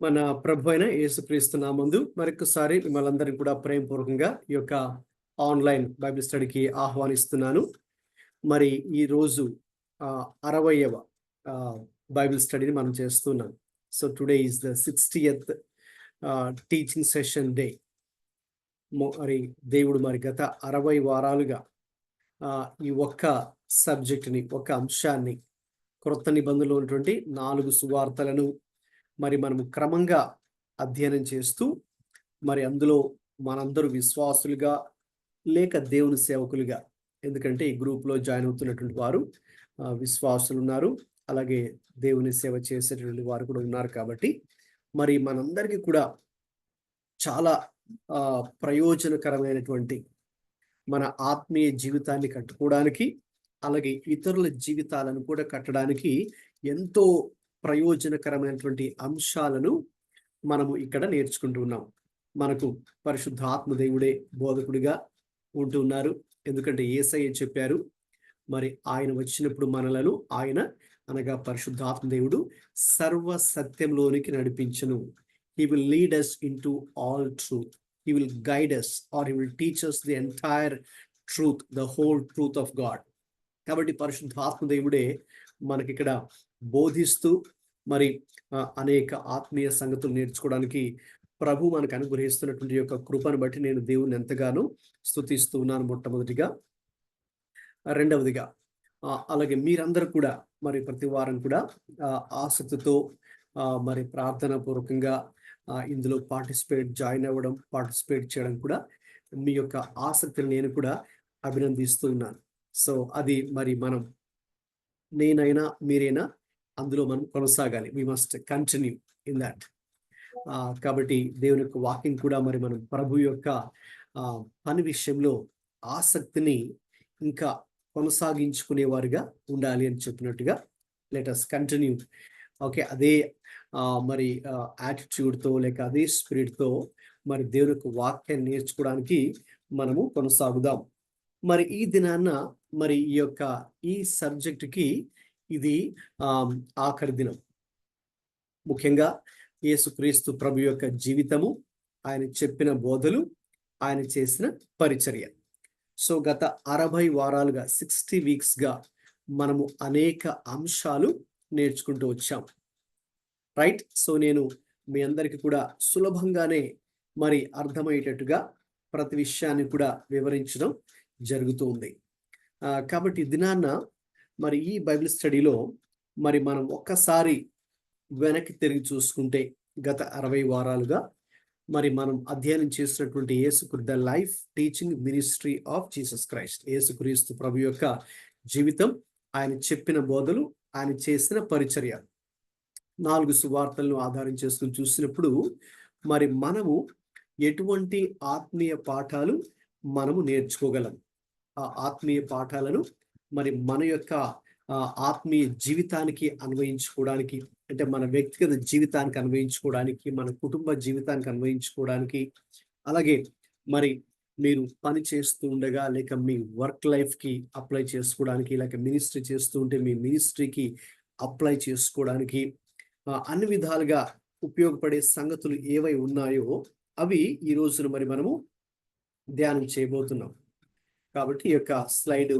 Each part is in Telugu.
మన ప్రభు అయిన యేసుక్రీస్తు నామందు మరొకసారి మిమ్మల్ని కూడా ప్రేమపూర్వకంగా ఈ యొక్క ఆన్లైన్ బైబిల్ స్టడీకి ఆహ్వానిస్తున్నాను. మరి ఈ రోజు 60వ బైబిల్ స్టడీని మనం చేస్తున్నాం. So today is the 60th teaching session day. మరి దేవుడు మరి గత 60 వారాలుగా ఈ ఒక్క సబ్జెక్ట్ని, ఒక అంశాన్ని, క్రొత్త నిబంధనలో ఉన్నటువంటి 4 సువార్తలను మరి మనము క్రమంగా అధ్యయనం చేస్తూ, మరి అందులో మనందరూ విశ్వాసులుగా లేక దేవుని సేవకులుగా, ఎందుకంటే ఈ గ్రూప్లో జాయిన్ అవుతున్నటువంటి వారు విశ్వాసులు ఉన్నారు, అలాగే దేవుని సేవ చేసేటటువంటి వారు కూడా ఉన్నారు. కాబట్టి మరి మనందరికీ కూడా చాలా ప్రయోజనకరమైనటువంటి మన ఆత్మీయ జీవితాన్ని కట్టుకోవడానికి, అలాగే ఇతరుల జీవితాలను కూడా కట్టడానికి ఎంతో ప్రయోజనకరమైనటువంటి అంశాలను మనము ఇక్కడ నేర్చుకుంటూ ఉన్నాం. మనకు పరిశుద్ధాత్మ దేవుడే బోధకుడిగా ఉంటున్నారు. ఎందుకంటే యేసయ్య చెప్పారు, మరి ఆయన వచ్చినప్పుడు మనలను ఆయన అనగా పరిశుద్ధాత్మ దేవుడు సర్వ సత్యంలోనికి నడిపించును. He will lead us into all truth. He will guide us, or he will teach us the entire truth, the whole truth of God. కాబట్టి పరిశుద్ధాత్మ దేవుడే మనకి ఇక్కడ బోధిస్తూ మరి అనేక ఆత్మీయ సంగతులు నేర్చుకోవడానికి ప్రభు మనకు అనుగ్రహిస్తున్నటువంటి యొక్క కృపను బట్టి నేను దేవుని ఎంతగానో స్తుతిస్తూ ఉన్నాను. మొట్టమొదటిగా. రెండవదిగా అలాగే మీరందరూ కూడా మరి ప్రతి వారం కూడా ఆసక్తితో మరి ప్రార్థనా పూర్వకంగా ఇందులో పార్టిసిపేట్ చేయడం కూడా మీ యొక్క ఆసక్తిని నేను కూడా అభినందిస్తూ ఉన్నాను. సో అది మరి నేనైనా మీరైనా అందులో మనం కొనసాగాలి. We must continue in that. కాబట్టి దేవుని యొక్క వాక్యం కూడా మరి మనం ప్రభు యొక్క పని విషయంలో ఆసక్తిని ఇంకా కొనసాగించుకునేవారుగా ఉండాలి అని చెప్పినట్టుగా లెట్ us కంటిన్యూ. ఓకే, అదే మరి యాటిట్యూడ్తో లేక అదే స్పిరిట్తో మరి దేవుని యొక్క వాక్యాన్ని నేర్చుకోవడానికి మనము కొనసాగుదాం. మరి ఈ దినాన్న మరి ఈ సబ్జెక్టుకి ఇది ఆఖరి దినం. ముఖ్యంగా యేసుక్రీస్తు ప్రభు యొక్క జీవితము, ఆయన చెప్పిన బోధలు, ఆయన చేసిన పరిచర్య. సో గత 60 వారాలుగా 60 వీక్స్గా మనము అనేక అంశాలు నేర్చుకుంటూ వచ్చాం. రైట్. సో నేను మీ అందరికీ కూడా సులభంగానే మరి అర్థమయ్యేటట్టుగా ప్రతి విషయాన్ని కూడా వివరించడం జరుగుతూ ఉంది. కాబట్టి దినాన్న మరి ఈ బైబిల్ స్టడీలో మరి మనం ఒక్కసారి వెనక్కి తిరిగి చూసుకుంటే గత 60 వారాలుగా మరి మనం అధ్యయనం చేసినటువంటి the life teaching ministry of Jesus Christ, యేసుక్రీస్తు ప్రభు యొక్క జీవితం, ఆయన చెప్పిన బోధలు, ఆయన చేసిన పరిచర్య, 4 సువార్తలను ఆధారం చేసుకుని చూసినప్పుడు మరి మనము ఎటువంటి ఆత్మీయ పాఠాలు మనము నేర్చుకోగలం. ఆ ఆత్మీయ పాఠాలను మరి మన యొక్క ఆత్మీయ జీవితానికి అన్వయించుకోవడానికి, అంటే మన వ్యక్తిగత జీవితానికి అన్వయించుకోవడానికి, మన కుటుంబ జీవితానికి అన్వయించుకోవడానికి, అలాగే మరి మీరు పని చేస్తూ ఉండగా లేక మీ వర్క్ లైఫ్కి అప్లై చేసుకోవడానికి, లేక మినిస్ట్రీ చేస్తూ ఉంటే మీ మినిస్ట్రీకి అప్లై చేసుకోవడానికి అన్ని విధాలుగా ఉపయోగపడే సంగతులు ఏవై ఉన్నాయో అవి ఈ రోజున మరి మనము ధ్యానం చేయబోతున్నాం. కాబట్టి ఈ యొక్క స్లైడ్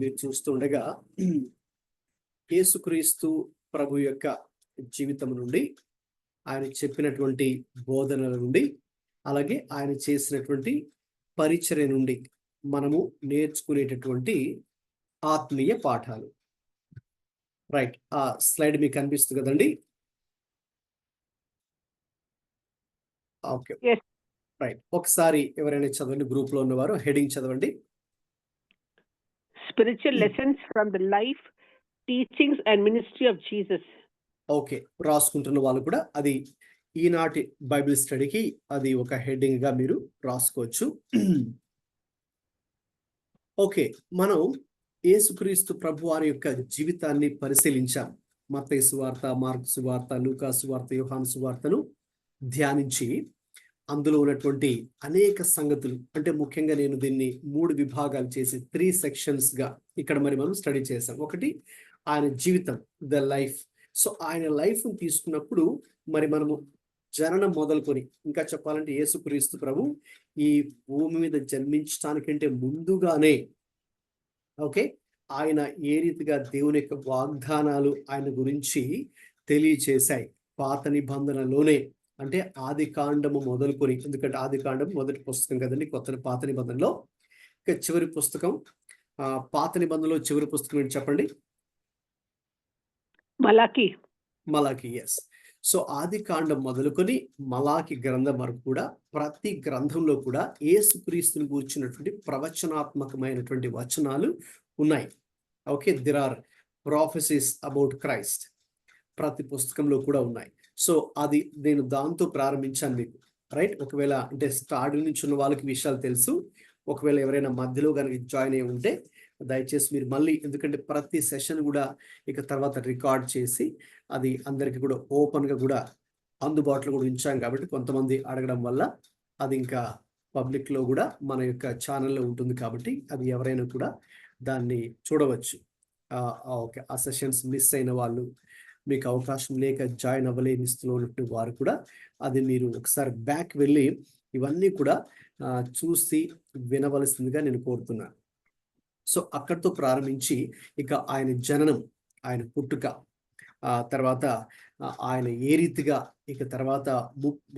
మీరు చూస్తుండగా యేసుక్రీస్తు ప్రభు యొక్క జీవితం నుండి, ఆయన చెప్పినటువంటి బోధనల నుండి, అలాగే ఆయన చేసినటువంటి పరిచర్య నుండి మనము నేర్చుకునేటటువంటి ఆత్మీయ పాఠాలు. రైట్. ఆ స్లైడ్ మీకు కనిపిస్తుంది కదండి. Okay, right. ఒకసారి ఎవరైనా చదవండి, గ్రూప్ లో ఉన్నవారు హెడింగ్ చదవండి. Spiritual lessons from the life, teachings and ministry of Jesus. Okay, రాసుకుంటున్న వాళ్ళు కూడా అది ఈనాటి బైబిల్ స్టడీకి అది ఒక హెడ్డింగ్ గా మీరు రాసుకోవచ్చు. ఓకే, మనం యేసుక్రీస్తు ప్రభు వారి యొక్క జీవితాన్ని పరిశీలించాం. మత్తయి సువార్త, మార్కు సువార్త, లూకా సువార్త, యోహాను సువార్తను ధ్యానించి అందులో ఉన్నటువంటి అనేక సంగతులు, అంటే ముఖ్యంగా నేను దీన్ని 3 విభాగాలు చేసి 3 సెక్షన్స్ గా ఇక్కడ మరి మనం స్టడీ చేసాం. ఒకటి ఆయన జీవితం, ద లైఫ్. సో ఆయన లైఫ్ తీసుకున్నప్పుడు మరి మనము జననం మొదలుకొని, ఇంకా చెప్పాలంటే యేసుక్రీస్తు ప్రభు ఈ భూమి మీద జన్మించడానికంటే ముందుగానే ఓకే ఆయన ఏ రీతిగా దేవుని యొక్క వాగ్దానాలు ఆయన గురించి తెలియచేశాయి పాత నిబంధనలోనే. అంటే ఆది కాండము మొదలుకొని, ఎందుకంటే ఆది కాండం మొదటి పుస్తకం కదండి పాత నిబంధనలో. ఇక చివరి పుస్తకం పాత నిబంధనలో చివరి పుస్తకం ఏంటి చెప్పండి? మలాకి. ఎస్. సో ఆది కాండం మొదలుకొని మలాకి గ్రంథం వరకు కూడా ప్రతి గ్రంథంలో కూడా యేసుక్రీస్తుని గూర్చినటువంటి ప్రవచనాత్మకమైనటువంటి వచనాలు ఉన్నాయి. Okay, there are prophecies about Christ ప్రతి పుస్తకంలో కూడా ఉన్నాయి. సో అది నేను దాంతో ప్రారంభించాను మీకు, రైట్? ఒకవేళ అంటే స్టార్టింగ్ నుంచి ఉన్న వాళ్ళకి విషయాలు తెలుసు. ఒకవేళ ఎవరైనా మధ్యలో కనుక జాయిన్ అయి ఉంటే దయచేసి మీరు మళ్ళీ, ఎందుకంటే ప్రతి సెషన్ కూడా ఇక తర్వాత రికార్డ్ చేసి అది అందరికీ కూడా ఓపెన్గా కూడా అందుబాటులో కూడా ఉంచాం. కాబట్టి కొంతమంది అడగడం వల్ల అది ఇంకా పబ్లిక్లో కూడా మన యొక్క ఛానల్లో ఉంటుంది. కాబట్టి అది ఎవరైనా కూడా దాన్ని చూడవచ్చు. ఓకే, ఆ సెషన్స్ మిస్ అయిన వాళ్ళు, మీకు అవకాశం లేక జాయిన్ అవ్వలేని స్థితిలో ఉన్నట్టు వారు కూడా అది మీరు ఒకసారి బ్యాక్ వెళ్ళి ఇవన్నీ కూడా చూసి వినవలసిందిగా నేను కోరుతున్నాను. సో అక్కడితో ప్రారంభించి ఇక ఆయన జననం, ఆయన పుట్టుక, తర్వాత ఆయన ఏ రీతిగా ఇక తర్వాత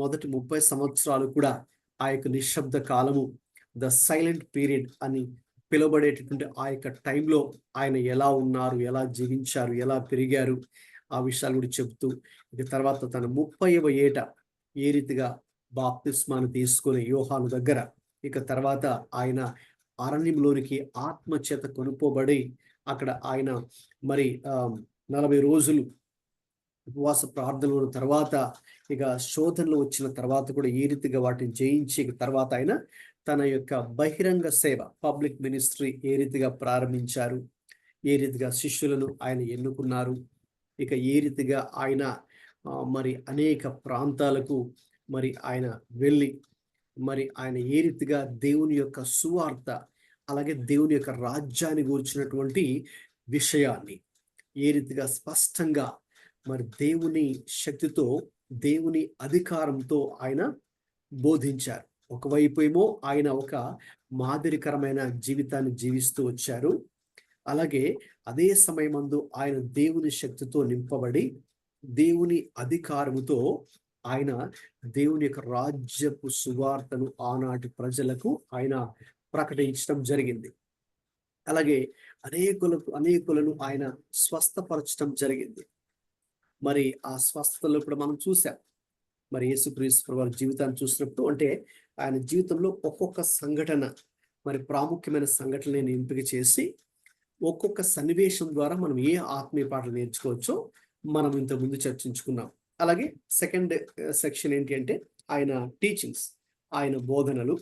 మొదటి 30 సంవత్సరాలు కూడా ఆ యొక్క నిశ్శబ్ద కాలము, ద సైలెంట్ పీరియడ్ అని పిలువబడేటటువంటి ఆ యొక్క టైంలో ఆయన ఎలా ఉన్నారు, ఎలా జీవించారు, ఎలా పెరిగారు, ఆ విషయాలు కూడా చెప్తూ ఇక తర్వాత తన 30వ ఏట ఏ రీతిగా బాప్తిస్మాను తీసుకొని యోహాను దగ్గర, ఇక తర్వాత ఆయన అరణ్యంలోనికి ఆత్మ చేత కొనుక్కోబడి అక్కడ ఆయన మరి 40 రోజులు ఉపవాస ప్రార్థనల తర్వాత ఇక శోధనలు వచ్చిన తర్వాత కూడా ఏ రీతిగా వాటిని జయించి తర్వాత ఆయన తన యొక్క బహిరంగ సేవ, పబ్లిక్ మినిస్ట్రీ ఏ రీతిగా ప్రారంభించారు, ఏ రీతిగా శిష్యులను ఆయన ఎన్నుకున్నారు, ఇక ఏ రీతిగా ఆయన మరి అనేక ప్రాంతాలకు మరి ఆయన వెళ్ళి మరి ఆయన ఏ రీతిగా దేవుని యొక్క సువార్త, అలాగే దేవుని యొక్క రాజ్యాన్ని గూర్చినటువంటి విషయాన్ని ఏ రీతిగా స్పష్టంగా మరి దేవుని శక్తితో, దేవుని అధికారంతో ఆయన బోధించారు. ఒకవైపు ఏమో ఆయన ఒక మాదిరికరమైన జీవితాన్ని జీవిస్తూ వచ్చారు. అలాగే అదే సమయమందు ఆయన దేవుని శక్తితో నింపబడి దేవుని అధికారముతో ఆయన దేవుని యొక్క రాజ్యపు సువార్తను ఆనాటి ప్రజలకు ఆయన ప్రకటించడం జరిగింది. అలాగే అనేకులను ఆయన స్వస్థపరచడం జరిగింది. మరి ఆ స్వస్థతలో కూడా మనం చూసాం. మరి యేసుక్రీస్తు వారి జీవితాన్ని చూసినప్పుడు, అంటే ఆయన జీవితంలో ఒక్కొక్క సంఘటన, మరి ప్రాముఖ్యమైన సంఘటనలను ఎంపిక చేసి ఒక్కొక్క సన్నివేశం ద్వారా మనం ఏ ఆత్మీయ పాటలు నేర్చుకోవచ్చో మనం ఇంతకుముందు చర్చించుకున్నాం. అలాగే సెకండ్ సెక్షన్ ఏంటి అంటే ఆయన టీచింగ్స్, ఆయన బోధనలు.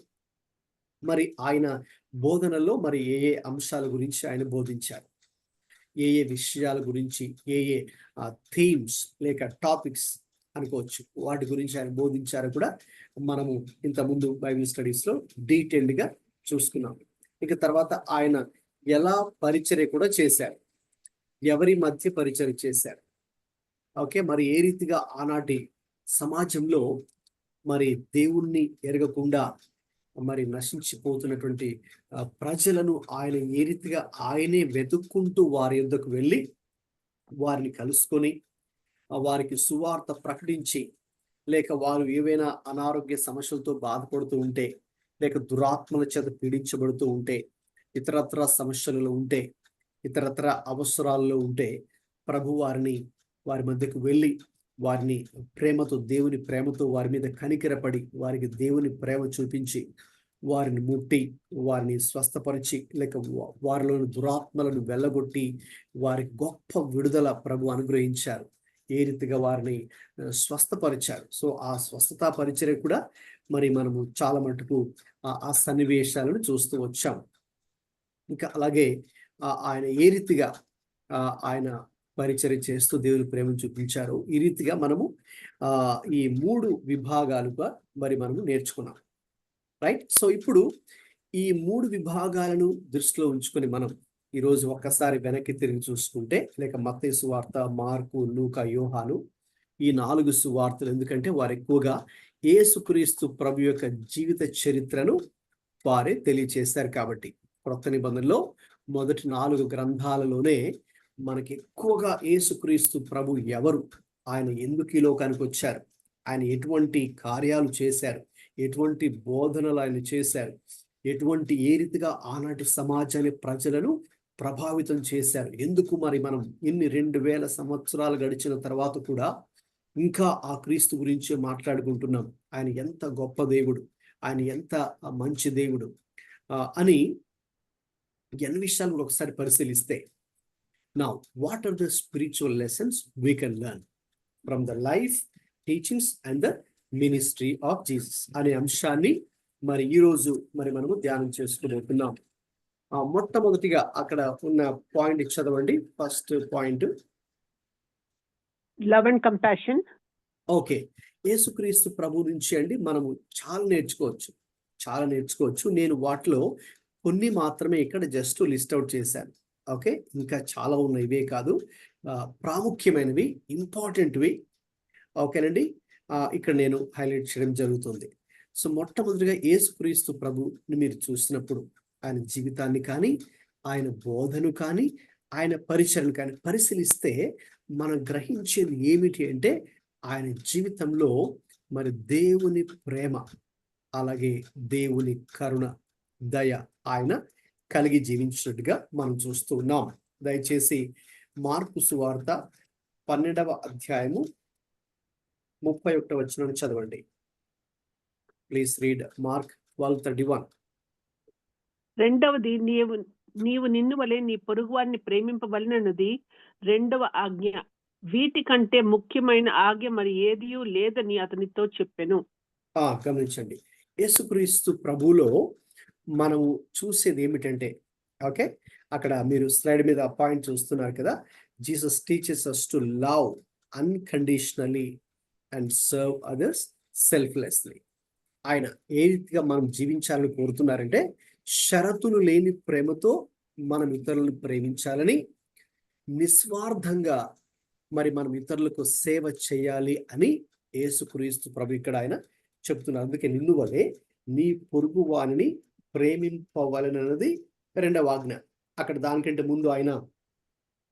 మరి ఆయన బోధనల్లో మరి ఏ అంశాల గురించి ఆయన బోధించారు, ఏ విషయాల గురించి, ఏ థీమ్స్ లేక టాపిక్స్ అనుకోవచ్చు, వాటి గురించి ఆయన బోధించారు కూడా మనము ఇంతకుముందు బైబిల్ స్టడీస్లో డీటెయిల్డ్గా చూసుకున్నాం. ఇక తర్వాత ఆయన ఎలా పరిచర్య కూడా చేశారు, ఎవరి మధ్య పరిచర్య చేశారు, ఓకే, మరి ఏ రీతిగా ఆనాటి సమాజంలో మరి దేవుణ్ణి ఎరగకుండా మరి నశించిపోతున్నటువంటి ప్రజలను ఆయన ఏ రీతిగా ఆయనే వెతుక్కుంటూ వారి యొద్దకు వెళ్ళి వారిని కలుసుకొని వారికి సువార్త ప్రకటించి, లేక వారు ఏవైనా అనారోగ్య సమస్యలతో బాధపడుతూ ఉంటే, లేక దురాత్మల చేత పీడించబడుతూ ఉంటే, ఇతరత్ర సమస్యలలో ఉంటే, ఇతరత్ర అవసరాల్లో ఉంటే ప్రభు వారి మధ్యకు వెళ్ళి వారిని ప్రేమతో, దేవుని ప్రేమతో వారి మీద కనికరపడి వారికి దేవుని ప్రేమ చూపించి వారిని ముట్టి వారిని స్వస్థపరిచి, లేక వారిలోని దురాత్మలను వెళ్ళగొట్టి వారికి గొప్ప విడుదల ప్రభు అనుగ్రహించారు. ఏ రీతిగా వారిని స్వస్థపరిచారు. సో ఆ స్వస్థతా పరిచర్య కూడా మరి మనము చాలా మటుకు ఆ సన్నివేశాలను చూస్తూ వచ్చాం. ఇంకా అలాగే ఆయన ఏ రీతిగా ఆయన పరిచర్య చేస్తూ దేవుని ప్రేమను చూపించారు, ఈ రీతిగా మనము ఈ 3 విభాగాలుగా మరి మనము నేర్చుకున్నాం, రైట్? సో ఇప్పుడు ఈ 3 విభాగాలను దృష్టిలో ఉంచుకొని మనం ఈరోజు ఒక్కసారి వెనక్కి తిరిగి చూసుకుంటే, లేక మత్తయి సువార్త, మార్కు, లూకా, యోహాను ఈ 4 సువార్తలు. ఎందుకంటే వారు ఎక్కువగా యేసుక్రీస్తు ప్రభు యొక్క జీవిత చరిత్రను వారే తెలియచేశారు కాబట్టి. క్రొత్త నిబంధనలో మొదటి 4 గ్రంథాలలోనే మనకి ఎక్కువగా యేసుక్రీస్తు ప్రభు ఎవరు, ఆయన ఎందుకు ఈ లోకానికి వచ్చారు, ఆయన ఎటువంటి కార్యాలు చేశారు, ఎటువంటి బోధనలు ఆయన చేశారు, ఏ రీతిగా ఆనాటి సమాజాన్ని, ప్రజలను ప్రభావితం చేశారు, ఎందుకు మరి మనం ఇన్ని 2000 సంవత్సరాలు గడిచిన తర్వాత కూడా ఇంకా ఆ క్రీస్తు గురించే మాట్లాడుకుంటున్నాం, ఆయన ఎంత గొప్ప దేవుడు, ఆయన ఎంత మంచి దేవుడు అని ఎన్ని విషయాలు కూడా ఒకసారి పరిశీలిస్తే, now what are the spiritual lessons we can learn from the life, teachings and the ministry of Jesus అనే అంశాన్ని మరి ఈరోజు మరి మనము ధ్యానం చేసుకోబోతున్నాం. మొట్టమొదటిగా అక్కడ ఉన్న పాయింట్ చదవండి. First point, love and compassion. Okay, యేసుక్రీస్తు ప్రభు నుంచి అండి మనము చాలా నేర్చుకోవచ్చు. నేను వాటిలో కొన్ని మాత్రమే ఇక్కడ జస్ట్ లిస్ట్ అవుట్ చేశాను. ఓకే, ఇంకా చాలా ఉన్నాయి, ఇవే కాదు, ప్రాముఖ్యమైనవి, ఇంపార్టెంట్వి. ఓకేనండి, ఇక్కడ నేను హైలైట్ చేయడం జరుగుతుంది. సో మొట్టమొదటిగా యేసుక్రీస్తు ప్రభుని మీరు చూసినప్పుడు ఆయన జీవితాన్ని కానీ, ఆయన బోధను కానీ, ఆయన పరిచయం కానీ పరిశీలిస్తే మనం గ్రహించేది ఏమిటి అంటే, ఆయన జీవితంలో మరి దేవుని ప్రేమ, అలాగే దేవుని కరుణ, దయ ఆయన కలిగి జీవించినట్టుగా మనం చూస్తూ ఉన్నాం. దయచేసి మార్కు సువార్త 12వ అధ్యాయము 31వ వచనం చదవండి. Please read mark 12:31. రెండవది, నీవు నిన్ను వలె నీ పొరుగువారిని ప్రేమింపవలెనన్నది రెండవ ఆజ్ఞ. వీటికంటే ముఖ్యమైన ఆజ్ఞ మరి ఏదియూ లేదని అతనితో చెప్పెను. గమనించండి, యేసుక్రీస్తు ప్రభులో మనము చూసేది ఏమిటంటే, ఓకే, అక్కడ మీరు స్లైడ్ మీద పాయింట్ చూస్తున్నారు కదా, Jesus teaches us to love unconditionally and serve others selflessly. ఆయన ఏ రీతిగా మనం జీవించాలని కోరుతున్నారంటే, షరతులు లేని ప్రేమతో మనం ఇతరులను ప్రేమించాలని, నిస్వార్థంగా మరి మనం ఇతరులకు సేవ చేయాలి అని యేసుక్రీస్తు ప్రభు ఇక్కడ ఆయన చెప్తున్నారు. అందుకే నిన్ను వలె నీ పొరుగు వానిని ప్రేమింపవలనన్నది రెండవ ఆజ్ఞ. అక్కడ దానికంటే ముందు ఆయన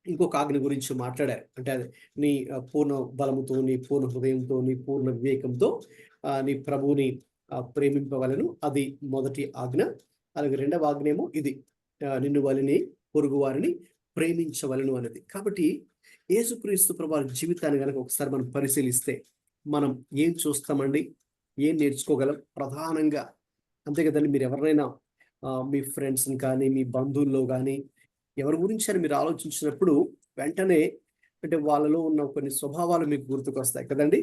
ఇంకొక ఆజ్ఞ గురించి మాట్లాడారు. అంటే అది నీ పూర్ణ బలముతో, నీ పూర్ణ హృదయంతో, నీ పూర్ణ వివేకంతో నీ ప్రభువుని ప్రేమింపవలను, అది మొదటి ఆజ్ఞ. అలాగే రెండవ ఆజ్ఞ ఏమో ఇది, నిన్ను వలని పొరుగు వారిని ప్రేమించవలను అనేది. కాబట్టి యేసుక్రీస్తు ప్రభు జీవితాన్ని కనుక ఒకసారి మనం పరిశీలిస్తే మనం ఏం చూస్తామండి, ఏం నేర్చుకోగలం ప్రధానంగా? అంతే కదండి, మీరు ఎవరైనా మీ ఫ్రెండ్స్ని కానీ, మీ బంధువుల్లో కానీ ఎవరి గురించి అని మీరు ఆలోచించినప్పుడు వెంటనే అంటే వాళ్ళలో ఉన్న కొన్ని స్వభావాలు మీకు గుర్తుకొస్తాయి కదండి.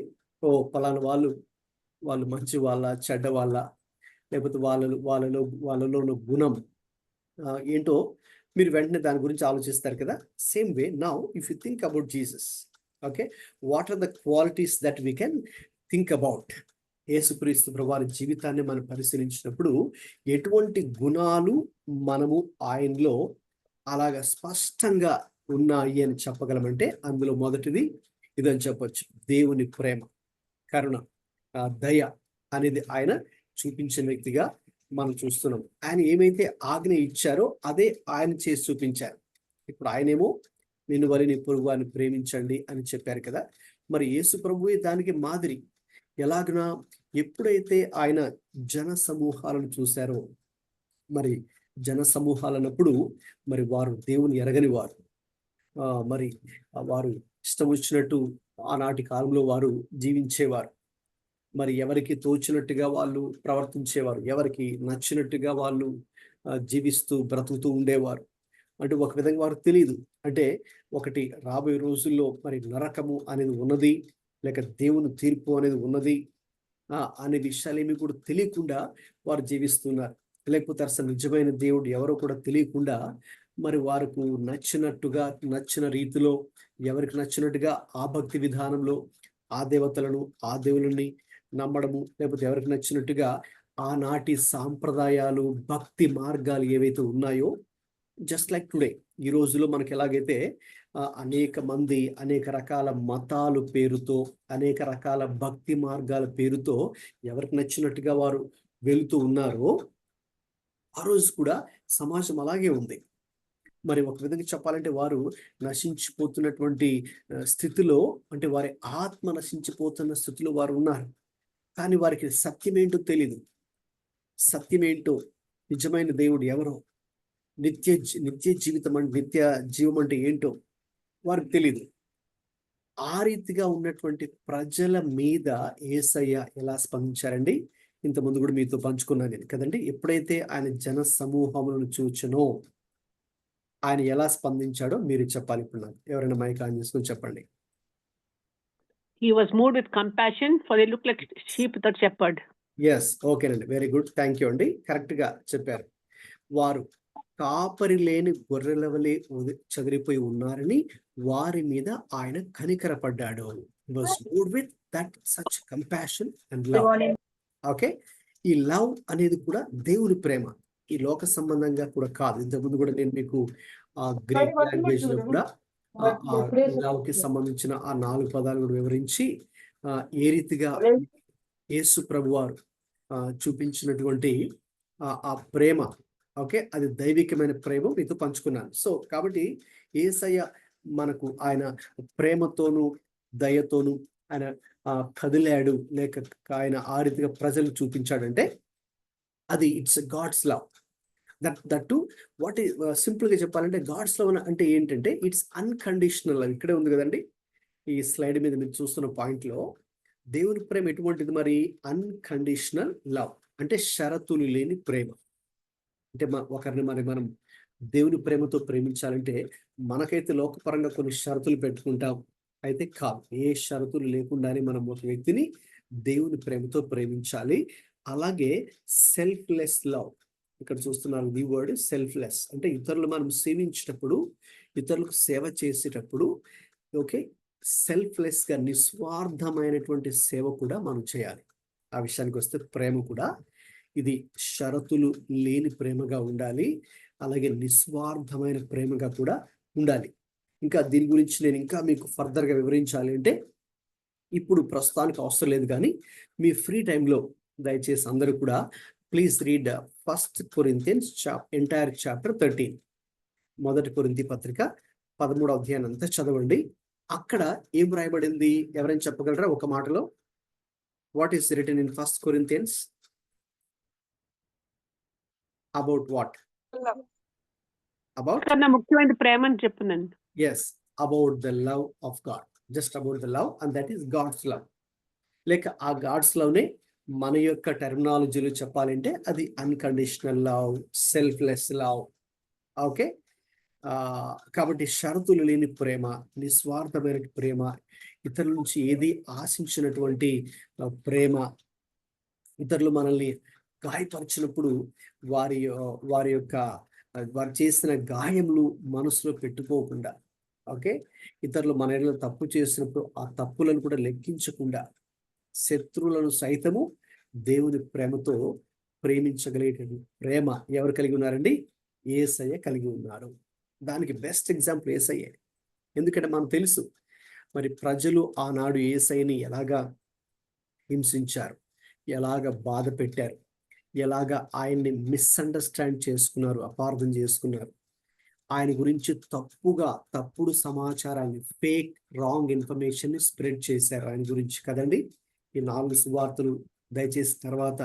పలానా వాళ్ళు మంచి వాళ్ళ, చెడ్డ వాళ్ళ, లేకపోతే వాళ్ళలో ఉన్న గుణం ఏంటో మీరు వెంటనే దాని గురించి ఆలోచిస్తారు కదా. Same way now if you think about Jesus, okay, what are the qualities that we can think about? యేసుక్రీస్తు ప్రభువారి జీవితాన్ని మనం పరిశీలించినప్పుడు ఎటువంటి గుణాలు మనము ఆయనలో అలాగా స్పష్టంగా ఉన్నాయి అని చెప్పగలమంటే, అందులో మొదటిది ఇదని చెప్పొచ్చు, దేవుని ప్రేమ, కరుణ, దయ అనేది ఆయన చూపించిన వ్యక్తిగా మనం చూస్తున్నాం. ఆయన ఏమైతే ఆజ్ఞ ఇచ్చారో అదే ఆయన చేసి చూపించారు. ఇప్పుడు ఆయనేమో నిన్ను వలె నీ పొరుగు వారిని ప్రేమించండి అని చెప్పారు కదా. మరి యేసు ప్రభువే దానికి మాదిరి. ఎలాగనా? ఎప్పుడైతే ఆయన జన సమూహాలను చూశారో, మరి జన సమూహాలన్నప్పుడు మరి వారు దేవుని ఎరగని వారు, మరి వారు ఇష్టం వచ్చినట్టు ఆనాటి కాలంలో వారు జీవించేవారు. మరి ఎవరికి తోచినట్టుగా వాళ్ళు ప్రవర్తించేవారు, ఎవరికి నచ్చినట్టుగా వాళ్ళు జీవిస్తూ బ్రతుకుతూ ఉండేవారు. అంటే ఒక విధంగా వారు తెలియదు, అంటే ఒకటి రాబోయే రోజుల్లో మరి నరకము అనేది ఉన్నది, లేక దేవుని తీర్పు అనేది ఉన్నది అనే విషయాలేమీ కూడా తెలియకుండా వారు జీవిస్తున్నారు. లేకపోతే అసలు నిజమైన దేవుడు ఎవరో కూడా తెలియకుండా మరి వారికి నచ్చినట్టుగా, నచ్చిన రీతిలో, ఎవరికి నచ్చినట్టుగా ఆ భక్తి విధానంలో ఆ దేవతలను, ఆ దేవులని నమ్మడము, లేకపోతే ఎవరికి నచ్చినట్టుగా ఆనాటి సాంప్రదాయాలు, భక్తి మార్గాలు ఏవైతే ఉన్నాయో జస్ట్ లైక్ టుడే ఈ రోజులో మనకి ఎలాగైతే అనేక మంది అనేక రకాల మతాలు పేరుతో, అనేక రకాల భక్తి మార్గాల పేరుతో ఎవరికి నచ్చినట్టుగా వారు వెళుతూ ఉన్నారో, ఆ రోజు కూడా సమాజం అలాగే ఉంది. మరి ఒక విధంగా చెప్పాలంటే వారు నశించిపోతున్నటువంటి స్థితిలో, అంటే వారి ఆత్మ నశించిపోతున్న స్థితిలో వారు ఉన్నారు. కానీ వారికి సత్యమేంటో తెలీదు. సత్యమేంటో, నిజమైన దేవుడు ఎవరో, నిత్య జీవితం అంటే, నిత్య జీవం అంటే ఏంటో వారికి తెలీదు. ఆ రీతిగా ఉన్నటువంటి ప్రజల మీద యేసయ్య ఎలా స్పందించారండి? ఇంతకుముందు కూడా మీతో పంచుకున్నాను నేను కదండి. ఎప్పుడైతే ఆయన జన సమూహములను చూచెనో ఆయన ఎలా స్పందించాడో మీరు చెప్పాలి ఇప్పుడు నాకు. ఎవరైనా మైక్ ఆన్ చేసుకొని చెప్పండి. He was moved with compassion, for they looked like sheep without shepherd. Yes, ఓకేనండి, వెరీ గుడ్, థ్యాంక్ యూ అండి, కరెక్ట్ గా చెప్పారు. వారు కాపరి లేని గొర్రెల వలె చెదిరిపోయి ఉన్నారని వారి మీద ఆయన కనికరపడ్డాడు. He was moved with that such compassion and love. Okay, ఈ లవ్ అనేది కూడా దేవుని ప్రేమ, ఈ లోక సంబంధంగా కూడా కాదు. ఇంతకుముందు కూడా నేను మీకు ఆ గ్రీక్ లాంగ్వేజ్ లో కూడా లవ్ కి సంబంధించిన ఆ 4 పదాలు కూడా వివరించి ఏ రీతిగా యేసు ప్రభువారు చూపించినటువంటి ఆ ప్రేమ, ఓకే, అది దైవికమైన ప్రేమ మీతో పంచుకున్నాను. సో కాబట్టి యేసయ్య మనకు ఆయన ప్రేమతోనూ దయతోనూ ఆయన కదిలాడు, లేక ఆయన ఆ రీతిగా ప్రజలు చూపించాడంటే అది it's God's love. That to what ఈ సింపుల్ గా చెప్పాలంటే గాడ్స్ లవ్ అంటే ఏంటంటే ఇట్స్ అన్కండిషనల్ లవ్. ఇక్కడే ఉంది కదండి ఈ స్లైడ్ మీద మీరు చూస్తున్న పాయింట్ లో, దేవుని ప్రేమ ఎటువంటిది మరి? అన్కండిషనల్ లవ్ అంటే షరతులు లేని ప్రేమ. అంటే ఒకరిని మనం దేవుని ప్రేమతో ప్రేమించాలంటే మనకైతే లోకపరంగా కొన్ని షరతులు పెట్టుకుంటాం, అయితే కాదు, ఏ షరతులు లేకుండానే మనం ఒక వ్యక్తిని దేవుని ప్రేమతో ప్రేమించాలి. అలాగే సెల్ఫ్లెస్ లవ్, ఇక్కడ చూస్తున్నారు ది వర్డ్ సెల్ఫ్లెస్, అంటే ఇతరులు మనం సేవించేటప్పుడు, ఇతరులకు సేవ చేసేటప్పుడు, ఓకే, సెల్ఫ్లెస్ గా నిస్వార్థమైనటువంటి సేవ కూడా మనం చేయాలి. ఆ విషయానికి వస్తే ప్రేమ కూడా ఇది షరతులు లేని ప్రేమగా ఉండాలి, అలాగే నిస్వార్థమైన ప్రేమగా కూడా ఉండాలి. ఇంకా దీని గురించి నేను ఇంకా మీకు ఫర్దర్ గా వివరించాలి అంటే ఇప్పుడు ప్రస్తుతానికి అవసరం లేదు, కానీ మీ ఫ్రీ టైంలో దయచేసి అందరూ కూడా please read 1 Corinthians entire chapter 13. 1 కొరింథీ పత్రిక 13వ అధ్యాయం అంతా చదవండి. అక్కడ ఏం రాయబడింది ఎవరైనా చెప్పగలరా ఒక మాటలో? What is written in 1 Corinthians? About what? About ముఖ్యమైన ప్రేమ అని చెప్తున్నాను. Yes, about the love of God, just about the love, and that is God's love. లేక ఆ గాడ్స్ లవ్నే మన యొక్క టెర్మినాలజీలో చెప్పాలంటే అది unconditional love, selfless love. Okay, కాబట్టి షరతులు లేని ప్రేమ, నిస్వార్థమైన ప్రేమ, ఇతరుల నుంచి ఏది ఆశించినటువంటి ప్రేమ, ఇతరులు మనల్ని గాయపరిచినప్పుడు వారి యొక్క వారు చేసిన గాయములు మనసులో పెట్టుకోకుండా, ఓకే, ఇతరులు మన ఏదైనా తప్పు చేసినప్పుడు ఆ తప్పులను కూడా లెక్కించకుండా శత్రువులను సైతము దేవుని ప్రేమతో ప్రేమించగలిగేటువంటి ప్రేమ ఎవరు కలిగి ఉన్నారండి? యేసయ్య కలిగి ఉన్నారు. దానికి బెస్ట్ ఎగ్జాంపుల్ యేసయ్య. ఎందుకంటే మనకు తెలుసు మరి ప్రజలు ఆనాడు యేసయ్యని ఎలాగా హింసించారు, ఎలాగ బాధ పెట్టారు, ఎలాగ ఆయన్ని మిస్అండర్స్టాండ్ చేసుకున్నారు, అపార్థం చేసుకున్నారు, ఆయన గురించి తప్పుడు సమాచారాన్ని, ఫేక్ రాంగ్ ఇన్ఫర్మేషన్ ని స్ప్రెడ్ చేశారు ఆయన గురించి కదండి. ఈ 4 సువార్తలు దయచేసి తర్వాత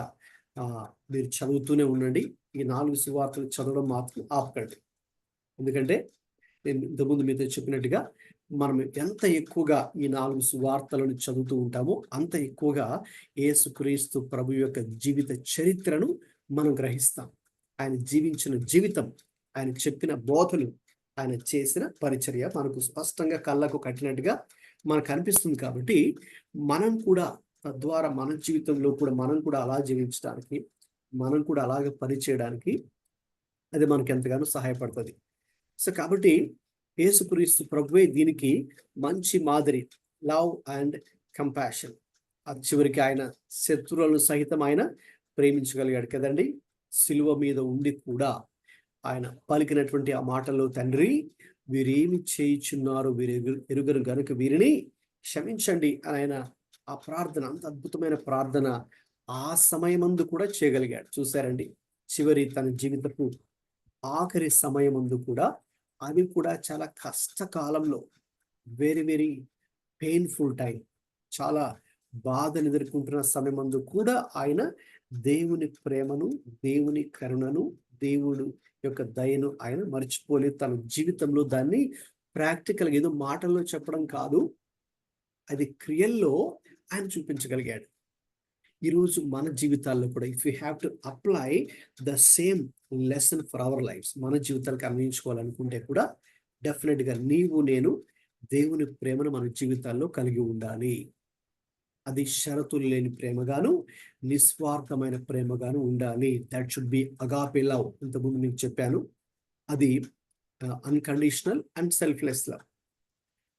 మీరు చదువుతూనే ఉండండి. ఈ 4 సువార్తలు చదవడం మాత్రం ఆపకండి. ఎందుకంటే నేను ఇంతకుముందు మీతో చెప్పినట్టుగా మనం ఎంత ఎక్కువగా ఈ 4 సువార్తలను చదువుతూ ఉంటామో అంత ఎక్కువగా యేసుక్రీస్తు ప్రభు యొక్క జీవిత చరిత్రను మనం గ్రహిస్తాం. ఆయన జీవించిన జీవితం, ఆయన చెప్పిన బోధలు, ఆయన చేసిన పరిచర్య మనకు స్పష్టంగా కళ్ళకు కట్టినట్టుగా మనకు అనిపిస్తుంది. కాబట్టి మనం కూడా తద్వారా మన జీవితంలో కూడా మనం కూడా అలా జీవించడానికి, మనం కూడా అలాగే పనిచేయడానికి అది మనకి ఎంతగానో సహాయపడుతుంది. సో కాబట్టి యేసుక్రీస్తు ప్రభువే దీనికి మంచి మాదిరి, లవ్ అండ్ కంపాషన్. అది చివరికి ఆయన శత్రువులను సహితం ఆయన ప్రేమించగలిగాడు కదండి. సిలువ మీద ఉండి కూడా ఆయన పలికినటువంటి ఆ మాటల్లో, తండ్రి వీరేమి చేయుచున్నారు, ఎరుగరు గనుక వీరిని క్షమించండి అని ఆయన ఆ ప్రార్థన, అంత అద్భుతమైన ప్రార్థన ఆ సమయమందు కూడా చేయగలిగాడు. చూసారండి, చివరి తన జీవితపు ఆఖరి సమయమందు కూడా, అది కూడా చాలా కష్టకాలంలో, వెరీ వెరీ పెయిన్ఫుల్ టైం, చాలా బాధను ఎదుర్కొంటున్న సమయమందు కూడా ఆయన దేవుని ప్రేమను, దేవుని కరుణను, దేవుడు యొక్క దయను ఆయన మర్చిపోలేదు. తన జీవితంలో దాన్ని ప్రాక్టికల్గా ఏదో మాటల్లో చెప్పడం కాదు, అది క్రియల్లో ఆయన చూపించగలిగాడు. ఈరోజు మన జీవితాల్లో కూడా, if you have to apply the same lesson for our lives, మన జీవితాలకు అన్వయించుకోవాలనుకుంటే కూడా డెఫినెట్గా నీవు నేను దేవుని ప్రేమను మన జీవితాల్లో కలిగి ఉండాలి. అది షరతులు లేని ప్రేమగాను, నిస్వార్థమైన ప్రేమగాను ఉండాలి. That should be agape love. ఇంతకుముందు మీకు చెప్పాను, అది అన్కండిషనల్ అండ్ సెల్ఫ్లెస్ లవ్.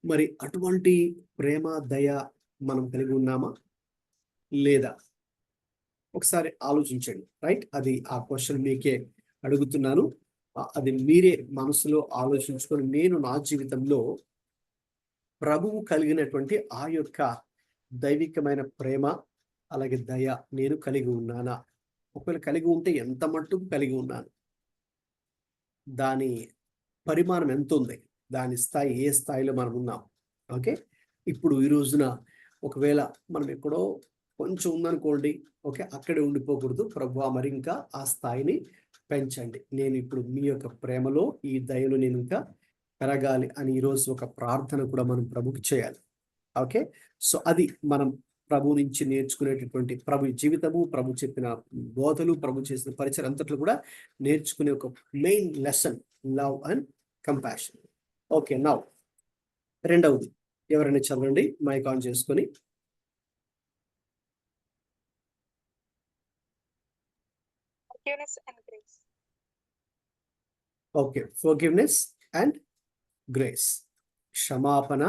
మరి అటువంటి ప్రేమ, దయ మనం కలిగి ఉన్నామా లేదా? ఒకసారి ఆలోచించండి. రైట్, అది ఆ క్వశ్చన్ మీకే అడుగుతున్నాను. అది మీరే మనసులో ఆలోచించుకొని, నేను నా జీవితంలో ప్రభువు కలిగినటువంటి ఆ యొక్క దైవికమైన ప్రేమ అలాగే దయ నేను కలిగి ఉన్నానా? ఒకవేళ కలిగి ఉంటే ఎంత మట్టుకు కలిగి ఉన్నాను? దాని పరిమాణం ఎంత ఉంది? దాని స్థాయి ఏ స్థాయిలో మనం ఉన్నాం? ఓకే, ఇప్పుడు ఈ రోజున ఒకవేళ మనం ఎక్కడో కొంచెం ఉందనుకోండి, ఓకే, అక్కడే ఉండిపోకూడదు. ప్రభువా మరి ఇంకా ఆ స్థాయిని పెంచండి, నేను ఇప్పుడు మీ యొక్క ప్రేమలో, ఈ దయలో నేను ఇంకా పెరగాలి అని ఈరోజు ఒక ప్రార్థన కూడా మనం ప్రభుకి చేయాలి. ఓకే, సో అది మనం ప్రభు నుంచి నేర్చుకునేటటువంటి, ప్రభు జీవితము, ప్రభు చెప్పిన బోధలు, ప్రభు చేసిన పరిచయం అంతట్లో కూడా నేర్చుకునే ఒక main lesson, love and compassion. Okay, now రెండవది ఎవరైనా చదవండి మైక్ ఆన్ చేసుకొని. ఓకే, ఫర్గివ్నెస్ అండ్ గ్రేస్, క్షమాపణ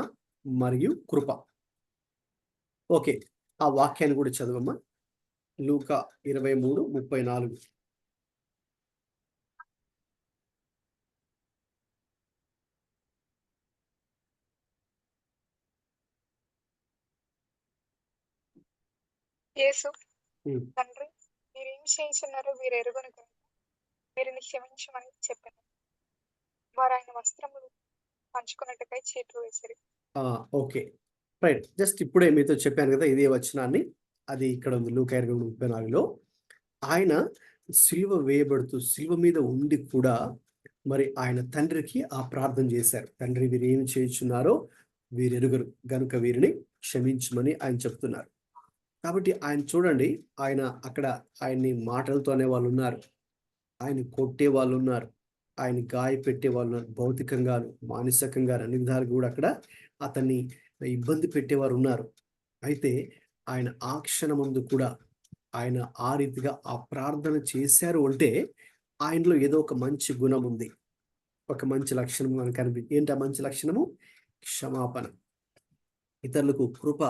మరియు కృప. ఓకే, ఆ వాక్యాన్ని కూడా చదవమ్మా. లూకా 23:34. యేసు, తండ్రి మీరేం చేయించున్నారో వీరు ఎరుగను కనుక వీరిని క్షమించమని చెప్పాను. వారు ఆయన వస్త్రములు పంచుకున్నట్టుకై చీట్లు వేసిరి. Okay, right. జస్ట్ ఇప్పుడే మీతో చెప్పాను కదా ఇదే వచనాన్ని, అది ఇక్కడ ఉంది లూకా 23:34లో. ఆయన సిలువ వేయబడుతూ, సిలువ మీద ఉండి కూడా మరి ఆయన తండ్రికి ఆ ప్రార్థన చేశారు. తండ్రి వీరు ఏమి చేయించున్నారో వీరు ఎరుగరు గనుక వీరిని క్షమించమని ఆయన చెప్తున్నారు. కాబట్టి ఆయన చూడండి, ఆయన అక్కడ ఆయన్ని మాటలతో అనే వాళ్ళు ఉన్నారు, ఆయన కొట్టే వాళ్ళు ఉన్నారు, ఆయన గాయపెట్టే వాళ్ళు ఉన్నారు, భౌతికంగా మానసికంగా అన్ని విధాలు కూడా అక్కడ అతన్ని ఇబ్బంది పెట్టేవారు ఉన్నారు. అయితే ఆయన ఆ క్షణమందు కూడా ఆయన ఆ రీతిగా ఆ ప్రార్థన చేశారు అంటే ఆయనలో ఏదో ఒక మంచి గుణం ఉంది, ఒక మంచి లక్షణం మనకు అనిపించింది. ఏంటి ఆ మంచి లక్షణము? క్షమాపణ, ఇతరులకు కృప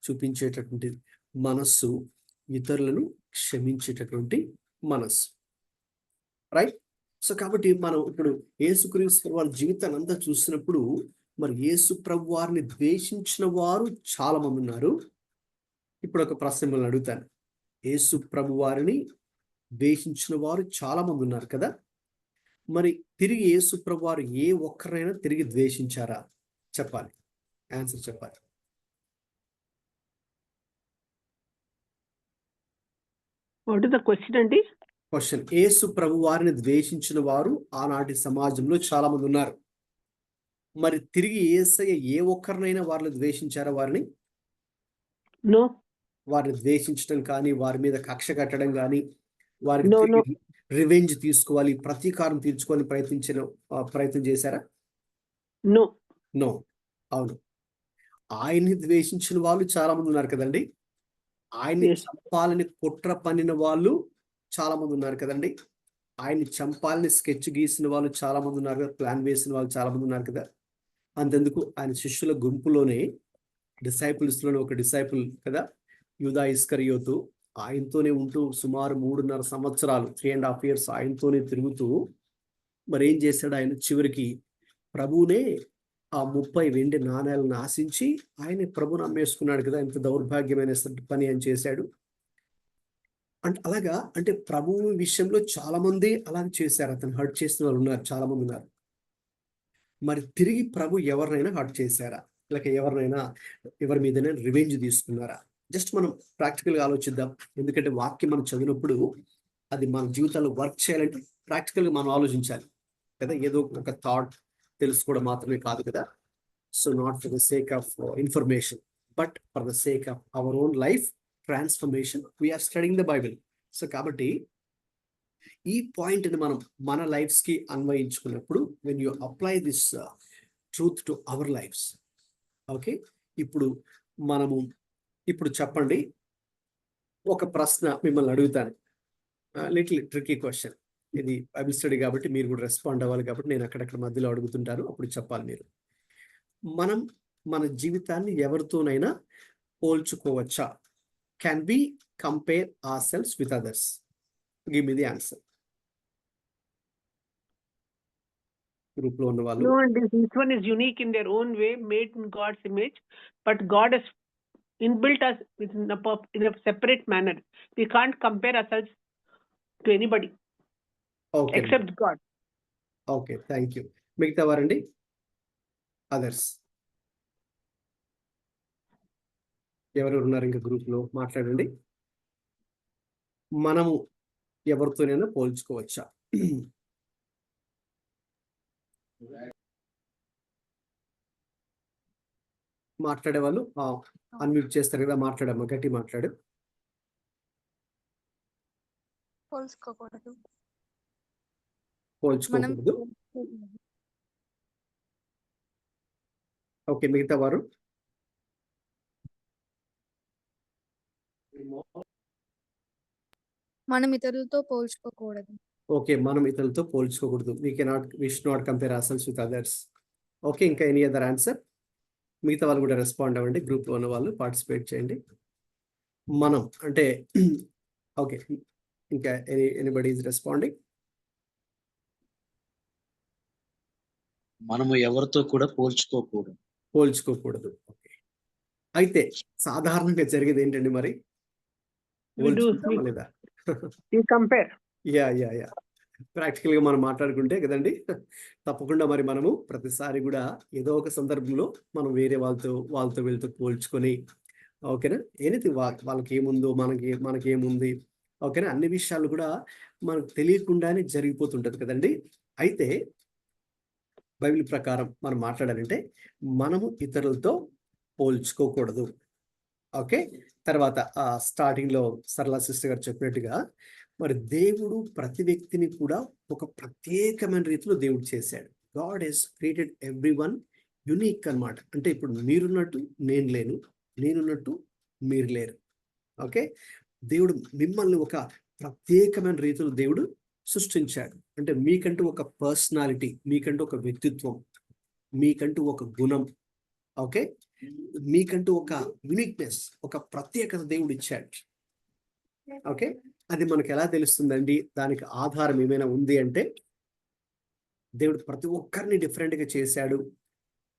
చూపించేటటువంటి మనస్సు, ఇతరులను క్షమించేటటువంటి మనస్సు. రైట్. సో కాబట్టి మనం ఇప్పుడు యేసుక్రీస్తు వాళ్ళ జీవితాన్ని అంతా చూసినప్పుడు, మరి యేసు ప్రభు వారిని ద్వేషించిన వారు చాలా మంది ఉన్నారు. ఇప్పుడు ఒక ప్రశ్న మిమ్మల్ని అడుగుతాను, యేసు ప్రభు వారిని ద్వేషించిన వారు చాలా మంది ఉన్నారు కదా, మరి తిరిగి యేసు ప్రభు వారు ఏ ఒక్కరైనా తిరిగి ద్వేషించారా? చెప్పాలి, ఆన్సర్ చెప్పాలి. వాట్ ఇస్ ద క్వశ్చన్ అండి? క్వశ్చన్, యేసు ప్రభు వారిని ద్వేషించిన వారు ఆనాటి సమాజంలో చాలా మంది ఉన్నారు. మరి తిరిగి యేసయ్య ఏ ఒక్కరినైనా వారిని ద్వేషించారా? వారిని నో. వారిని ద్వేషించడం కానీ, వారి మీద కక్ష కట్టడం కానీ, వారికి No, no. రివెంజ్ తీసుకోవాలి, ప్రతీకారం తీర్చుకొని ప్రయత్నం చేశారా? నో. నో. అవును, ఆయన్ని ద్వేషించిన వాళ్ళు చాలా మంది ఉన్నారు కదండి. ఆయన్ని Yes. చంపాలని కుట్ర పన్నిన వాళ్ళు చాలా మంది ఉన్నారు కదండి. ఆయన్ని చంపాలని స్కెచ్ గీసిన వాళ్ళు చాలా మంది ఉన్నారు కదా, ప్లాన్ వేసిన వాళ్ళు చాలా మంది ఉన్నారు కదా. అంతెందుకు, ఆయన శిష్యుల గుంపులోనే, డిసైపుల్స్లోనే ఒక డిసైపుల్ కదా, యూదా ఇస్కరియోతు, ఆయనతోనే ఉంటూ సుమారు 3.5 సంవత్సరాలు, 3.5 years ఆయనతోనే తిరుగుతూ మరి ఏం చేశాడు ఆయన? చివరికి ప్రభువునే ఆ 30 వెండి నాణేలను ఆశించి ఆయన ప్రభుని అమ్మేసుకున్నాడు కదా. ఎంత దౌర్భాగ్యమైన పని అని చేశాడు. అంటే అలాగా, అంటే ప్రభువు విషయంలో చాలా మంది అలాగే చేశారు. అతను హర్ట్ చేసిన వాళ్ళు ఉన్నారు, చాలా మంది ఉన్నారు. మరి తిరిగి ప్రభు ఎవరినైనా హర్ట్ చేశారా? లేక ఎవరినైనా ఎవరి మీదైనా రివెంజ్ తీసుకున్నారా? జస్ట్ మనం ప్రాక్టికల్గా ఆలోచిద్దాం. ఎందుకంటే వాక్యం మనం చదివినప్పుడు అది మన జీవితాల్లో వర్క్ చేయాలంటే ప్రాక్టికల్గా మనం ఆలోచించాలి కదా. ఏదో ఒక థాట్ తెలుసుకోవడం మాత్రమే కాదు కదా. So not for the sake of information, but for the sake of our own life transformation we're studying the Bible. So కాబట్టి ఈ పాయింట్ని మనం మన లైఫ్స్కి అన్వయించుకున్నప్పుడు when you apply this truth to our lives, okay. ఇప్పుడు చెప్పండి, ఒక ప్రశ్న మిమ్మల్ని అడుగుతాను. Little tricky question. ఇది బైబిల్ స్టడీ కాబట్టి మీరు కూడా రెస్పాండ్ అవ్వాలి కాబట్టి నేను అక్కడక్కడ మధ్యలో అడుగుతుంటాను, అప్పుడు చెప్పాలి మీరు. మనం మన జీవితాన్ని ఎవరితోనైనా పోల్చుకోవచ్చా? Can we compare ourselves with others? Give me the answer. Group లో ఉన్న వాళ్ళు. No, and each one is unique in their own way, made in God's image, but God has inbuilt us in a separate manner. We can't compare ourselves to anybody okay, except God. Okay, thank you. మిగతా వారండి, అదర్స్ ఎవరు ఉన్నారు ఇంకా గ్రూప్ లో? మాట్లాడండి. మనము ఎవరితోనైనా పోల్చుకోవచ్చా? మాట్లాడే వాళ్ళు అన్మ్యూట్ చేస్తారు కదా, మాట్లాడమ్మా, గట్టి మాట్లాడు. పోల్చుకోకూడదు. పోల్చుకోకూడదు. ఓకే, మిగతా వారు? మనం ఇతరులతో పోల్చుకోకూడదు. ఓకే, మనం ఇతరులతో పోల్చుకోకూడదు. we should not compare ourselves with others. Okay, ఇంకా ఎనీ అదర్ ఆన్సర్? మిగతా వాళ్ళు కూడా రెస్పాండ్ అవ్వండి. గ్రూప్లో ఉన్న వాళ్ళు పార్టిసిపేట్ చేయండి. మనం అంటే ఓకే, ఇంకా ఎనీబడీ ఈజ్ రెస్పాండింగ్? మనము ఎవరితో కూడా పోల్చుకోకూడదు. ఓకే, అయితే సాధారణంగా జరిగేది ఏంటండి మరి? పోల్చుకుంటామా లేదా? We compare. యా ప్రాక్టికల్ గా మనం మాట్లాడుకుంటే కదండి, తప్పకుండా మరి మనము ప్రతిసారి కూడా ఏదో ఒక సందర్భంలో మనం వేరే వాళ్ళతో వీళ్ళతో పోల్చుకొని, ఓకేనా, ఏదైతే వాళ్ళకి ఏముందో మనకేముంది, ఓకేనా, అన్ని విషయాలు కూడా మనకు తెలియకుండానే జరిగిపోతుంటది కదండి. అయితే బైబిల్ ప్రకారం మనం మాట్లాడాలంటే మనము ఇతరులతో పోల్చుకోకూడదు. ఓకే, తర్వాత స్టార్టింగ్ లో సరళ సిస్టర్ గారు చెప్పినట్టుగా మరి దేవుడు ప్రతి వ్యక్తిని కూడా ఒక ప్రత్యేకమైన రీతిలో దేవుడు చేశాడు. God has created everyone unique అన్నమాట. అంటే ఇప్పుడు మీరున్నట్టు నేను లేను, నేనున్నట్టు మీరు లేరు. ఓకే, దేవుడు మిమ్మల్ని ఒక ప్రత్యేకమైన రీతిలో దేవుడు సృష్టించాడు. అంటే మీకంటూ ఒక పర్సనాలిటీ, మీకంటూ ఒక వ్యక్తిత్వం, మీకంటూ ఒక గుణం, ఓకే, మీకంటూ ఒక యూనిక్నెస్, ఒక ప్రత్యేకత దేవుడు ఇచ్చాడు. ఓకే, అది మనకు ఎలా తెలుస్తుందండి? దానికి ఆధారం ఏమైనా ఉంది అంటే దేవుడు ప్రతి ఒక్కరిని డిఫరెంట్గా చేశాడు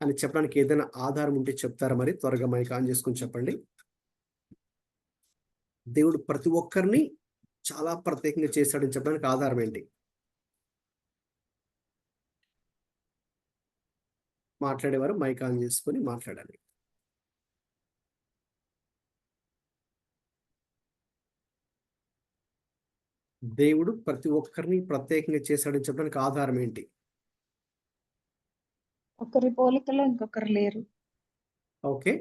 అని చెప్పడానికి ఏదైనా ఆధారం ఉంటే చెప్తారా? మరి త్వరగా మైక్ ఆన్ చేసుకుని చెప్పండి. దేవుడు ప్రతి ఒక్కరిని చాలా ప్రత్యేకంగా చేశాడని చెప్పడానికి ఆధారం ఏంటి? మాట్లాడేవారు మైక్ ఆన్ చేసుకొని మాట్లాడాలి. దేవుడు ప్రతి ఒక్కరిని ప్రత్యేకంగా చేశాడని చెప్పడానికి ఆధారం ఏంటి? ఒకరి పోలికలో ఇంకొకరు లేరు. ఓకే,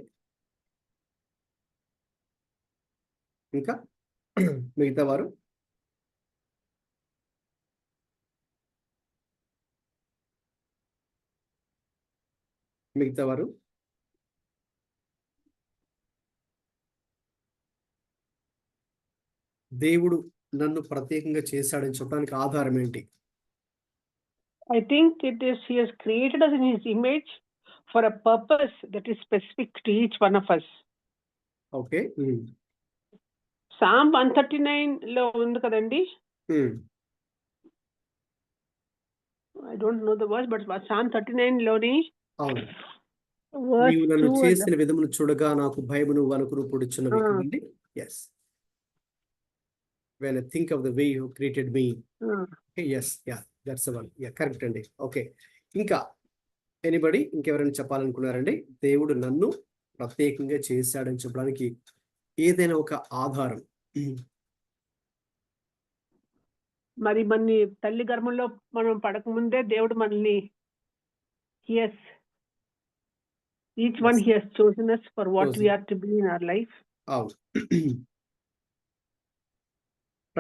ఇంకా మిగతా వారు? దేవుడు నన్ను ప్రత్యేకంగా చేశాడని చెప్పడానికి ఆధారం ఏంటి? I think he has created us in his image for a purpose that is specific to each one of us. Okay, Psalm 139 లో ఉంది కదండి, I don't know the verse, but Psalm 39 లోని అవును. verse నీవు నన్ను 2 చేసిన విధమును చూడగా నాకు భయమును వణుకును పుడుచున్నవి ఆ. కదండి. Yes, when I think of the way you created me. Okay, yes, yeah, that's the one. Yeah, correct అండి. ఓకే, ఇంకా ఎనీబడి ఇంకెవరైనా చెప్పాలనుకున్నారండి? దేవుడు నన్ను ప్రత్యేకంగా చేశాడని చెప్పడానికి ఏదైనా ఒక ఆధారం. మరి మన తల్లి గర్భంలో మనం పడకముందే దేవుడు మనల్ని each one he has chosen us for what we are to be in our life. అవును,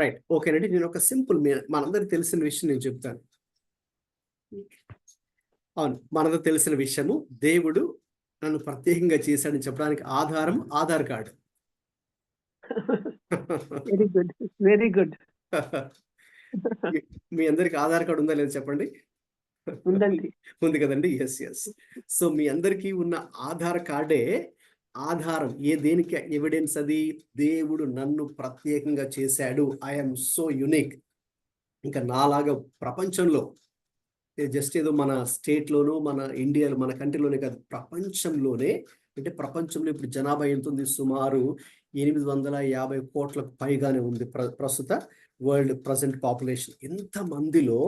రైట్. ఓకేనండి, నేను ఒక సింపుల్ మనందరికి తెలిసిన విషయం నేను చెప్తాను. అవును, మనకు తెలిసిన విషయము, దేవుడు నన్ను ప్రత్యేకంగా చేశాడని చెప్పడానికి ఆధారం Aadhaar card. Very good, very good. మీ అందరికి ఆధార్ కార్డు ఉందా లేదా చెప్పండి? ఉందండి. ఉంది కదండి. ఎస్. సో మీ అందరికీ ఉన్న ఆధార్ కార్డే ఆధారం. దేనికి ఎవిడెన్స్? అది దేవుడు నన్ను ప్రత్యేకంగా చేశాడు. I'm so unique. ఇంకా నాలాగా ప్రపంచంలో జస్ట్ ఏదో మన స్టేట్లోనూ మన ఇండియాలో మన కంట్రీలోనే కాదు, ప్రపంచంలోనే. అంటే ప్రపంచంలో ఇప్పుడు జనాభా ఎంత ఉంది? సుమారు 850 కోట్లకు పైగానే ఉంది ప్రస్తుత వరల్డ్ ప్రజెంట్ పాపులేషన్. ఎంతమందిలో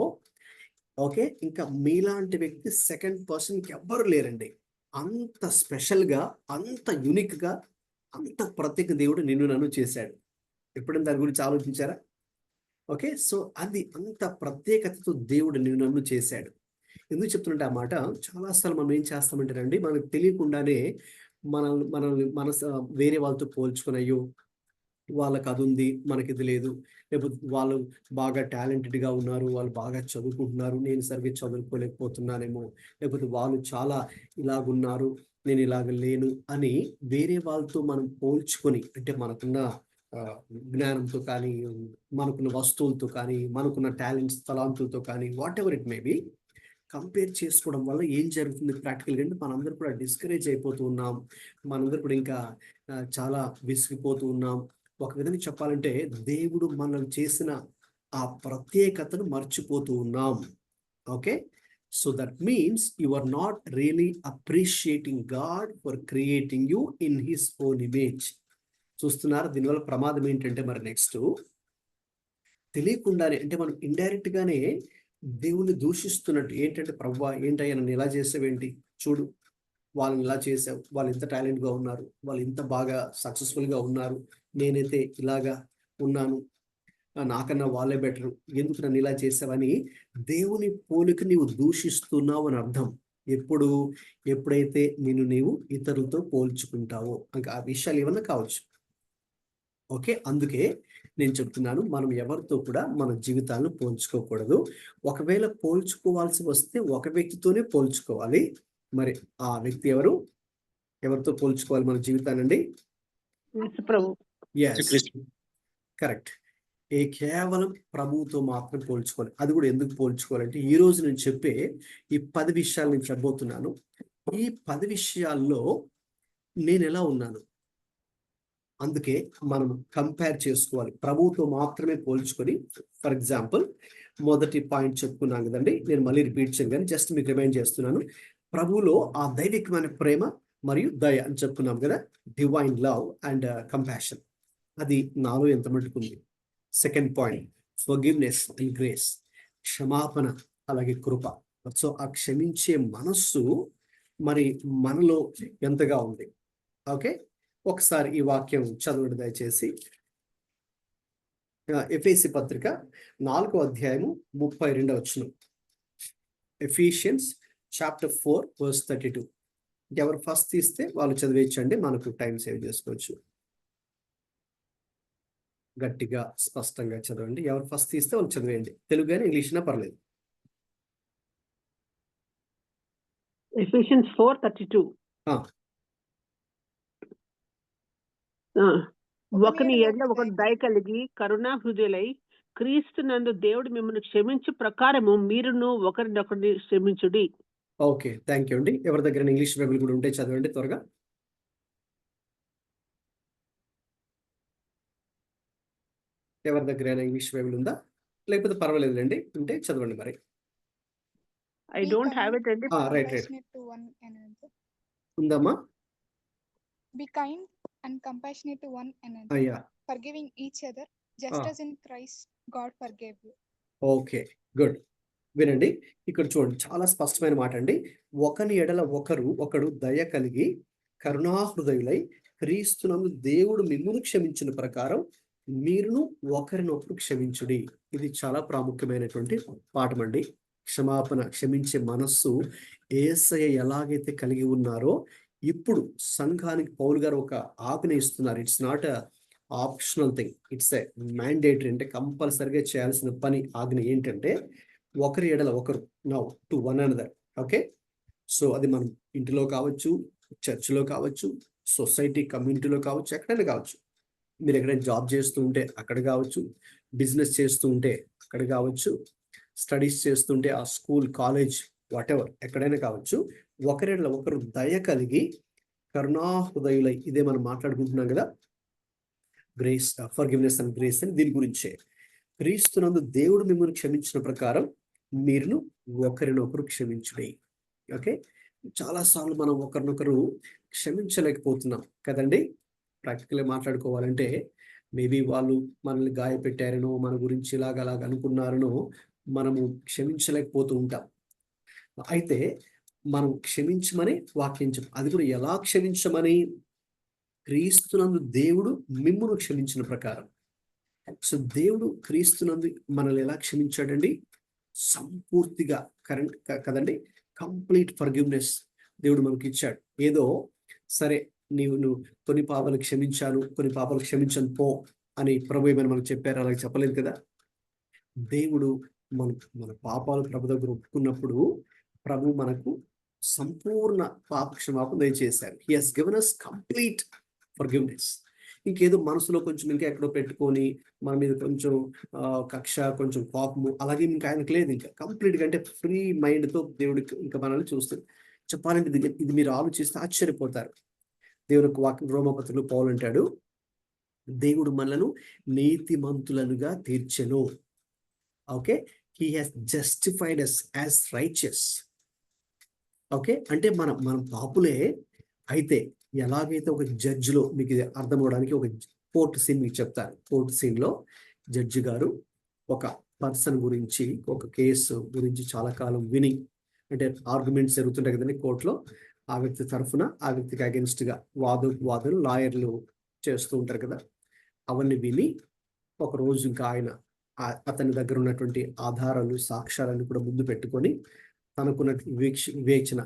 ఓకే, ఇంకా మీలాంటి వ్యక్తి సెకండ్ పర్సన్కి ఎవ్వరు లేరండి. అంత స్పెషల్గా, అంత యునిక్గా, అంత ప్రత్యేక దేవుడు నిన్ను నన్ను చేశాడు. ఎప్పుడైనా దాని గురించి ఆలోచించారా? ఓకే, సో అది అంత ప్రత్యేకతతో దేవుడు నిన్ను నన్ను చేశాడు. ఎందుకు చెప్తుంటే ఆ మాట, చాలాసార్లు మనం ఏం చేస్తామంటేనండి, మనకు తెలియకుండానే మనల్ని వేరే వాళ్ళతో పోల్చుకున్నాయో, వాళ్ళకి అది ఉంది మనకి ఇది లేదు, లేకపోతే వాళ్ళు బాగా టాలెంటెడ్గా ఉన్నారు, వాళ్ళు బాగా చదువుకుంటున్నారు, నేను సరిగ్గా చదువుకోలేకపోతున్నానేమో, లేకపోతే వాళ్ళు చాలా ఇలాగున్నారు, నేను ఇలాగ లేను అని వేరే వాళ్ళతో మనం పోల్చుకొని, అంటే మనకున్న జ్ఞానంతో కానీ, మనకున్న వస్తువులతో కానీ, మనకున్న టాలెంట్స్ తలాంతులతో కానీ, what ever it may be, compare చేసుకోవడం వల్ల ఏం జరుగుతుంది ప్రాక్టికల్గా అంటే మనందరూ కూడా డిస్కరేజ్ అయిపోతూ ఉన్నాం. మనందరూ కూడా ఇంకా చాలా విసిగిపోతూ ఉన్నాం. ఒక విధంగా చెప్పాలంటే దేవుడు మనం చేసిన ఆ ప్రత్యేకతను మర్చిపోతూ ఉన్నాం. Okay, so that means you are not really appreciating God for creating you in his own image. చూస్తున్నారు, దీనివల్ల ప్రమాదం ఏంటంటే మరి నెక్స్ట్ తెలియకుండానే, అంటే మనం ఇండైరెక్ట్ గానే దేవుణ్ణి దూషిస్తున్నట్టు. ఏంటంటే, ప్రవ్వా ఏంటయ్యా నన్ను ఇలా చేసావేంటి, చూడు వాళ్ళని ఇలా చేసావు, వాళ్ళు ఇంత టాలెంట్గా ఉన్నారు, వాళ్ళు ఇంత బాగా సక్సెస్ఫుల్గా ఉన్నారు, నేనైతే ఇలాగా ఉన్నాను, నాకన్నా వాళ్ళే బెటరు, ఎందుకు నన్ను ఇలా చేసావని దేవుని పోలిక నీవు దూషిస్తున్నావు అని అర్థం. ఎప్పుడైతే నీవు ఇతరులతో పోల్చుకుంటావో, ఇంకా ఆ విషయాలు ఏమన్నా కావచ్చు. ఓకే, అందుకే నేను చెప్తున్నాను, మనం ఎవరితో కూడా మన జీవితాలను పోల్చుకోకూడదు. ఒకవేళ పోల్చుకోవాల్సి వస్తే ఒక వ్యక్తితోనే పోల్చుకోవాలి. మరి ఆ వ్యక్తి ఎవరితో పోల్చుకోవాలి మన జీవితానండి? కరెక్ట్. కేవలం ప్రభువుతో మాత్రం పోల్చుకోవాలి. అది కూడా ఎందుకు పోల్చుకోవాలంటే, ఈ రోజు నేను చెప్పే ఈ 10 విషయాలు నేను చెప్పబోతున్నాను. ఈ 10 విషయాల్లో నేను ఎలా ఉన్నాను, అందుకే మనం కంపేర్ చేసుకోవాలి. ప్రభువుతో మాత్రమే పోల్చుకొని, ఫర్ ఎగ్జాంపుల్ మొదటి పాయింట్ చెప్పుకున్నాను కదండి, నేను మళ్ళీ రిపీట్ చేయను కానీ జస్ట్ మీకు రిమైండ్ చేస్తున్నాను. ప్రభువులో ఆ దైవికమైన ప్రేమ మరియు దయ అని చెప్పుకున్నాం కదా, డివైన్ లవ్ అండ్ కంపాషన్, అది నాలో ఎంత మట్టుకుంది. Second point, forgiveness and grace, క్షమాపణ అలాగే కృప. సో ఆ క్షమించే మనస్సు మరి మనలో ఎంతగా ఉంది. ఓకే, ఒకసారి ఈ వాక్యం చదవండి దయచేసి. ఎఫెసీ పత్రిక 4వ అధ్యాయము 32వ వచనం. Ephesians chapter 4 verse 32. ఎవరు ఫస్ట్ తీస్తే వాళ్ళు చదివేయచ్చండి, మనకు టైం సేవ్ చేసుకోవచ్చు. గట్టిగా స్పష్టంగా చదవండి. ఎవరు ఫస్ట్ తీస్తే వాళ్ళు చదివేయండి. తెలుగు కానీ ఇంగ్లీష్ అయినా పర్లేదు. ఎఫెసియన్స్ 4:32. ఒకని ఎడల ఒకడు దయ కలిగి కరుణా హృదయులై క్రీస్తు నందు దేవుడు మిమ్మల్ని క్షమించు ప్రకారము మీరును ఒకరినొకరిని క్షమించుడి. ఓకే, థ్యాంక్ యూ అండి. ఎవరి దగ్గర ఇంగ్లీష్ బైబిల్ కూడా ఉంటే చదవండి త్వరగా. ఎవరి దగ్గర ఇంగ్లీష్ బైబిల్ ఉందా? లేకపోతే పర్వాలేదులేండి, ఉంటే చదవండి మరి. I Be don't have kind, it at the right compassionate to one another. ఉందమ్మా. Be kind and compassionate to one another, అయ్యా, forgiving each other, just Ah. as in Christ God forgave you. Okay, good. వినండి, ఇక్కడ చూడండి, చాలా స్పష్టమైన మాట అండి. ఒకని ఎడల ఒకడు దయ కలిగి కరుణాహృదయులై క్రీస్తునందు దేవుడు మిమ్మును క్షమించిన ప్రకారం మీరును ఒకరినొకరు క్షమించుడి. ఇది చాలా ప్రాముఖ్యమైనటువంటి పాఠం అండి. క్షమించే మనస్సు యేసయ్య ఎలాగైతే కలిగి ఉన్నారో ఇప్పుడు సంఘానికి పౌలు గారు ఒక ఆజ్ఞ ఇస్తున్నారు. It's not optional thing, it's a mandatory, అంటే కంపల్సరిగా చేయాల్సిన పని. ఆజ్ఞ ఏంటంటే ఒకరి ఎడల ఒకరు, now to one another. Okay, so అది మనం ఇంటిలో కావచ్చు, చర్చిలో కావచ్చు, సొసైటీ కమ్యూనిటీలో కావచ్చు, ఎక్కడైనా కావచ్చు. మీరు ఎక్కడైనా జాబ్ చేస్తూ ఉంటే అక్కడ కావచ్చు, బిజినెస్ చేస్తూ ఉంటే అక్కడ కావచ్చు, స్టడీస్ చేస్తుంటే ఆ స్కూల్, కాలేజ్, వాటెవర్, ఎక్కడైనా కావచ్చు. ఒకరిలో ఒకరు దయ కలిగి కరుణాహృదయులై, ఇదే మనం మాట్లాడుకుంటున్నాం కదా, గ్రేస్, ఫర్గివ్నెస్ అండ్ గ్రేస్ అని. దీని గురించే క్రీస్తునందు దేవుడు మిమ్మల్ని క్షమించిన ప్రకారం మీరును ఒకరినొకరు క్షమించుడి. ఓకే, చాలాసార్లు మనం ఒకరినొకరు క్షమించలేకపోతున్నాం కదండి. ప్రాక్టికల్గా మాట్లాడుకోవాలంటే మేబీ వాళ్ళు మనల్ని గాయపెట్టారనో, మన గురించి అలాగ అనుకున్నారనో మనము క్షమించలేకపోతూ ఉంటాం. అయితే మనం క్షమించమని వాక్యం చెప్పు. అది కూడా ఎలా క్షమించమని? క్రీస్తునందు దేవుడు మిమ్మును క్షమించిన ప్రకారం. సో దేవుడు క్రీస్తునందు మనల్ని ఎలా క్షమించాడండి? సంపూర్తిగా, కదండి, కంప్లీట్ ఫర్గివ్నెస్ దేవుడు మనకి ఇచ్చాడు. ఏదో సరే నువ్వు కొన్ని పాపాలు క్షమించాను, కొన్ని పాపాలు క్షమించను పో అని ప్రభు ఏమైనా మనకు చెప్పారు? అలాగే చెప్పలేదు కదా. దేవుడు మన పాపాలు ప్రభు దగ్గర ఒప్పుకున్నప్పుడు ప్రభు మనకు సంపూర్ణ పాప క్షమాపణ దయచేశారు. He has given us complete forgiveness. ఇంకేదో మనసులో కొంచెం ఇంకా ఎక్కడో పెట్టుకొని మన మీద కొంచెం కక్ష, కొంచెం కోపము, అలాగే ఇంకా ఆయనకు లేదు. ఇంకా కంప్లీట్గా, అంటే ఫ్రీ మైండ్తో దేవుడికి ఇంకా మనల్ని చూస్తుంది. చెప్పాలంటే ఇది మీరు ఆలోచిస్తే ఆశ్చర్యపోతారు. దేవునికి వాక్యం రోమపత్రికలో పౌలు అంటాడు, దేవుడు మనలను నీతిమంతులనుగా తీర్చెను. Okay, he has justified us as righteous. Okay, అంటే మనం పాపులే. అయితే ఎలాగైతే ఒక జడ్జిలో, మీకు ఇది అర్థం అవడానికి ఒక కోర్టు సీన్ మీకు చెప్తారు. కోర్టు సీన్లో జడ్జి గారు ఒక పర్సన్ గురించి, ఒక కేసు గురించి చాలా కాలం విని, అంటే ఆర్గ్యుమెంట్స్ జరుగుతుంటాయి కదండి కోర్టులో, ఆ వ్యక్తి తరఫున ఆ వ్యక్తికి అగెన్స్ట్గా వాదనలు లాయర్లు చేస్తూ ఉంటారు కదా. అవన్నీ విని ఒక రోజు ఇంకా ఆయన అతని దగ్గర ఉన్నటువంటి ఆధారాలు, సాక్ష్యాలను కూడా ముందు పెట్టుకొని తనకున్న వివేచన,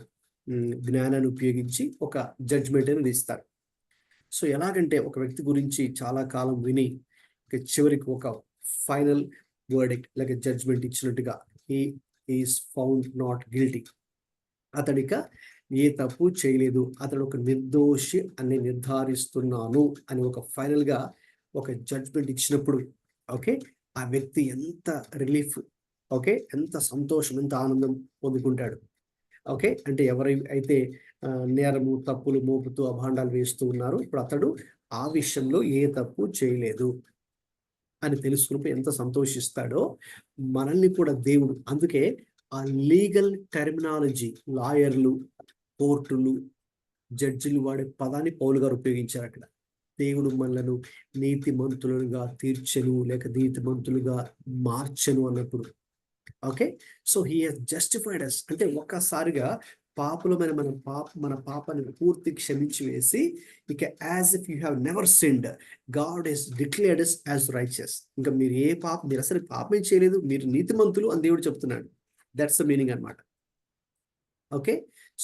జ్ఞానాన్ని ఉపయోగించి ఒక జడ్జ్మెంట్ అనేది ఇస్తారు. సో ఎలాగంటే ఒక వ్యక్తి గురించి చాలా కాలం విని చివరికి ఒక ఫైనల్ వర్డిక్ట్ లేక జడ్జ్మెంట్ ఇచ్చినట్టుగా, he is found not guilty, అతడిక ఏ తప్పు చేయలేదు, అతడు ఒక నిర్దోషి అని నిర్ధారిస్తున్నాను అని ఒక ఫైనల్గా ఒక జడ్జ్మెంట్ ఇచ్చినప్పుడు, ఓకే, ఆ వ్యక్తి ఎంత రిలీఫ్, ఓకే, ఎంత సంతోషం, ఎంత ఆనందం పొందుకుంటాడు. ఓకే, అంటే ఎవరైతే నేరము, తప్పులు మోపుతూ అభాండాలు వేస్తూ ఉన్నారో ఇప్పుడు అతడు ఆ విషయంలో ఏ తప్పు చేయలేదు అని తెలుసుకున్నప్పుడు ఎంత సంతోషిస్తాడో, మనల్ని కూడా దేవుడు, అందుకే ఆ లీగల్ టెర్మినాలజీ, లాయర్లు, కోర్టులు, జడ్జిలు వాడే పదాన్ని పౌలు గారు ఉపయోగించారు అక్కడ. దేవుడు మనలను నీతిమంతులుగా తీర్చెను లేక నీతిమంతులుగా మార్చెను అన్నప్పుడు. Okay, so he has justified us, అంటే ఒక్కసారిగా పాపులమైన మన పాపాన్ని పూర్తి క్షమించి వేసి, ఇక as if you have never sinned, God has declared us as righteous. ఇంకా మీరు అసలు పాపమే చేయలేదు, మీరు నీతిమంతులు అని దేవుడు చెప్తున్నాడు. దట్స్ ద మీనింగ్ అన్నమాట. ఓకే,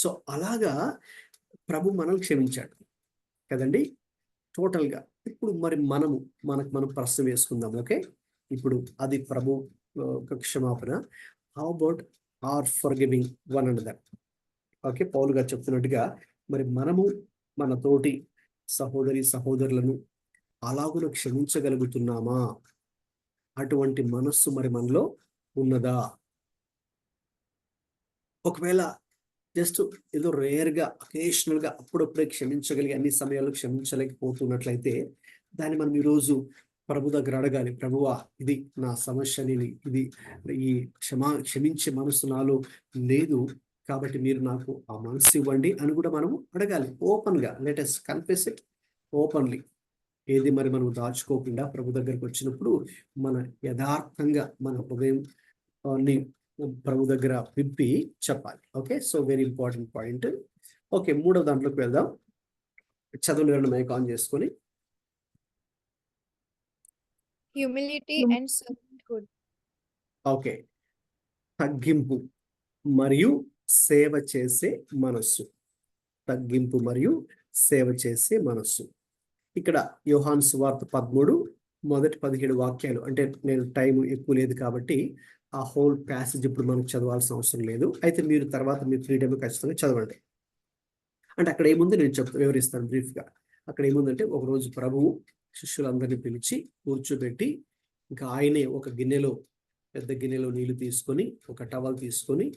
సో అలాగా ప్రభు మనల్ని క్షమించాడు కదండి టోటల్గా. ఇప్పుడు మరి మనం ప్రశ్న వేసుకుందాం. ఓకే, ఇప్పుడు అది ప్రభు క్షమాపణ. How about our forgiving one another? Okay, పౌలు గారు చెప్తున్నట్టుగా మరి మనము మన తోటి సహోదరులను అలాగున క్షమించగలుగుతున్నామా? అటువంటి మనస్సు మరి మనలో ఉన్నదా? ఒకవేళ జస్ట్ ఏదో రేర్గా, అకేషనల్గా, అప్పుడప్పుడే క్షమించగలిగి అన్ని సమయాల్లో క్షమించలేకపోతున్నట్లయితే దాన్ని మనం ఈరోజు ప్రభు దగ్గర అడగాలి, ప్రభువా ఇది నా సమస్య, నేను ఇది ఈ క్షమించే మనసు నాలో లేదు, కాబట్టి మీరు నాకు ఆ మనసు ఇవ్వండి అని కూడా మనము అడగాలి. ఓపెన్గా let us confess it openly. ఏది మరి మనం దాచుకోకుండా ప్రభు దగ్గరకు వచ్చినప్పుడు మన యథార్థంగా మన హృదయం ని ప్రభు దగ్గర విప్పి చెప్పాలి. Okay, so very important point. Okay, మూడవ దాంట్లోకి వెళ్దాం. చదువులు మైక్ ఆన్ చేసుకొని. Humility Hum- and servanthood. Okay, తగ్గింపు మరియు సేవ చేసే మనస్సు. తగ్గింపు మరియు సేవ చేసే మనస్సు. ఇక్కడ యోహాను సువార్త 13 మొదటి 17 వాక్యాలు, అంటే నేను టైం ఎక్కువ లేదు కాబట్టి ఆ హోల్ ప్యాసేజ్ ఇప్పుడు మనకు చదవాల్సిన అవసరం లేదు. అయితే మీరు తర్వాత మీ ఫ్రీ టైం ఖచ్చితంగా చదవండి. అంటే అక్కడ ఏముంది నేను వివరిస్తాను బ్రీఫ్గా. అక్కడ ఏముందంటే ఒకరోజు ప్రభువు శిష్యులందరినీ పిలిచి కూర్చోబెట్టి, ఇంకా ఆయనే ఒక గిన్నెలో, పెద్ద గిన్నెలో నీళ్లు తీసుకొని, ఒక టవల్ తీసుకొని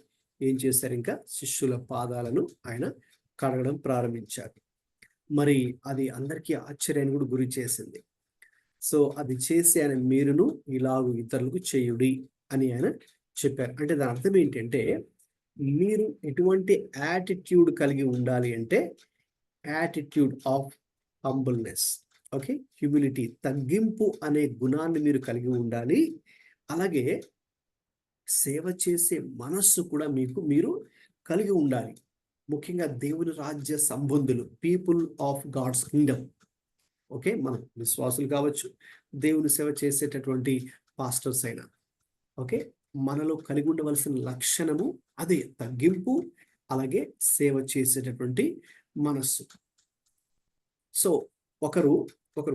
ఏం చేశారు, ఇంకా శిష్యుల పాదాలను ఆయన కడగడం ప్రారంభించారు. మరి అది అందరికీ ఆశ్చర్యాన్ని కూడా గురి చేసింది. సో అది చేసి ఆయన మీరును ఇలాగూ ఇతరులకు చేయుడి అని ఆయన చెప్పారు. అంటే దాని అర్థం ఏంటంటే, మీరు ఎటువంటి యాటిట్యూడ్ కలిగి ఉండాలి అంటే attitude of humbleness. Okay, humility, తగ్గింపు అనే గుణాన్ని మీరు కలిగి ఉండాలి. అలాగే సేవ చేసే మనస్సు కూడా మీరు కలిగి ఉండాలి. ముఖ్యంగా దేవుని రాజ్య సంబంధులు, people of God's kingdom. Okay, మనం విశ్వాసులు కావచ్చు, దేవుని సేవ చేసేటటువంటి పాస్టర్స్ అయినా, ఓకే, మనలో కలిగి ఉండవలసిన లక్షణము అదే, తగ్గింపు, అలాగే సేవ చేసేటటువంటి మనస్సు. సో ఒకరు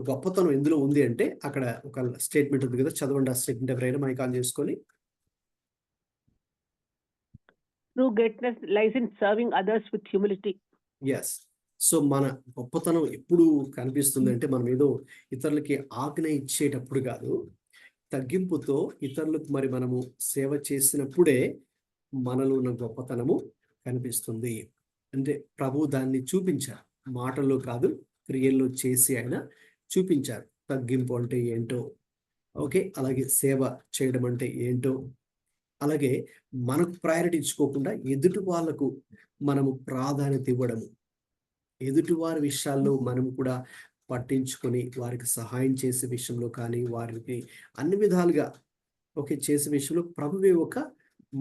గొప్పతనం ఎందులో ఉంది అంటే, అక్కడ ఒక స్టేట్మెంట్ ఉంది కదా, చదవండి ఆ స్టేట్మెంట్ ఎవరైనా మైక్ ఆన్ చేసుకొని. True greatness lies in serving others with humility. Yes. So మన గొప్పతనం ఎప్పుడు కనిపిస్తుంది అంటే, మనం ఏదో ఇతరులకి ఆజ్ఞ ఇచ్చేటప్పుడు కాదు, తగ్గింపుతో ఇతరులకు మరి మనము సేవ చేసినప్పుడే మనలో ఉన్న గొప్పతనము కనిపిస్తుంది. అంటే ప్రభు దాన్ని చూపించారు, మాటల్లో కాదు క్రియల్లో చేసి ఆయన చూపించారు తగ్గింపు అంటే ఏంటో. ఓకే, అలాగే సేవ చేయడం అంటే ఏంటో. అలాగే మనకు ప్రయారిటీ ఇచ్చుకోకుండా ఎదుటి వాళ్ళకు మనము ప్రాధాన్యత ఇవ్వడము, ఎదుటి వారి విషయాల్లో మనం కూడా పట్టించుకొని వారికి సహాయం చేసే విషయంలో కానీ, వారికి అన్ని విధాలుగా ఓకే చేసే విషయంలో ప్రభువే ఒక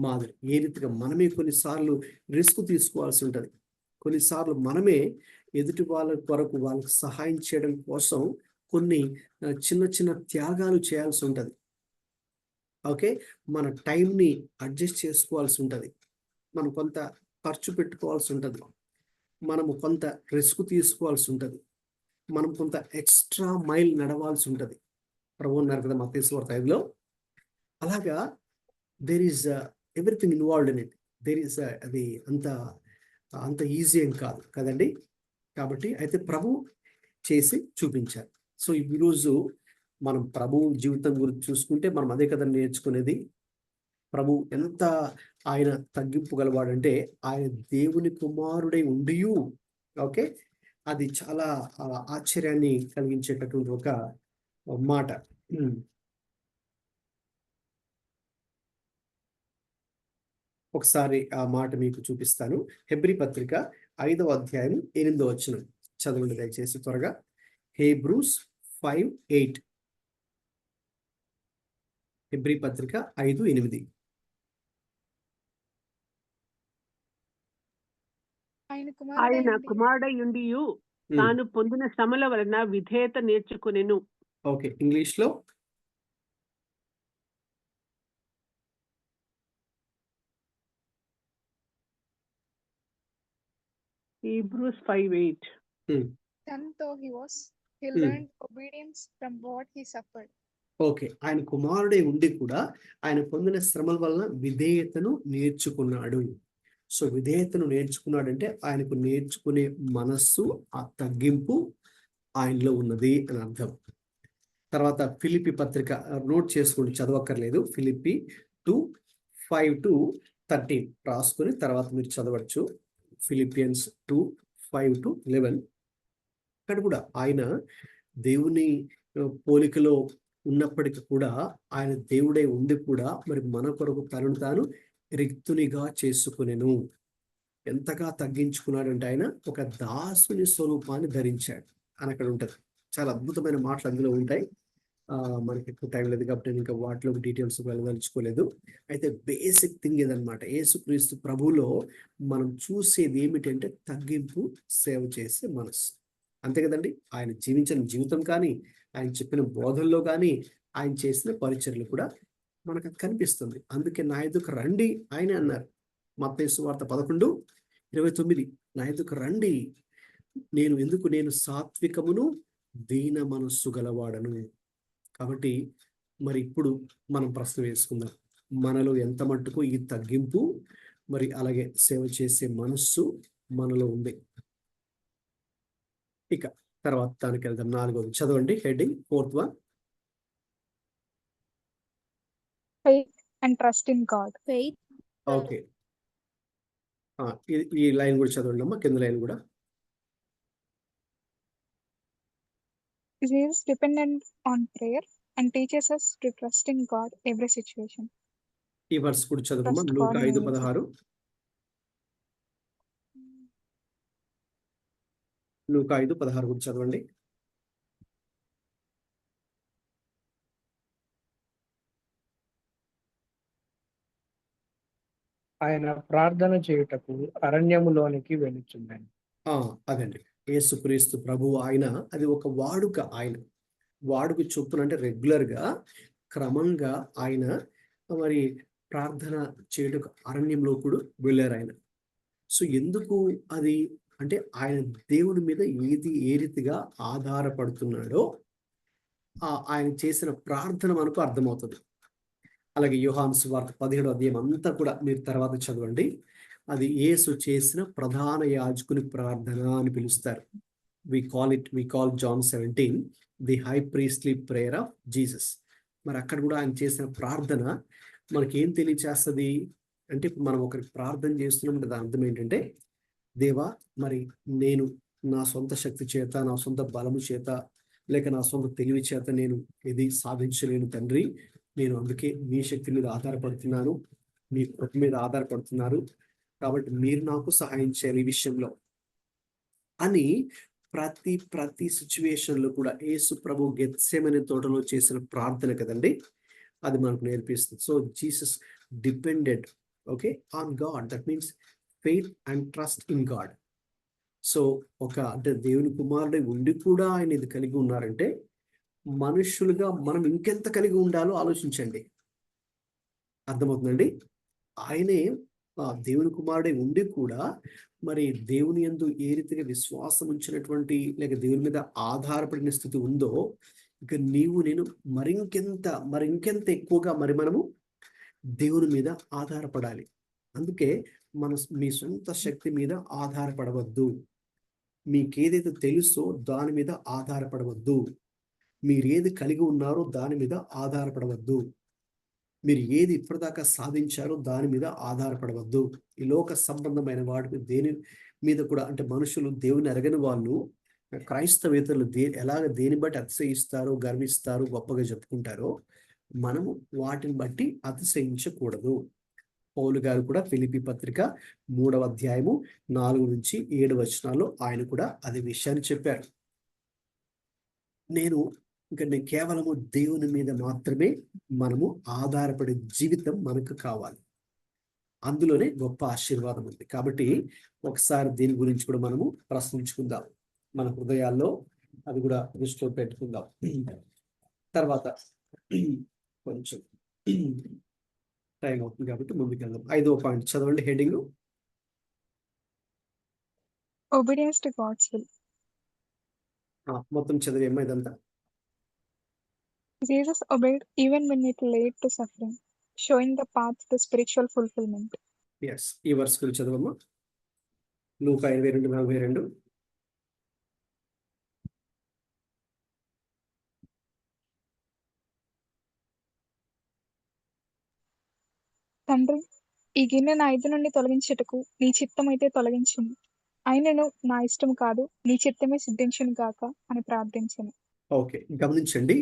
మాదిరి. ఏ రీతిగా మనమే కొన్నిసార్లు రిస్క్ తీసుకోవాల్సి ఉంటుంది, కొన్నిసార్లు మనమే ఎదుటి వాళ్ళ కొరకు వాళ్ళకి సహాయం చేయడం కోసం కొన్ని చిన్న చిన్న త్యాగాలు చేయాల్సి ఉంటుంది. ఓకే, మన టైంని అడ్జస్ట్ చేసుకోవాల్సి ఉంటుంది, మనం కొంత ఖర్చు పెట్టుకోవాల్సి ఉంటుంది, మనము కొంత రిస్క్ తీసుకోవాల్సి ఉంటుంది, మనం కొంత ఎక్స్ట్రా మైల్ నడవాల్సి ఉంటుంది. ప్రభు అన్నారు కదా మత్తయి సువార్త 5లో, అలాగా there is everything involved in it. There is అది అంత ఈజీ ఏం కాదు కదండి. కాబట్టి అయితే ప్రభు చేసి చూపించారు. సో ఈరోజు మనం ప్రభు జీవితం గురించి చూసుకుంటే మనం అదే కదా నేర్చుకునేది. ప్రభు ఎంత ఆయన తగ్గింపు గలవాడంటే, ఆయన దేవుని కుమారుడై ఉండియు, ఓకే, అది చాలా ఆశ్చర్యాన్ని కలిగించేటటువంటి ఒక మాట. ఒకసారి ఆ మాట మీకు చూపిస్తాను. హెబ్రీ పత్రిక 5వ అధ్యాయం 8వ వచనం చదవండి దయచేసి త్వరగా. హెబ్రూస్ 5:8. హెబ్రీ పత్రిక 5:8. ఆయన కుమారుడయుండియు తాను పొందిన శ్రమల వలన విధేయత నేర్చుకొనెను. ఓకే, ఇంగ్లీష్ లో Hebrews 5:8. Then though he was, he learned obedience from what he suffered. Okay, ఆయన కుమారుడే ఉండి కూడా ఆయన పొందిన శ్రమల వలన విధేయతను నేర్చుకున్నాడు. సో విధేయతను నేర్చుకున్నాడంటే ఆయనకు నేర్చుకునే మనస్సు, ఆ తగ్గింపు ఆయనలో ఉన్నది అని అర్థం. తర్వాత ఫిలిప్పీ పత్రిక నోట్ చేసుకోండి, చదవక్కర్లేదు. ఫిలిప్పీ 2:5-13 రాసుకొని తర్వాత మీరు చదవచ్చు. ఫిలిపియన్స్ 2:5-11. అక్కడ కూడా ఆయన దేవుని పోలికలో ఉన్నప్పటికీ కూడా ఆయన దేవుడై ఉండి కూడా మరి మన కొరకు తనను తాను రిక్తునిగా చేసుకునెను. ఎంతగా తగ్గించుకున్నాడంటే ఆయన ఒక దాసుని స్వరూపాన్ని ధరించాడు అని అక్కడ ఉంటది. చాలా అద్భుతమైన మాటలు అందులో ఉంటాయి. మనకి ఎక్కువ టైం లేదు కాబట్టి నేను ఇంకా వాటిలో డీటెయిల్స్ వెళ్ళదలుచుకోలేదు. అయితే బేసిక్ థింగ్ ఏదనమాట, యేసుక్రీస్తు ప్రభువులో మనం చూసేది ఏమిటంటే తగ్గింపు, సేవ చేసే మనస్సు. అంతే కదండి. ఆయన జీవించిన జీవితం కానీ, ఆయన చెప్పిన బోధనలో కానీ, ఆయన చేసిన పరిచర్లు కూడా మనకు అది కనిపిస్తుంది. అందుకే నా ఎదుకు రండి ఆయన అన్నారు. మత్తయి సువార్త 11:29 నా ఎదుకు రండి, నేను సాత్వికమును దీన మనస్సు గలవాడను. కాబట్టి మరి ఇప్పుడు మనం ప్రశ్న వేసుకుందాం, మనలో ఎంత మట్టుకు ఈ తగ్గింపు మరి అలాగే సేవ చేసే మనస్సు మనలో ఉంది. ఇక తర్వాత దానికి వెళ్దాం. 4వది చదవండి, heading 4th one. Faith and trust in God. Faith. Okay, ఈ లైన్ కూడా చదవండి అమ్మా, కింద లైన్ కూడా. Jesus dependent on prayer and teaches us to trust in God every situation. ఈ వర్స్ కూడా చదవమ్మా, Trust లూకా God in 5:16. లూకా 5:16 కూడా చదవండి. ఆయన ప్రార్థన చేయుటకు అరణ్యములోనికి వెళ్ళుచున్నాను. అదండి, యేసుక్రీస్తు ప్రభువు ఆయన అది ఒక వాడుక. ఆయన వాడుక చొప్పున అంటే రెగ్యులర్ గా క్రమంగా ఆయన మరి ప్రార్థన చేయటకు అరణ్యంలో కూడా వెళ్ళారు ఆయన. సో ఎందుకు అది అంటే ఆయన దేవుని మీద ఏ రీతిగా ఆధారపడుతున్నాడో ఆయన చేసిన ప్రార్థన మనకు అర్థమవుతుంది. అలాగే యోహాను సువార్త 17వ అధ్యాయం అంతా కూడా మీరు తర్వాత చదవండి. అది యేసు చేసిన ప్రధాన యాజకుని ప్రార్థన అని పిలుస్తారు. We call John 17 the high priestly prayer of Jesus. మరి అక్కడ కూడా ఆయన చేసిన ప్రార్థన మనకి ఏం తెలియచేస్తుంది అంటే, మనం ఒకరికి ప్రార్థన చేస్తున్నాం, దాని అర్థం ఏంటంటే, దేవా మరి నేను నా సొంత శక్తి చేత, నా సొంత బలము చేత, లేక నా సొంత తెలివి చేత నేను ఇది సాధించలేను తండ్రి, నేను అందుకే మీ శక్తి మీద ఆధారపడుతున్నాను, మీ కృప మీద ఆధారపడుతున్నారు, కాబట్టి మీరు నాకు సహాయం చేయాలి ఈ విషయంలో అని ప్రతి సిచ్యువేషన్లో కూడా యేసు ప్రభు గెత్సెమనే తోటలో చేసిన ప్రార్థన కదండి, అది మనకు నేర్పిస్తుంది. So Jesus depended on God. That means faith and trust in God. So అంటే దేవుని కుమారుడై ఉండి కూడా ఆయన ఇది కలిగి ఉన్నారంటే, మనుషులుగా మనం ఇంకెంత కలిగి ఉండాలో ఆలోచించండి. అర్థమవుతుందండి. ఆయనే దేవుని కుమారుడై ఉండి కూడా మరి దేవుని యందు ఏ రీతిగా విశ్వాసం ఉంచినటువంటి లేక దేవుని మీద ఆధారపడిన స్థితి ఉందో, ఇక నేను మరింకెంత ఎక్కువగా మనము దేవుని మీద ఆధారపడాలి. అందుకే మీ సొంత శక్తి మీద ఆధారపడవద్దు. మీకేదైతే తెలుసో దాని మీద ఆధారపడవద్దు. మీరు ఏది కలిగి ఉన్నారో దాని మీద ఆధారపడవద్దు. మీరు ఏది ఇప్పటిదాకా సాధించారో దాని మీద ఆధారపడవద్దు. ఈ లోక సంబంధమైన వాటి దేని మీద కూడా, అంటే మనుషులు దేవుని ఎరగని వాళ్ళు, క్రైస్తవేతరులు ఎలాగ దేని బట్టి అతిశయిస్తారో, గర్విస్తారో, గొప్పగా చెప్పుకుంటారో, మనము వాటిని బట్టి అతిశయించకూడదు. పౌలు గారు కూడా ఫిలిప్పీ పత్రిక 3వ అధ్యాయము 4-7 వచనాల్లో ఆయన కూడా అదే విషయాన్ని చెప్పారు. నేను కేవలము దేవుని మీద మాత్రమే మనము ఆధారపడే జీవితం మనకు కావాలి. అందులోనే గొప్ప ఆశీర్వాదం ఉంది. కాబట్టి ఒకసారి దీని గురించి కూడా మనము ప్రశ్నించుకుందాం, మన హృదయాల్లో అది కూడా దృష్టిలో పెట్టుకుందాం. తర్వాత కొంచెం టైం అవుతుంది కాబట్టి ముందుకెళ్దాం. 5వ పాయింట్ చదవండి, heading. Obedience to God's will. మొత్తం చదివేమ్మా ఇదంతా. Jesus obeyed even when it led to suffering, showing the path to spiritual fulfillment. Yes, ఈ వర్స్ గురించి చదవమ్మా. లూకా 22:42. తండ్రి, ఈ గిన్నె నా ఎదుట నుండి తొలగించుటకు నీ చిత్తమైతే తొలగించుము, అయినను నా ఇష్టం కాదు నీ చిత్తమే సిద్ధించును గాక అని ప్రార్థించను. ఓకే, గమనించండి.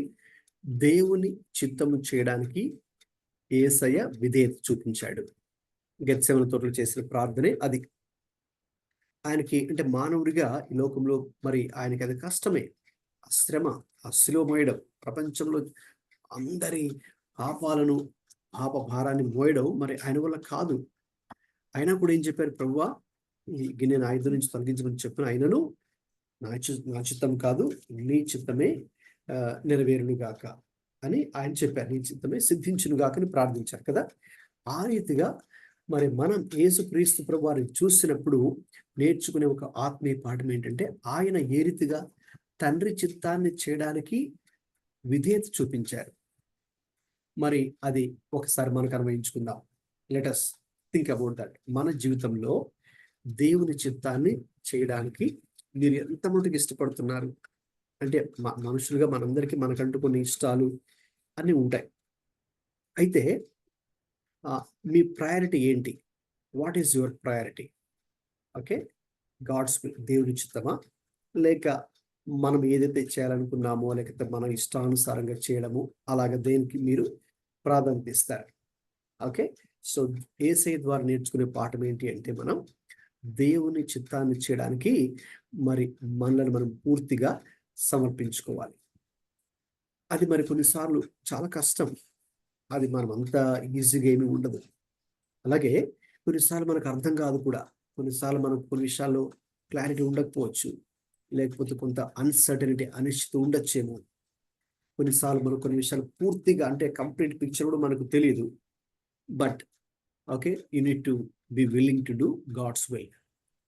దేవుని చిత్తము చేయడానికి యేసయ్య విధేయత చూపించాడు. గెత్సేమనే తోటలో చేసిన ప్రార్థనే అది. ఆయనకి అంటే మానవుడిగా ఈ లోకంలో మరి ఆయనకి అది కష్టమే, ఆ శ్రమ, ఆ సిలువ మోయడం, ప్రపంచంలో అందరి పాపాలను పాప భారాన్ని మోయడం మరి ఆయన వల్ల కాదు. అయినా కూడా ఏం చెప్పారు, ప్రభువా ఈ గిన్నె నా ఎదురు నుంచి తొలగించమని చెప్పిన ఆయనను నా చిత్తం కాదు నీ చిత్తమే నెరవేరును గాక అని ఆయన చెప్పారు. నీ చిత్తమే సిద్ధించును గాక అని ప్రార్థించారు కదా. ఆ రీతిగా మరి మనం యేసుక్రీస్తు ప్రభువారిని చూసినప్పుడు నేర్చుకునే ఒక ఆత్మీయ పాఠం ఏంటంటే, ఆయన ఏ రీతిగా తండ్రి చిత్తాన్ని చేయడానికి విధేయత చూపించారు. మరి అది ఒకసారి మనకు అన్వయించుకుందాం. Let us think about that. మన జీవితంలో దేవుని చిత్తాన్ని చేయడానికి మీరు ఎంత మటుకు ఇష్టపడుతున్నారు? అంటే మనుషులుగా మనందరికీ మనకంటూ కొన్ని ఇష్టాలు అన్నీ ఉంటాయి. అయితే మీ ప్రయారిటీ ఏంటి? What is your priority? Okay, God's will, దేవుని చిత్తమా, లేక మనం ఏదైతే చేయాలనుకున్నామో లేకపోతే మన ఇష్టానుసారంగా చేయడము, అలాగ దేనికి మీరు ప్రాధాన్యత ఇస్తారు? ఓకే, సో యేసయ్య ద్వారా నేర్చుకునే పాఠం ఏంటి అంటే, మనం దేవుని చిత్తాన్ని చేయడానికి మరి మనల్ని మనం పూర్తిగా సమర్పించుకోవాలి. అది మరి కొన్నిసార్లు చాలా కష్టం. అది మనం అంత ఈజీగా ఏమీ ఉండదు. అలాగే కొన్నిసార్లు మనకు అర్థం కాదు కూడా. కొన్నిసార్లు మనకు కొన్ని విషయాల్లో క్లారిటీ ఉండకపోవచ్చు, లేకపోతే కొంత అన్సర్టనిటీ, అనిశ్చిత ఉండొచ్చేమో. కొన్నిసార్లు మనకు కొన్ని విషయాలు పూర్తిగా అంటే కంప్లీట్ పిక్చర్ కూడా మనకు తెలియదు. But okay, you need to be willing to do God's will.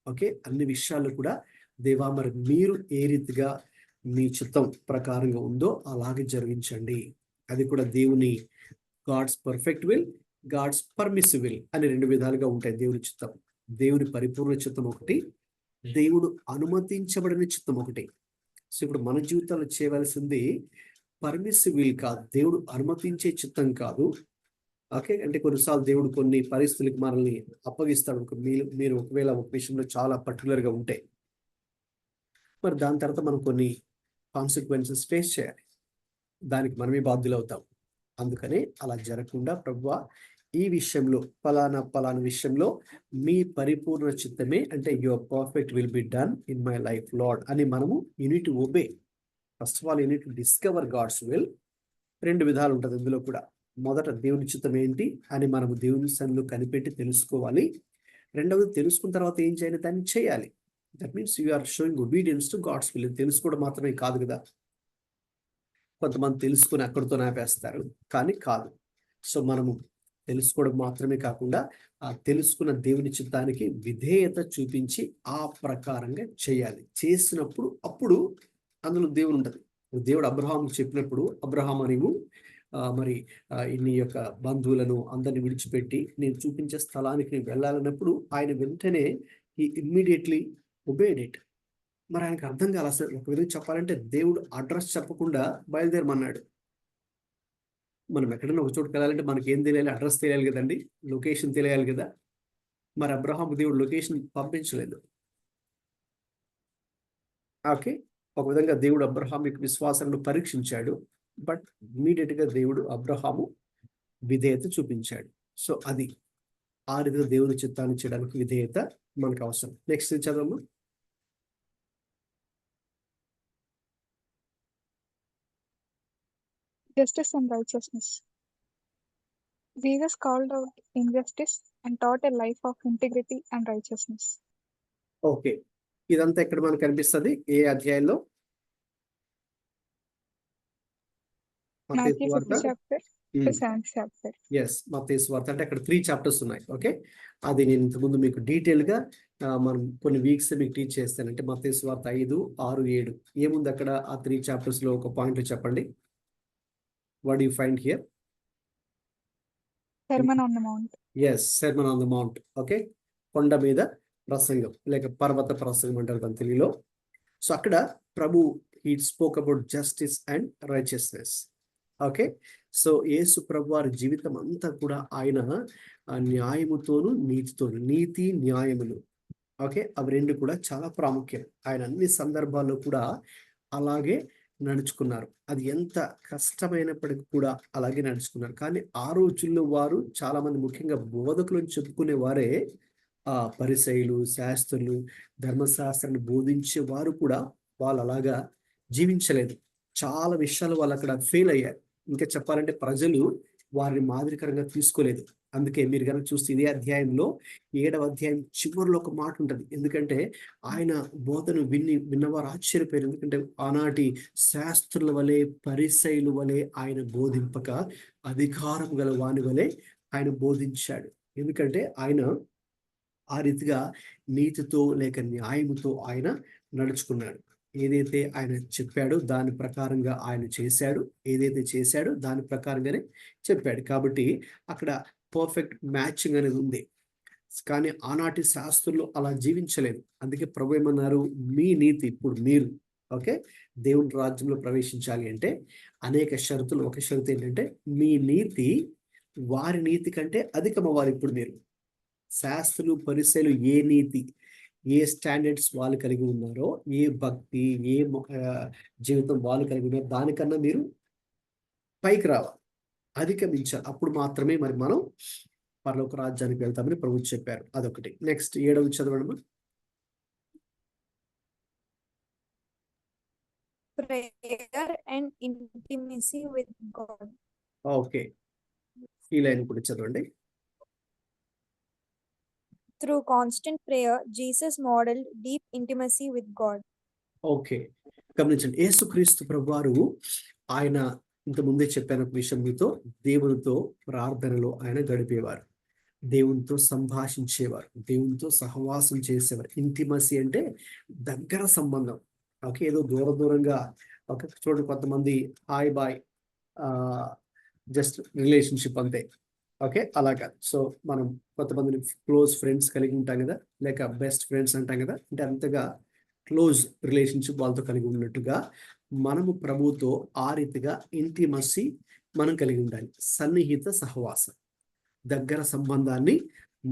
Okay, అన్ని విషయాలు కూడా దేవా మరి మీరు ఏ రీతిగా మీ చిత్తం ప్రకారంగా ఉందో అలాగే జరిగించండి. అది కూడా దేవుని God's perfect will, God's permissive will అని రెండు విధాలుగా ఉంటాయి దేవుని చిత్తం. దేవుని పరిపూర్ణ చిత్తం ఒకటి, దేవుడు అనుమతించబడిన చిత్తం ఒకటి. సో ఇప్పుడు మన జీవితాల్లో చేయవలసింది పర్మిసివ్ విల్ కాదు, దేవుడు అనుమతించే చిత్తం కాదు. ఓకే, అంటే కొన్నిసార్లు దేవుడు కొన్ని పరిస్థితులకు మనల్ని అప్పగిస్తాడు. మీరు ఒకవేళ ఒక విషయంలో చాలా పర్టికులర్గా ఉంటే మరి దాని తర్వాత మనం కొన్ని కాన్సిక్వెన్సెస్ ఫేస్ చేయాలి. దానికి మనమే బాధ్యులు అవుతాం. అందుకనే అలా జరగకుండా ప్రభువా ఈ విషయంలో పలానా విషయంలో మీ పరిపూర్ణ చిత్తమే, అంటే your perfect will be done in my life Lord అని మనము you need to obey. First of all you need to discover God's will. రెండు విధాలు ఉంటుంది ఇందులో కూడా. మొదట దేవుని చిత్తం ఏంటి అని మనము దేవుని సన్నిధిలో కనిపెట్టి తెలుసుకోవాలి. రెండవది తెలుసుకున్న తర్వాత ఏం చేయాలి, దాన్ని చేయాలి. That means you are showing obedience to God's will. తెలుసుకోవడం మాత్రమే కాదు కదా. కొంతమంది తెలుసుకుని అక్కడితో ఆపేస్తారు, కానీ కాదు. సో మనము తెలుసుకోవడం మాత్రమే కాకుండా ఆ తెలుసుకున్న దేవుని చిత్తానికి విధేయత చూపించి ఆ ప్రకారంగా చేయాలి. చేసినప్పుడు అప్పుడు అందులో దేవుడు ఉంటుంది. దేవుడు అబ్రహాముకు చెప్పినప్పుడు, అబ్రహాము నీవు మరి నీ యొక్క బంధువులను అందరిని విడిచిపెట్టి నేను చూపించే స్థలానికి నేను వెళ్ళాలన్నప్పుడు ఆయన వెంటనే ఈ ఇమ్మీడియట్లీ ఒబేడ్ ఇట్. మరి ఆయనకు అర్థం కాదు అసలు. ఒక విధంగా చెప్పాలంటే దేవుడు అడ్రస్ చెప్పకుండా బయలుదేరమన్నాడు. మనం ఎక్కడైనా ఒక చోటుకి వెళ్ళాలంటే మనకి ఏం తెలియాలి, అడ్రస్ తెలియాలి కదండి, లొకేషన్ తెలియాలి కదా. మరి అబ్రహాము దేవుడు లొకేషన్ పంపించలేదు. ఓకే, ఒక విధంగా దేవుడు అబ్రహాం యొక్క విశ్వాసాలను పరీక్షించాడు. బట్ ఇమీడియట్గా దేవుడు అబ్రహాము విధేయత చూపించాడు. సో అది ఆ రీతిగా దేవుని చిత్తాన్ని చేయడానికి విధేయత మనకు అవసరం. Next చదవము. Justice and righteousness. Jesus called out injustice and taught a life of integrity and righteousness. Okay, ఇదంతా ఇక్కడ మనకు కనిపిస్తుంది ఏ అధ్యాయంలో? Matthew 5th chapter to 7th chapter. Yes, మత్తయి సువార్త. అంటే అక్కడ 3 చాప్టర్స్ ఉన్నాయి. ఓకే, అది నేను ఇంతకుముందు మీకు డీటెయిల్గా మనం కొన్ని వీక్స్ మీకు టీచ్ చేస్తాను. అంటే మత్తయి సువార్త 5, 6, 7 ఏముంది అక్కడ? ఆ 3 చాప్టర్స్లో ఒక పాయింట్లు చెప్పండి. What you find here? Sermon on the Mount. Yes, sermon on the mount. Okay, కొండ మీద ప్రసంగం లేక పర్వత ప్రసంగం అంటారు దాని తెలుగులో. సో అక్కడ ప్రభు he spoke about justice and righteousness. Okay, so Yesu ప్రభు వారి జీవితం అంతా కూడా ఆయన న్యాయముతోను నీతితోను, నీతి న్యాయములు, ఓకే, అవి రెండు కూడా చాలా ప్రాముఖ్యం. ఆయన అన్ని సందర్భాల్లో కూడా అలాగే నడుచుకున్నారు. అది ఎంత కష్టమైనప్పటికీ కూడా అలాగే నడుచుకున్నారు. కానీ ఆ రోజుల్లో వారు చాలా మంది ముఖ్యంగా బోధకులు అని చెప్పుకునే వారే పరిసయ్యులు, శాస్త్రులు, ధర్మశాస్త్రాన్ని బోధించే వారు కూడా వాళ్ళు అలాగా జీవించలేదు. చాలా విషయాలు వాళ్ళు అక్కడ ఫెయిల్ అయ్యారు. ఇంకా చెప్పాలంటే ప్రజలు వారిని మాదిరికరంగా తీసుకోలేదు. అందుకే మీరు కనుక చూస్తే ఇదే అధ్యాయంలో 7వ అధ్యాయం చివరిలో ఒక మాట ఉంటుంది. ఎందుకంటే ఆయన బోధను విన్నవారు ఆశ్చర్యపోయారు. ఎందుకంటే ఆనాటి శాస్త్రుల వలె, పరిసయ్యుల వలె ఆయన బోధింపక అధికారం గల వాని వలె ఆయన బోధించాడు. ఎందుకంటే ఆయన ఆ రీతిగా నీతితో లేక న్యాయముతో ఆయన నడుచుకున్నాడు. ఏదైతే ఆయన చెప్పాడో దాని ప్రకారంగా ఆయన చేశాడు. ఏదైతే చేశాడో దాని ప్రకారంగానే చెప్పాడు. కాబట్టి అక్కడ పర్ఫెక్ట్ మ్యాచింగ్ అనేది ఉంది. కానీ ఆనాటి శాస్త్రులు అలా జీవించలేదు. అందుకే ప్రభు ఏమన్నారు, మీ నీతి ఇప్పుడు మీరు దేవుని రాజ్యంలో ప్రవేశించాలి అంటే అనేక షరతులు. ఒక షరతు ఏంటంటే మీ నీతి వారి నీతి కంటే అధికమవ్వాలి. ఇప్పుడు మీరు శాస్త్రులు, పరిసయ్యులు ఏ నీతి, ఏ స్టాండర్డ్స్ వాళ్ళు కలిగి ఉన్నారో, ఏ భక్తి, ఏ జీవితం వాళ్ళు కలిగి ఉన్నారో దానికన్నా మీరు పైకి రావాలి, అధిగమించాలి. అప్పుడు మాత్రమే మరి మనం పరలోక రాజ్యానికి వెళ్తామని ప్రభు చెప్పారు. అదొకటి. నెక్స్ట్ 7వ చదవడమా. Prayer and intimacy with God. Okay, ఈ లైన్ కూడా చదవండి. Through constant prayer, Jesus modeled deep intimacy with God. Okay, గమనించండి. యేసుక్రీస్తు ప్రభువారు ఆయన ఇంతకుముందే చెప్పాను ఒక విషయం మీతో, దేవునితో ప్రార్థనలో ఆయన గడిపేవారు, దేవునితో సంభాషించేవారు, దేవునితో సహవాసం చేసేవారు. ఇంటిమసీ అంటే దగ్గర సంబంధం. ఓకే, ఏదో దూరంగా చూడండి, కొంతమంది హాయ్ బాయ్ జస్ట్ రిలేషన్షిప్ అంతే. ఓకే, అలా కాదు. సో మనం కొంతమందిని క్లోజ్ ఫ్రెండ్స్ కలిగి ఉంటాం కదా, లేక బెస్ట్ ఫ్రెండ్స్ అంటాం కదా, అంటే అంతగా క్లోజ్ రిలేషన్షిప్ వాళ్ళతో కలిగి ఉన్నట్టుగా మనము ప్రభుతో ఆ రీతిగా ఇంటిమసీ మనం కలిగి ఉండాలి. సన్నిహిత సహవాసం, దగ్గర సంబంధాన్ని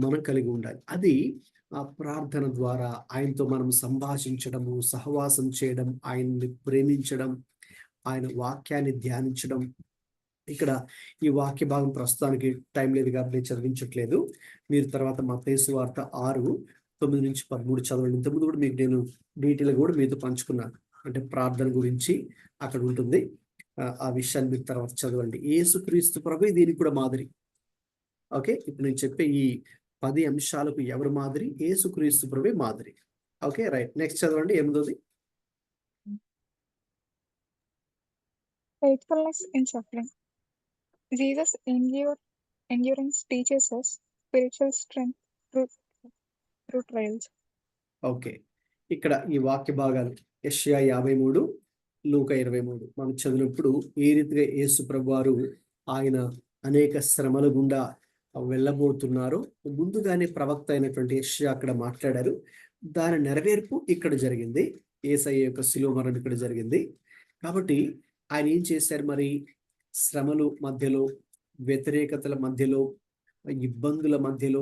మనం కలిగి ఉండాలి. అది ఆ ప్రార్థన ద్వారా ఆయనతో మనం సంభాషించడము, సహవాసం చేయడం, ఆయన్ని ప్రేమించడం, ఆయన వాక్యాన్ని ధ్యానించడం. ఇక్కడ ఈ వాక్య భాగం ప్రస్తుతానికి టైం లేదు కాబట్టి చదివించట్లేదు. మీరు తర్వాత మత్తయి సువార్త 6:9-13 చదవండి. ఇంతకుముందు కూడా మీకు నేను డీటెయిల్ కూడా మీతో పంచుకున్నాను. అంటే ప్రార్థన గురించి అక్కడ ఉంటుంది. ఆ విషయాన్ని మీరు తర్వాత చదవండి. యేసుక్రీస్తు ప్రభు దీనికి కూడా మాదిరి. ఓకే, ఇప్పుడు నేను చెప్పే ఈ 10 అంశాలకు ఎవరు మాదిరి? యేసుక్రీస్తు ప్రభు మాదిరి. Okay, right. నెక్స్ట్ చదవండి 8వ. Faithfulness in suffering. Jesus' endurance teaches us spiritual strength through trials. Okay, ఇక్కడ ఈ వాక్య భాగాలు యెషయా 53, లూకా 23 మనం చదివినప్పుడు ఏ రీతిగా యేసు ప్రభువారు ఆయన అనేక శ్రమల గుండా వెళ్ళబోతున్నారు ముందుగానే ప్రవక్త అయినటువంటి యెషయా అక్కడ మాట్లాడారు. దాని నెరవేర్పు ఇక్కడ జరిగింది. యేసయ్య యొక్క శిలువ మరణం ఇక్కడ జరిగింది. కాబట్టి ఆయన ఏం చేశారు మరి? శ్రమలు మధ్యలో, వ్యతిరేకతల మధ్యలో, ఇబ్బందుల మధ్యలో,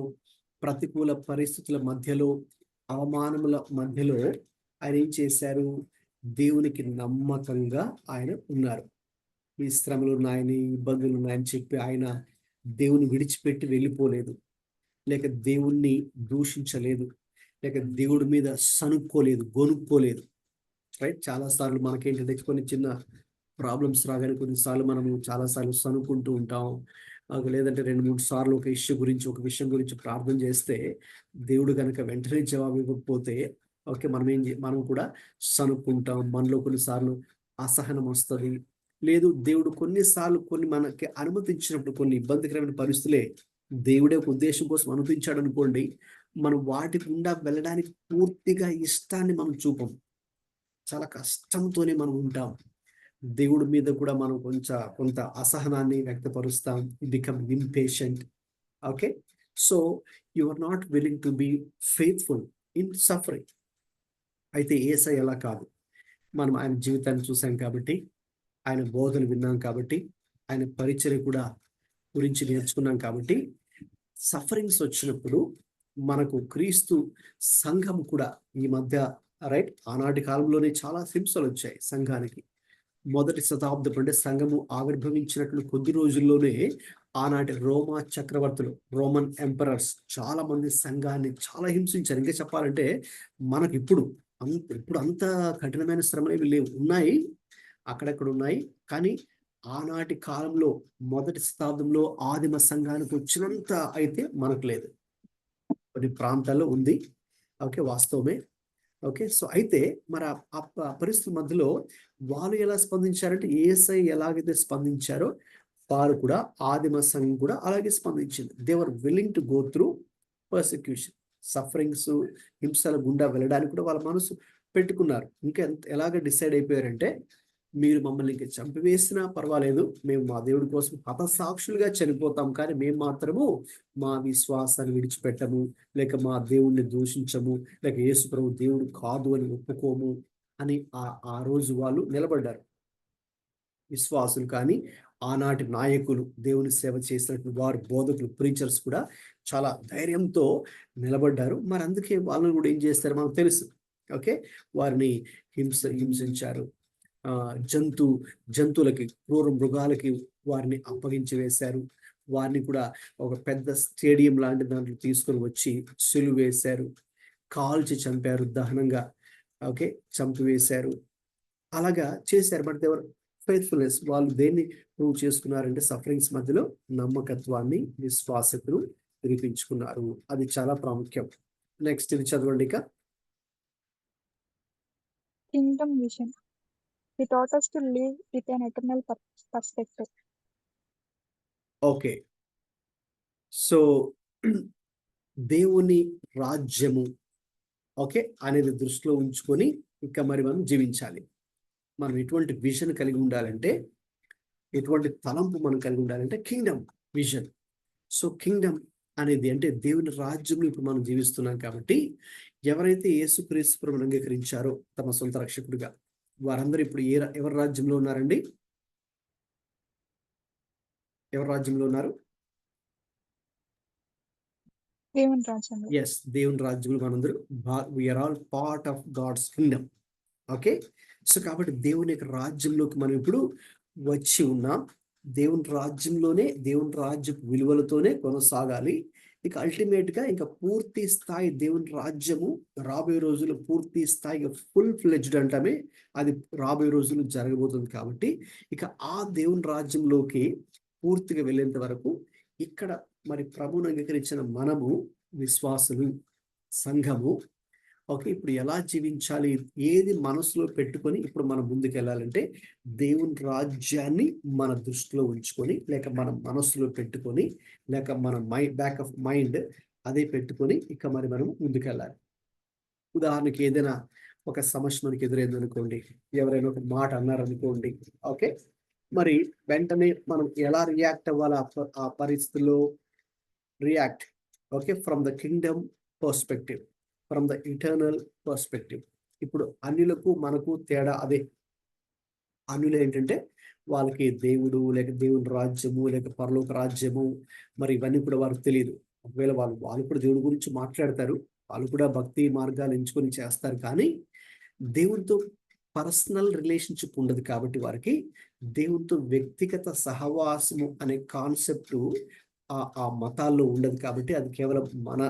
ప్రతికూల పరిస్థితుల మధ్యలో, అవమానముల మధ్యలో ఆయన ఏం చేశారు? దేవునికి నమ్మకంగా ఆయన ఉన్నారు. ఈ శ్రమలు ఉన్నాయని, ఇబ్బందులు ఉన్నాయని చెప్పి ఆయన దేవుని విడిచిపెట్టి వెళ్ళిపోలేదు, లేక దేవుణ్ణి దూషించలేదు, లేక దేవుడి మీద సనుక్కోలేదు, గొనుక్కోలేదు. రైట్. చాలాసార్లు మనకేంటంటే కొన్ని చిన్న ప్రాబ్లమ్స్ రాగానే కొన్నిసార్లు మనము చాలాసార్లు సనుక్కుంటూ ఉంటాం. లేదంటే 2-3 సార్లు ఒక ఇష్యూ గురించి, ఒక విషయం గురించి ప్రార్థన చేస్తే దేవుడు కనుక వెంటనే జవాబు ఇవ్వకపోతే ఓకే, మనం కూడా సనుక్కుంటాం. మనలో కొన్నిసార్లు అసహనం వస్తుంది. లేదు, దేవుడు కొన్నిసార్లు మనకి అనుమతించినప్పుడు కొన్ని ఇబ్బందికరమైన పరిస్థితులే దేవుడే ఒక ఉద్దేశం కోసం అనుమతించాడు అనుకోండి, మనం వాటి గుండా వెళ్ళడానికి పూర్తిగా ఇష్టాన్ని మనం చూపం. చాలా కష్టంతోనే మనం ఉంటాం. దేవుడి మీద కూడా మనం కొంత అసహనాన్ని వ్యక్తపరుస్తాం. Become impatient. Okay, so you are not willing to be faithful in suffering. అయితే యేసయ్య అలా కాదు. మనం ఆయన జీవితాన్ని చూసాం కాబట్టి, ఆయన బోధలు విన్నాం కాబట్టి, ఆయన పరిచర్య కూడా గురించి నేర్చుకున్నాం కాబట్టి, సఫరింగ్స్ వచ్చినప్పుడు మనకు క్రీస్తు సంఘం కూడా ఈ మధ్య రైట్ ఆనాటి కాలంలోనే చాలా హింసలు వచ్చాయి సంఘానికి. మొదటి శతాబ్దం అంటే సంఘము ఆవిర్భవించినట్లు కొద్ది రోజుల్లోనే ఆనాటి రోమా చక్రవర్తులు, రోమన్ ఎంపరర్స్ చాలా మంది సంఘాన్ని చాలా హింసించారు. ఇంకా చెప్పాలంటే మనకి ఇప్పుడు అంత కఠినమైన శ్రమలు ఏవి లేవు, ఉన్నాయి, అక్కడక్కడ ఉన్నాయి. కానీ ఆనాటి కాలంలో మొదటి శతాబ్దంలో ఆదిమ సంఘానికి వచ్చినంత అయితే మనకు లేదు. కొన్ని ప్రాంతాల్లో ఉంది. ఓకే, వాస్తవమే. ఓకే, సో అయితే మరి ఆ పరిస్థితి మధ్యలో వాళ్ళు ఎలా స్పందించారంటే యేసయ్య ఎలాగైతే స్పందించారో వారు కూడా, ఆదిమ సంఘం కూడా అలాగే స్పందించింది. They're willing to go through persecution, sufferings, హింసల గుండా వెళ్ళడానికి కూడా వాళ్ళ మనసు పెట్టుకున్నారు. ఇంకా ఎలాగ డిసైడ్ అయిపోయారంటే మీరు మమ్మల్ని ఇంకా చంపివేసినా పర్వాలేదు, మేము మా దేవుడి కోసం హతసాక్షులుగా చనిపోతాం, కానీ మేము మాత్రము మా విశ్వాసాన్ని విడిచిపెట్టము, లేక మా దేవుణ్ణి దూషించము, లేక యేసు ప్రభు దేవుడు కాదు అని ఒప్పుకోము అని ఆ రోజు వాళ్ళు నిలబడ్డారు. విశ్వాసులు కానీ ఆనాటి నాయకులు, దేవుని సేవ చేసినటువంటి వారు, బోధకులు, ప్రీచర్స్ కూడా చాలా ధైర్యంతో నిలబడ్డారు. మరి అందుకే వాళ్ళు కూడా ఏం చేస్తారు మనకు తెలుసు. ఓకే, వారిని హింసించారు. జంతువులకి, క్రూర మృగాలకి వారిని అప్పగించి వేశారు. వారిని కూడా ఒక పెద్ద స్టేడియం లాంటి దాంట్లో తీసుకొని వచ్చి సిలువ వేశారు, కాల్చి చంపారు, దహనంగా ఓకే చంపివేశారు. అలాగా చేశారు. బట్ దేవర్ ఫెయిత్ఫుల్నెస్, వాళ్ళు దేన్ని ప్రూవ్ చేసుకున్నారంటే సఫరింగ్స్ మధ్యలో నమ్మకత్వాన్ని విశ్వాసకులు నిరూపించుకున్నారు. అది చాలా ప్రాముఖ్యం. నెక్స్ట్ ఇది చదవండి. ఇక Kingdom vision. He taught us to live with an eternal perspective. Okay, so దేవుని రాజ్యము ఓకే అనేది దృష్టిలో ఉంచుకొని ఇంకా మరి మనం జీవించాలి. మనం ఎటువంటి విజన్ కలిగి ఉండాలంటే, ఎటువంటి తలంపు మనం కలిగి ఉండాలంటే కింగ్డమ్ విజన్. సో కింగ్డమ్ అనేది అంటే దేవుని రాజ్యంలో ఇప్పుడు మనం జీవిస్తున్నాం కాబట్టి ఎవరైతే యేసుక్రీస్తు ప్రభువును అంగీకరించారో తమ సొంత రక్షకుడిగా, వారందరూ ఇప్పుడు ఎవరి రాజ్యంలో ఉన్నారండి? ఎవరి రాజ్యంలో ఉన్నారు? దేవుని రాజ్యంలో. ఎస్, దేవుని రాజ్యంలో మనందరూ we are all part of God's kingdom. Okay, so కాబట్టి దేవుని యొక్క రాజ్యంలోకి మనం ఇప్పుడు వచ్చి ఉన్నాం. దేవుని రాజ్యంలోనే, దేవుని రాజ్యపు విలువలతోనే కొనసాగాలి. ఇక అల్టిమేట్ గా ఇంకా పూర్తి స్థాయి దేవుని రాజ్యము రాబోయే రోజుల్లో పూర్తి స్థాయిగా ఫుల్ ఫ్లెడ్జ్డ్ అంటామే, అది రాబోయే రోజుల్లో జరగబోతుంది. కాబట్టి ఇక ఆ దేవుని రాజ్యంలోకి పూర్తిగా వెళ్ళేంత వరకు ఇక్కడ మరి ప్రభువును అంగీకరించిన మనము, విశ్వాసులు, సంఘము ఓకే ఇప్పుడు ఎలా జీవించాలి, ఏది మనసులో పెట్టుకొని ఇప్పుడు మనం ముందుకు వెళ్ళాలంటే దేవుని రాజ్యాన్ని మన దృష్టిలో ఉంచుకొని, లేక మన మనసులో పెట్టుకొని, లేక మన బ్యాక్ ఆఫ్ మైండ్ అదే పెట్టుకొని ఇక మరి మనం ముందుకెళ్ళాలి. ఉదాహరణకి ఏదైనా ఒక సమస్య మనకి ఎదురైంది అనుకోండి, ఎవరైనా ఒక మాట అన్నారనుకోండి, ఓకే మరి వెంటనే మనం ఎలా రియాక్ట్ అవ్వాలి ఆ పరిస్థితుల్లో? React okay from the Kingdom perspective, from the eternal perspective. ఇప్పుడు అన్యులకు మనకు తేడా అదే. అన్యులు ఏంటంటే వాళ్ళకి దేవుడు, లేక దేవుని రాజ్యము, లేక పరలోక రాజ్యము, మరి ఇవన్నీ కూడా వారికి తెలియదు. ఒకవేళ వాళ్ళు కూడా దేవుడి గురించి మాట్లాడతారు, వాళ్ళు కూడా భక్తి మార్గాలు ఎంచుకొని చేస్తారు, కానీ దేవునితో పర్సనల్ రిలేషన్షిప్ ఉండదు. కాబట్టి వారికి దేవునితో వ్యక్తిగత సహవాసము అనే కాన్సెప్ట్ ఆ మతాల్లో ఉండదు. కాబట్టి అది కేవలం మన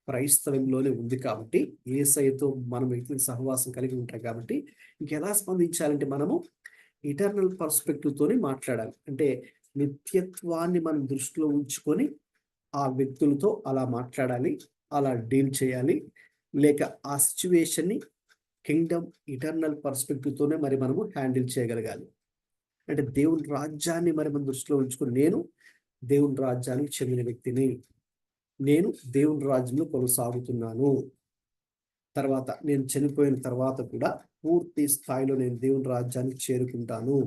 క్రైస్తవంలోనే ఉంది. కాబట్టి యేసయ్యతో మనం వ్యక్తిగత సహవాసం కలిగి ఉంటాం. కాబట్టి ఇంకెలా స్పందించాలంటే మనము ఇటర్నల్ పర్స్పెక్టివ్ తోనే మాట్లాడాలి. అంటే నిత్యత్వాన్ని మనం దృష్టిలో ఉంచుకొని ఆ వ్యక్తులతో అలా మాట్లాడాలి, అలా డీల్ చేయాలి. లేక ఆ సిచ్యువేషన్ని కింగ్డమ్ ఇటర్నల్ పర్స్పెక్టివ్ తోనే మరి మనము హ్యాండిల్ చేయగలగాలి. అంటే దేవుని రాజ్యాన్ని మరి మనం దృష్టిలో ఉంచుకొని, నేను దేవుని రాజ్యానికి చెందిన వ్యక్తిని, నేను దేవుని రాజ్యంలో కొనసాగుతున్నాను, తర్వాత నేను చనిపోయిన తర్వాత కూడా పూర్తి స్థాయిలో నేను దేవుని రాజ్యానికి చేరుకుంటాను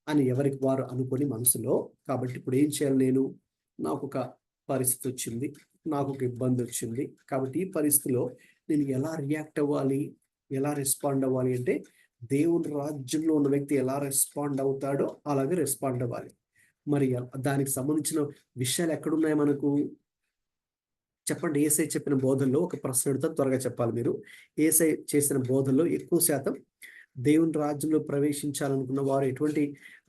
అని ఎవరికి వారు అనుకొని మనసులో. కాబట్టి ఇప్పుడు ఏం చేయాలి? నాకు ఒక పరిస్థితి వచ్చింది, నాకు ఒక ఇబ్బంది వచ్చింది, కాబట్టి ఈ పరిస్థితిలో నేను ఎలా రియాక్ట్ అవ్వాలి, ఎలా రెస్పాండ్ అవ్వాలి అంటే దేవుని రాజ్యంలో ఉన్న వ్యక్తి ఎలా రెస్పాండ్ అవుతాడో అలాగే రెస్పాండ్ అవ్వాలి. మరి దానికి సంబంధించిన విషయాలు ఎక్కడున్నాయి మనకు? చెప్పండి. యేసయ్య చెప్పిన బోధనలో ఒక ప్రశ్న అడుగుతా, త్వరగా చెప్పాలి మీరు. యేసయ్య చేసిన బోధనలో ఎక్కువ శాతం దేవుని రాజ్యంలో ప్రవేశించాలనుకున్న వారు ఎటువంటి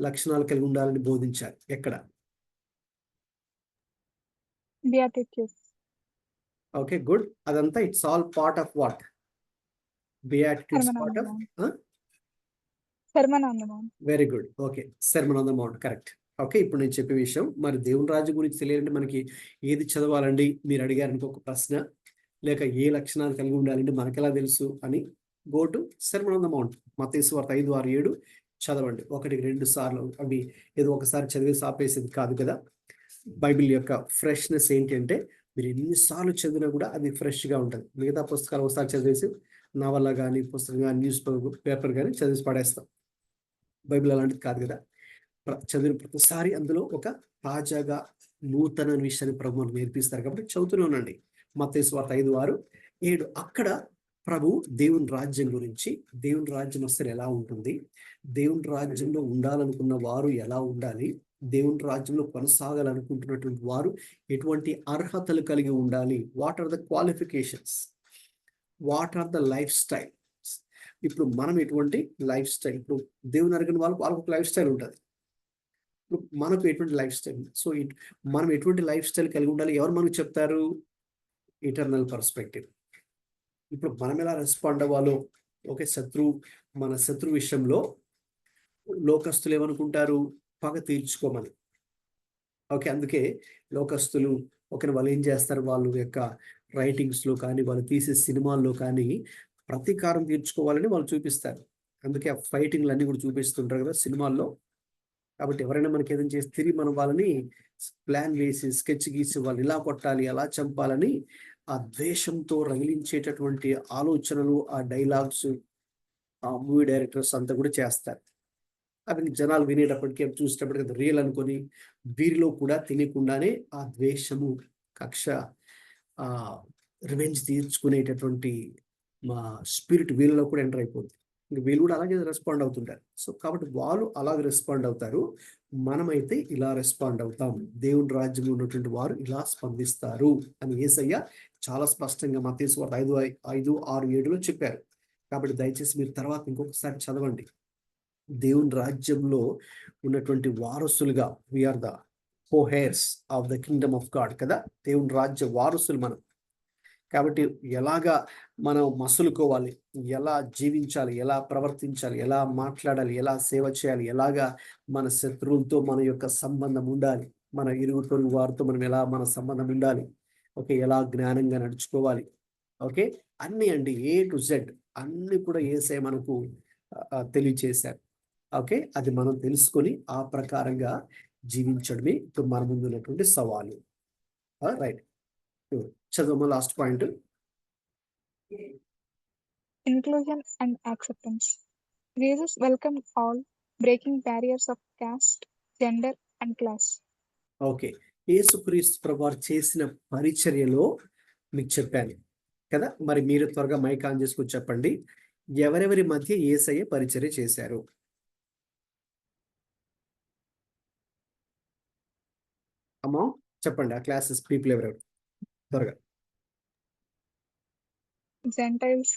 లక్షణాలు కలిగి ఉండాలని బోధించారు? ఎక్కడ? Beatitudes. Okay, good. అదంతా it's all part of what? Beatitudes Sermon on part the of. Mount. Sermon on the Mount. Very good. Okay, sermon on the mount, correct. Okay, ఇప్పుడు నేను చెప్పే విషయం, మరి దేవుని రాజ్యం గురించి తెలియాలంటే మనకి ఏది చదవాలండి మీరు అడిగారనుకో ఒక ప్రశ్న, లేక ఏ లక్షణాలు కలిగి ఉండాలంటే మనకెలా తెలుసు అని, go to sermon on the mount, మత్తయి సువార్త 5, 6, 7 చదవండి. 1, 2 సార్లు. అవి ఏదో ఒకసారి చదివేసి ఆపేసేది కాదు కదా. బైబిల్ యొక్క ఫ్రెష్నెస్ ఏంటి అంటే మీరు ఎన్నిసార్లు చదివినా కూడా అది ఫ్రెష్గా ఉంటుంది. మిగతా పుస్తకాలు ఒకసారి చదివేసి నవల కానీ పుస్తకం కానీ న్యూస్ పేపర్ కానీ చదివేసి పడేస్తాం. బైబిల్ అలాంటిది కాదు కదా. చదివిన ప్రతిసారి అందులో ఒక తాజాగా నూతన విషయాన్ని ప్రభు మనకు నేర్పిస్తారు కాబట్టి చదువుతూనే ఉండండి. మత్తయి సువార్త 5, 6, 7 అక్కడ ప్రభు దేవుని రాజ్యం గురించి, దేవుని రాజ్యం వస్తే ఎలా ఉంటుంది, దేవుని రాజ్యంలో ఉండాలనుకున్న వారు ఎలా ఉండాలి, దేవుని రాజ్యంలో కొనసాగాలనుకుంటున్నటువంటి వారు ఎటువంటి అర్హతలు కలిగి ఉండాలి, what are the qualifications, what are the lifestyle. ఇప్పుడు మనం ఎటువంటి లైఫ్ స్టైల్, ఇప్పుడు దేవుని అడిగిన వాళ్ళకు ఒక లైఫ్ స్టైల్ ఉంటుంది. ఇప్పుడు మనకు ఎటువంటి లైఫ్ స్టైల్, సో మనం ఎటువంటి లైఫ్ స్టైల్ కలిగి ఉండాలి, ఎవరు మనకు చెప్తారు? Eternal perspective. ఇప్పుడు మనం ఎలా రెస్పాండ్ అవ్వాలో, ఓకే, మన శత్రు విషయంలో లోకస్తులు ఏమనుకుంటారు? పగ తీర్చుకోమని. ఓకే, అందుకే లోకస్తులు వాళ్ళు ఏం చేస్తారు, వాళ్ళ యొక్క రైటింగ్స్లో కానీ వాళ్ళు తీసే సినిమాల్లో కానీ ప్రతీకారం తీర్చుకోవాలని వాళ్ళు చూపిస్తారు. అందుకే ఆ ఫైటింగ్లు అన్నీ కూడా చూపిస్తుంటారు కదా సినిమాల్లో. కాబట్టి ఎవరైనా మనకి ఏదైనా చేసి తిరిగి మనం వాళ్ళని ప్లాన్ వేసి స్కెచ్ గీసి వాళ్ళు ఇలా కొట్టాలి అలా చంపాలని ఆ ద్వేషంతో రగిలించేటటువంటి ఆలోచనలు, ఆ డైలాగ్స్ ఆ మూవీ డైరెక్టర్స్ అంతా కూడా చేస్తారు. అవి జనాలు వినేటప్పటికీ చూసేటప్పటికి అది రియల్ అనుకొని వీరిలో కూడా తెలియకుండానే ఆ ద్వేషము, కక్ష, ఆ రివెంజ్ తీర్చుకునేటటువంటి మా స్పిరిట్ వీళ్ళలో కూడా ఎంటర్ అయిపోతుంది. ఇంక వీళ్ళు కూడా అలాగే రెస్పాండ్ అవుతుంటారు. సో కాబట్టి వాళ్ళు అలాగే రెస్పాండ్ అవుతారు, మనమైతే ఇలా రెస్పాండ్ అవుతాం. దేవుని రాజ్యంలో ఉన్నటువంటి వారు ఇలా స్పందిస్తారు అని యేసయ్య చాలా స్పష్టంగా మత్తయి సువార్త 5, 6, 7లో చెప్పారు. కాబట్టి దయచేసి మీరు తర్వాత ఇంకొకసారి చదవండి. దేవుని రాజ్యంలో ఉన్నటువంటి వారసులుగా we are the coheirs of the kingdom of God కదా. దేవుని రాజ్య వారసులు మనం. కాబట్టి ఎలాగా మనం మసులుకోవాలి, ఎలా జీవించాలి, ఎలా ప్రవర్తించాలి, ఎలా మాట్లాడాలి, ఎలా సేవ చేయాలి, ఎలాగా మన శత్రువులతో మన యొక్క సంబంధం ఉండాలి, మన ఇరుగు పొరుగు వారితో మనం ఎలా మన సంబంధం ఉండాలి, ఓకే, ఎలా జ్ఞానంగా నడుచుకోవాలి, ఓకే, అన్నీ అండి A to Z అన్నీ కూడా యేసయ్య మనకు తెలియచేశారు. ఓకే, అది మనం తెలుసుకొని ఆ ప్రకారంగా జీవించడమే ఇప్పుడు మన ముందు ఉన్నటువంటి సవాలు. రైట్, చదవమా last point. Inclusion and acceptance. Jesus welcomed all, breaking barriers of caste, gender, and class. Okay, యేసుక్రీస్తు ప్రభువారు చేసిన పరిచర్యలో మీకు చెప్పాను కదా. మరి మీరు త్వరగా మైక్ ఆన్ చేసుకొని చెప్పండి, ఎవరెవరి మధ్య యేసయ్య పరిచర్య చేశారు? అమ్మా చెప్పండి, ఆ క్లాసెస్ పీపుల్ ఎవరెవరు త్వరగా. Gentiles,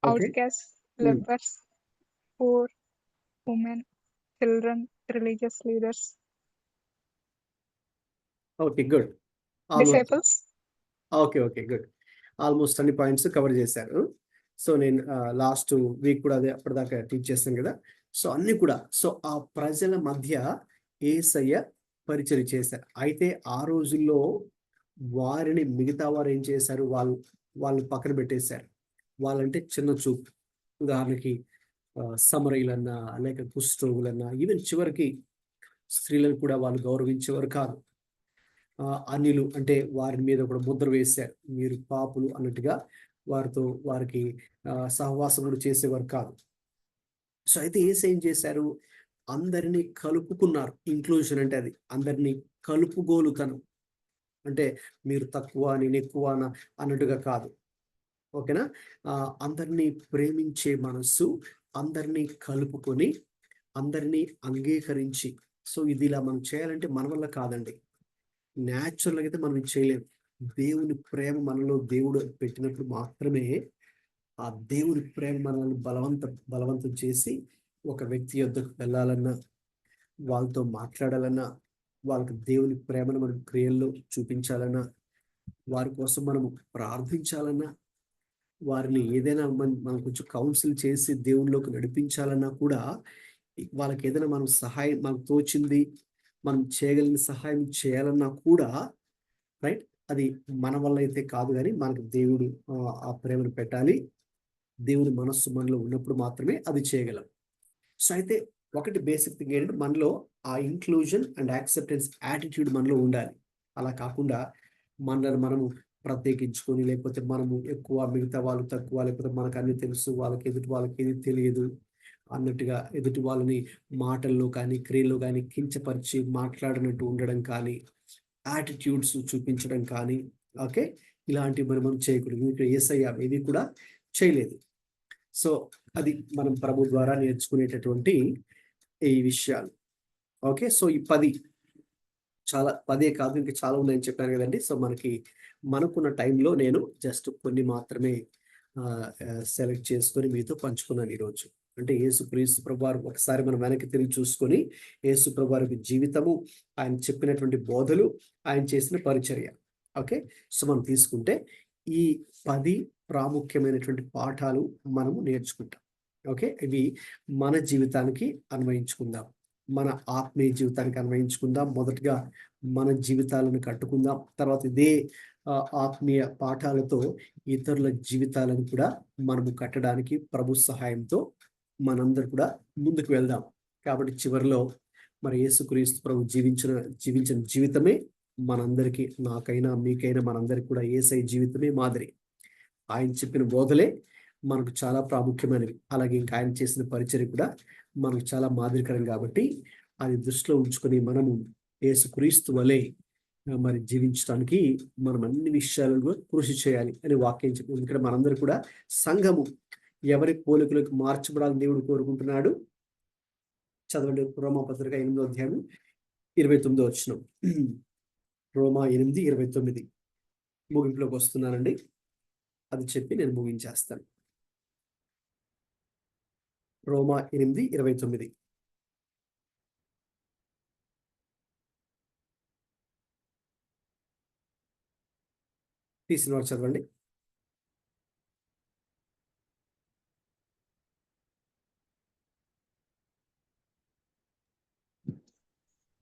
okay, outcasts, lepers, poor, women, children, religious leaders, okay, good. disciples. Okay, good. Almost అన్ని పాయింట్స్ కవర్ చేశారు. సో నేను లాస్ట్ వీక్ కూడా అదే అప్పటిదాకా టీచ్ చేస్తాను కదా. సో అన్ని కూడా, సో ఆ ప్రజల మధ్య యేసయ్య పరిచర్య చేశారు. అయితే ఆ రోజుల్లో వారిని మిగతా వారు ఏం చేశారు, వాళ్ళు పక్కన పెట్టేశారు. వాళ్ళంటే చిన్న చూపు. ఉదాహరణకి సమరయులన్నా, లేక కుష్ఠరోగులన్నా, ఈవెన్ చివరికి స్త్రీలను కూడా వాళ్ళు గౌరవించేవారు కాదు. అన్యులు అంటే వారి మీద కూడా ముద్ర వేశారు, మీరు పాపులు అన్నట్టుగా వారికి సహవాసం కూడా చేసేవారు కాదు. సో అయితే ఏం చేశారు, అందరినీ కలుపుకున్నారు. ఇంక్లూజన్ అంటే అది అందరినీ కలుపుగోలుతనం, అంటే మీరు తక్కువ నేను ఎక్కువ అన్నట్టుగా కాదు. ఓకేనా, అందరినీ ప్రేమించే మనస్సు, అందరినీ కలుపుకొని అందరినీ అంగీకరించి. సో ఇది ఇలా మనం చేయాలంటే మన వల్ల కాదండి, న్యాచురల్గా అయితే మనం ఇది చేయలేము. దేవుని ప్రేమ మనలో దేవుడు పెట్టినప్పుడు మాత్రమే ఆ దేవుని ప్రేమ మనల్ని బలవంతం చేసి ఒక వ్యక్తి యొద్దకు వెళ్ళాలన్నా, వాళ్ళతో మాట్లాడాలన్నా, వాళ్ళకి దేవుని ప్రేమను మనం క్రియల్లో చూపించాలన్నా, వారి కోసం మనము ప్రార్థించాలన్నా, వారిని ఏదైనా మనం కొంచెం కౌన్సిల్ చేసి దేవునిలోకి నడిపించాలన్నా కూడా వాళ్ళకి ఏదైనా మనం సహాయం, మనకు తోచింది మనం చేయగలిగిన సహాయం చేయాలన్నా కూడా, రైట్, అది మన వల్ల అయితే కాదు, కానీ మనకు దేవుడు ఆ ప్రేమను పెట్టాలి. దేవుని మనస్సు మనలో ఉన్నప్పుడు మాత్రమే అది చేయగలం. సో అయితే ఒకటి బేసిక్ థింగ్ ఏంటంటే, మనలో ఆ ఇంక్లూజన్ అండ్ యాక్సెప్టెన్స్ యాటిట్యూడ్ మనలో ఉండాలి. అలా కాకుండా మనల్ని మనము ప్రత్యేకించుకొని, లేకపోతే మనము ఎక్కువ, మిగతా వాళ్ళు తక్కువ, లేకపోతే మనకు అన్ని తెలుసు, ఎదుటి వాళ్ళకి ఏది తెలియదు అన్నట్టుగా ఎదుటి వాళ్ళని మాటల్లో కానీ క్రియల్లో కానీ కించపరిచి మాట్లాడినట్టు ఉండడం కానీ, యాటిట్యూడ్స్ చూపించడం కానీ, ఓకే, ఇలాంటివి మనం చేయకూడదు. ఇక్కడ యేసయ్య ఏది కూడా చేయలేదు. సో అది మనం ప్రభు ద్వారా నేర్చుకునేటటువంటి ఈ విషయాలు. ఓకే, సో ఈ 10 కాదు, ఇంకా చాలా ఉన్నాయని చెప్పాను కదండి. సో మనకున్న టైంలో నేను జస్ట్ కొన్ని మాత్రమే సెలెక్ట్ చేసుకొని మీతో పంచుకున్నాను ఈరోజు. అంటే యేసుక్రీస్తు ప్రభువారు ఒకసారి మనం వెనక్కి తిరిగి చూసుకొని, యేసు ప్రభువారి జీవితము, ఆయన చెప్పినటువంటి బోధలు, ఆయన చేసిన పరిచర్య. ఓకే, సో మనం తీసుకుంటే ఈ 10 ప్రాముఖ్యమైనటువంటి పాఠాలు మనము నేర్చుకుంటాం. ఓకే, ఇవి మన జీవితానికి అన్వయించుకుందాం, మన ఆత్మీయ జీవితానికి అన్వయించుకుందాం. మొదటగా మన జీవితాలను కట్టుకుందాం. తర్వాత ఇదే ఆత్మీయ పాఠాలతో ఇతరుల జీవితాలను కూడా మనము కట్టడానికి ప్రభు సహాయంతో మనందరూ కూడా ముందుకు వెళ్దాం. కాబట్టి చివరిలో మరి యేసుక్రీస్తు ప్రభు జీవించిన జీవితమే మనందరికీ, నాకైనా మీకైనా మనందరికీ కూడా యేసయ్య జీవితమే మాదిరి. ఆయన చెప్పిన బోధలే మనకు చాలా ప్రాముఖ్యమైనవి. అలాగే ఇంకా ఆయన చేసిన పరిచర్య కూడా మనకు చాలా మాదిరికరం. కాబట్టి అది దృష్టిలో ఉంచుకొని మనము యేసుక్రీస్తు వలె మరి జీవించడానికి మనం అన్ని విషయాలలో కృషి చేయాలి అని వాక్యం చెప్పింది. ఎందుకంటే మనందరూ కూడా సంఘము ఎవరి పోలికలకు మార్చబడాలని దేవుడు కోరుకుంటున్నాడు. చదవండి, రోమా పత్రిక 8వ అధ్యాయం 29వ వచనం. రోమా 8:29 ముగింపులోకి వస్తున్నానండి. అది చెప్పి నేను ముగించేస్తాను. రోమా 8:29. తీసిన వారు చదవండి.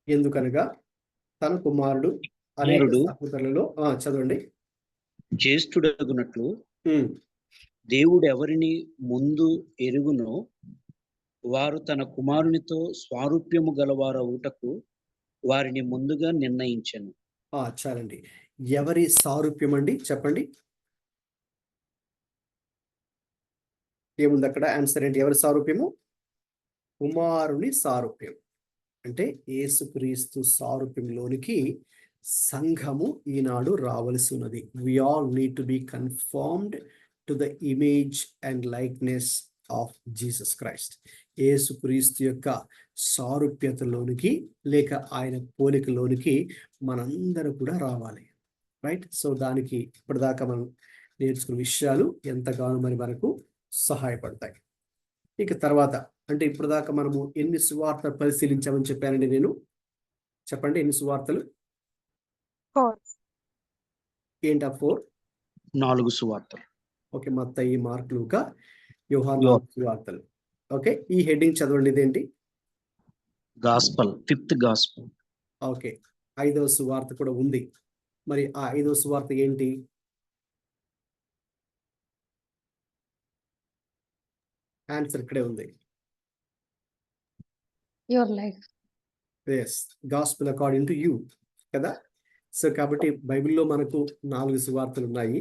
ఎందుకనగా తన కుమారుడు అనేక సహోదరులలో చదవండి. జ్యేష్ఠుడగునట్లు దేవుడు ఎవరిని ముందు ఎరుగునో వారు తన కుమారునితో స్వారూప్యము గలవారవుటకు వారిని ముందుగా నిర్ణయించెను. చాలండి. ఎవరి సారూప్యం అండి చెప్పండి. ఏముంది అక్కడ? ఆన్సర్ ఏంటి? ఎవరి సారూప్యము? కుమారుని సారూప్యం. అంటే యేసుక్రీస్తు సారూప్యంలోనికి సంఘము ఈనాడు రావలసి ఉన్నది. We all need to be conformed to the image and likeness of Jesus Christ. యేసుక్రీస్తు యొక్క సారూప్యతలోనికి లేక ఆయన పోలికలోనికి మనందరూ కూడా రావాలి. రైట్. సో దానికి ఇప్పటిదాకా మనం నేర్చుకున్న విషయాలు ఎంతగానో మరి మనకు సహాయపడతాయి. ఇక తర్వాత అంటే ఇప్పటిదాకా మనము ఎన్ని సువార్తలు పరిశీలించామని చెప్పానండి నేను? చెప్పండి, ఎన్ని సువార్తలు? 4. ఏంటా 4? 4 సువార్తలు. ఓకే, మత్తయి, మార్కు, లూకా, యోహాను సువార్తలు. ఓకే, ఈ హెడ్డింగ్ చదవండి. ఇదేంటి? Gospel, 5th gospel. ఓకే, 5వ సువార్త కూడా ఉంది. మరి ఆ 5వ సువార్త ఏంటి? ఆన్సర్ ఇక్కడే ఉంది. Your life. Yes, gospel according to you కదా. సో కాబట్టి బైబిల్లో మనకు 4 సువార్తలు ఉన్నాయి.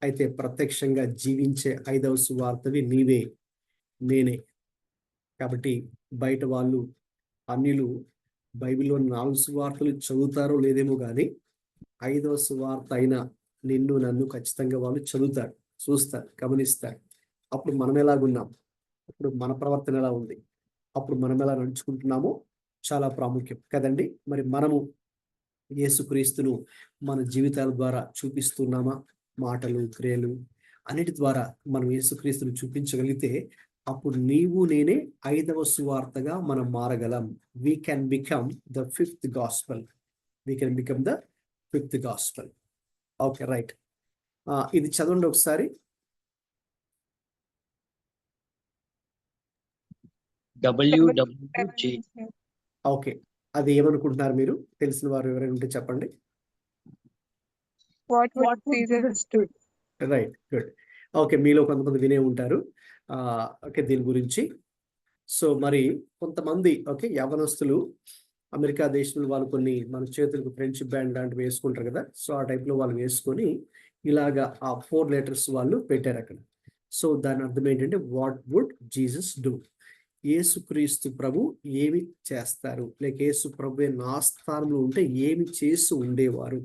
అయితే ప్రత్యక్షంగా జీవించే 5వ సువార్తవి నీవే, నేనే. కాబట్టి బయట వాళ్ళు, అన్యులు బైబిల్లో 4 సువార్తలు చదువుతారో లేదేమో కానీ 5వ సువార్త అయిన నిన్ను నన్ను ఖచ్చితంగా వాళ్ళు చదువుతారు, చూస్తారు, గమనిస్తారు. అప్పుడు మనం ఎలాగున్నాం, అప్పుడు మన ప్రవర్తన ఎలా ఉంది, అప్పుడు మనం ఎలా నడుచుకుంటున్నామో చాలా ప్రాముఖ్యం కదండి. మరి మనము యేసుక్రీస్తును మన జీవితాల ద్వారా చూపిస్తున్నామా? మాటలు, క్రియలు, అన్నిటి ద్వారా మనం యేసుక్రీస్తుని చూపించగలిగితే అప్పుడు నీవు నేనే 5వ సువార్తగా మనం మారగలం. We can become the 5th gospel. We can become the 5th gospel. Okay, right. ఇది చదవండి ఒకసారి. WWG. ఓకే, అది ఏమనుకుంటున్నారు మీరు? తెలిసిన వారు ఎవరైనా ఉంటే చెప్పండి. What would What would Jesus Jesus do? do? Right, good. Okay, మీలో కొంతమంది వినే ఉంటారు ఓకే దీని గురించి. సో మరి కొంతమంది ఓకే యవనస్తులు అమెరికా దేశంలో వాళ్ళు కొన్ని మన చేతులకు ఫ్రెండ్షిప్ బ్యాండ్ లాంటివి వేసుకుంటారు కదా, సో ఆ టైప్లో వాళ్ళు వేసుకొని ఇలాగా ఆ 4 letters వాళ్ళు పెట్టారు అక్కడ. సో దాని అర్థం ఏంటంటే వాట్ వుడ్ జీసస్ డూ, యేసుక్రీస్తు ప్రభు ఏమి చేస్తారు, లేక యేసు ప్రభు నా స్థానంలో ఉంటే ఏమి చేసి ఉండేవారు,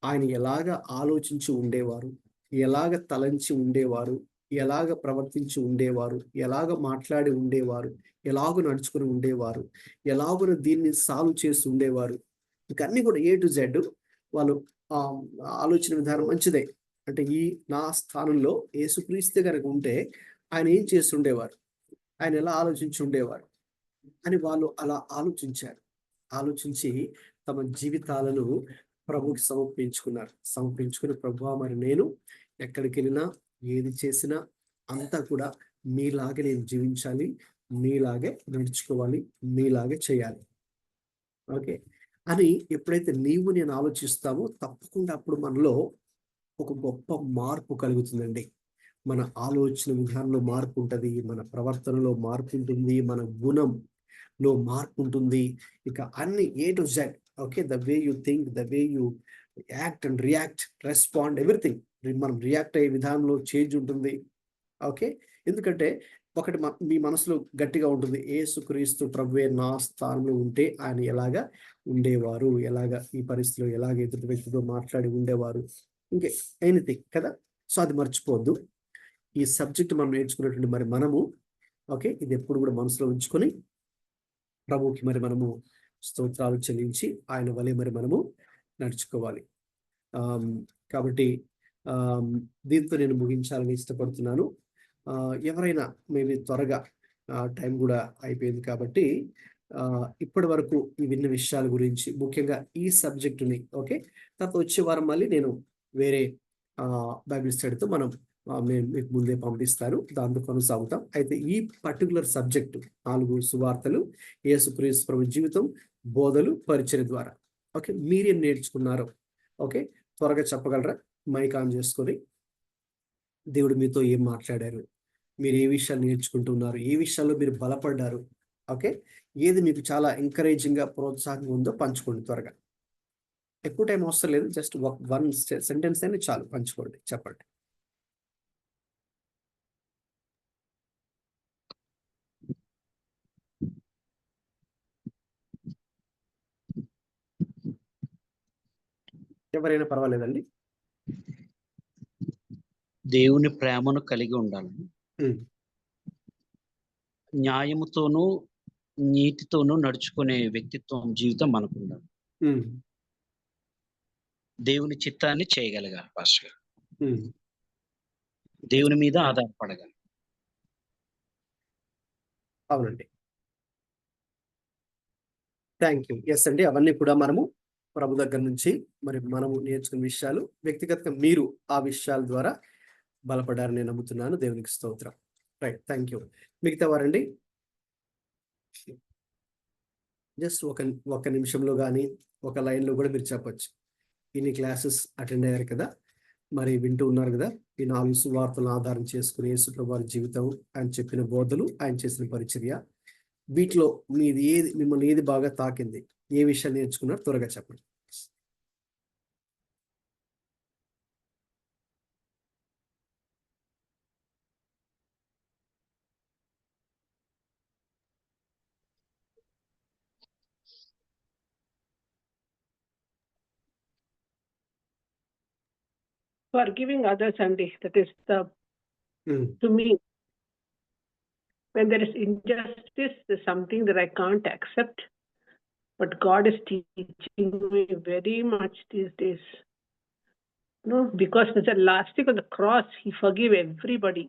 ఆయన ఎలాగ ఆలోచించి ఉండేవారు, ఎలాగ తలంచి ఉండేవారు, ఎలాగ ప్రవర్తించి ఉండేవారు, ఎలాగ మాట్లాడి ఉండేవారు, ఎలాగ నడుచుకుని ఉండేవారు, ఎలాగ దీన్ని సాల్వ్ చేసి ఉండేవారు. ఇకన్నీ కూడా A to Z వాళ్ళు ఆలోచన విధానం మంచిదే. అంటే ఈ నా స్థానంలో యేసుక్రీస్తు కనుక ఉంటే ఆయన ఏం చేస్తుండేవారు, ఆయన ఎలా ఆలోచించి ఉండేవారు అని వాళ్ళు అలా ఆలోచించారు. ఆలోచించి తమ జీవితాలను ప్రభుకి సమర్పించుకుని ప్రభువా మరి నేను ఎక్కడికి వెళ్ళినా ఏది చేసినా అంతా కూడా మీలాగే నేను జీవించాలి, మీలాగే నడుచుకోవాలి, మీలాగే చేయాలి. ఓకే అని ఎప్పుడైతే నీవు నేను ఆలోచిస్తామో తప్పకుండా అప్పుడు మనలో ఒక గొప్ప మార్పు కలుగుతుందండి. మన ఆలోచన విధానంలో మార్పు ఉంటుంది, మన ప్రవర్తనలో మార్పు ఉంటుంది, మన గుణంలో మార్పు ఉంటుంది. ఇక అన్ని A to Z. Okay, the way you think, the way you act and react, respond, everything మనం రియాక్ట్ అయ్యే విధానంలో చేంజ్ ఉంటుంది. ఓకే, ఎందుకంటే ఒకటి మీ మనసులో గట్టిగా ఉంటుంది, యేసుక్రీస్తు ప్రభువే నా స్థానంలో ఉంటే ఆయన ఎలాగా ఉండేవారు, ఎలాగా ఈ పరిస్థితిలో ఎలాగ ఎదుటి వ్యక్తితో మాట్లాడి ఉండేవారు, ఇంకే ఎనీథింగ్ కదా. సో అది మర్చిపోవద్దు. ఈ సబ్జెక్ట్ మనం నేర్చుకున్నటువంటి మరి మనము ఓకే ఇది ఎప్పుడు కూడా మనసులో ఉంచుకొని ప్రభువుకి మరి మనము స్తోత్రాలు చెల్లించి ఆయన వలె మరి మనము నడుచుకోవాలి. కాబట్టి దీంతో నేను ముగించాలని ఇష్టపడుతున్నాను. ఎవరైనా మేబీ త్వరగా టైం కూడా అయిపోయింది కాబట్టి ఇప్పటి వరకు ఈ విన్న విషయాల గురించి ముఖ్యంగా ఈ సబ్జెక్టుని ఓకే తర్వాత వచ్చే వారం మళ్ళీ నేను వేరే బైబిల్ స్టడీతో మనం నేను మీకు ముందే పంపిస్తాను, దాంతో కొనసాగుతాం. అయితే ఈ పర్టికులర్ సబ్జెక్టు 4 సువార్తలు, యేసుక్రీస్తు ప్రభు జీవితం, బోధలు, పరిచర్య ద్వారా ఓకే మీరేం నేర్చుకున్నారు ఓకే త్వరగా చెప్పగలరా? మైక్ ఆన్ చేసుకొని దేవుడు మీతో ఏం మాట్లాడారు, మీరు ఏ విషయాలు నేర్చుకుంటున్నారు, ఏ విషయాల్లో మీరు బలపడ్డారు, ఓకే ఏది మీకు చాలా ఎంకరేజింగ్గా ప్రోత్సాహంగా ఉందో పంచుకోండి త్వరగా. ఎక్కువ టైం అవసరం లేదు, జస్ట్ 1 సెంటెన్స్ అయినా చాలు, పంచుకోండి, చెప్పండి. ఎవరైనా పర్వాలేదండి. దేవుని ప్రేమను కలిగి ఉండాలి, ఉమ్, న్యాయముతోనూ నీతితోనూ నడుచుకునే వ్యక్తిత్వం జీవితం మనకు ఉండాలి. ఉమ్, దేవుని చిత్తాన్ని చేయగలగాలి పాస్టర్ గారు, ఉమ్. దేవుని మీద ఆధారపడగలగాలి. అవునండి, థ్యాంక్ యూ. ఎస్ అండి, అవన్నీ కూడా మనము ప్రభు దగ్గర నుంచి మరి మనము నేర్చుకున్న విషయాలు, వ్యక్తిగతంగా మీరు ఆ విషయాల ద్వారా బలపడారని నేను నమ్ముతున్నాను. దేవునికి స్తోత్రం. Right, thank you. మిగతా వారండి జస్ట్ ఒక నిమిషంలో కానీ ఒక లైన్లో కూడా మీరు చెప్పొచ్చు. ఇన్ని క్లాసెస్ అటెండ్ అయ్యారు కదా, మరి వింటూ ఉన్నారు కదా, ఈ 4 సువార్తలను ఆధారం చేసుకుని యేసు ప్రభు వారి జీవితం, ఆయన చెప్పిన బోధలు, ఆయన చేసిన పరిచర్య, వీటిలో మిమ్మల్ని ఏది బాగా తాకింది, ఏ విషయాలు నేర్చుకున్నారు త్వరగా చెప్పండి. Forgiving others, Andy. That is to me, when there is injustice, there's something that I can't accept. But God is teaching me very much these days No, because at the last thing on the cross, he forgave everybody.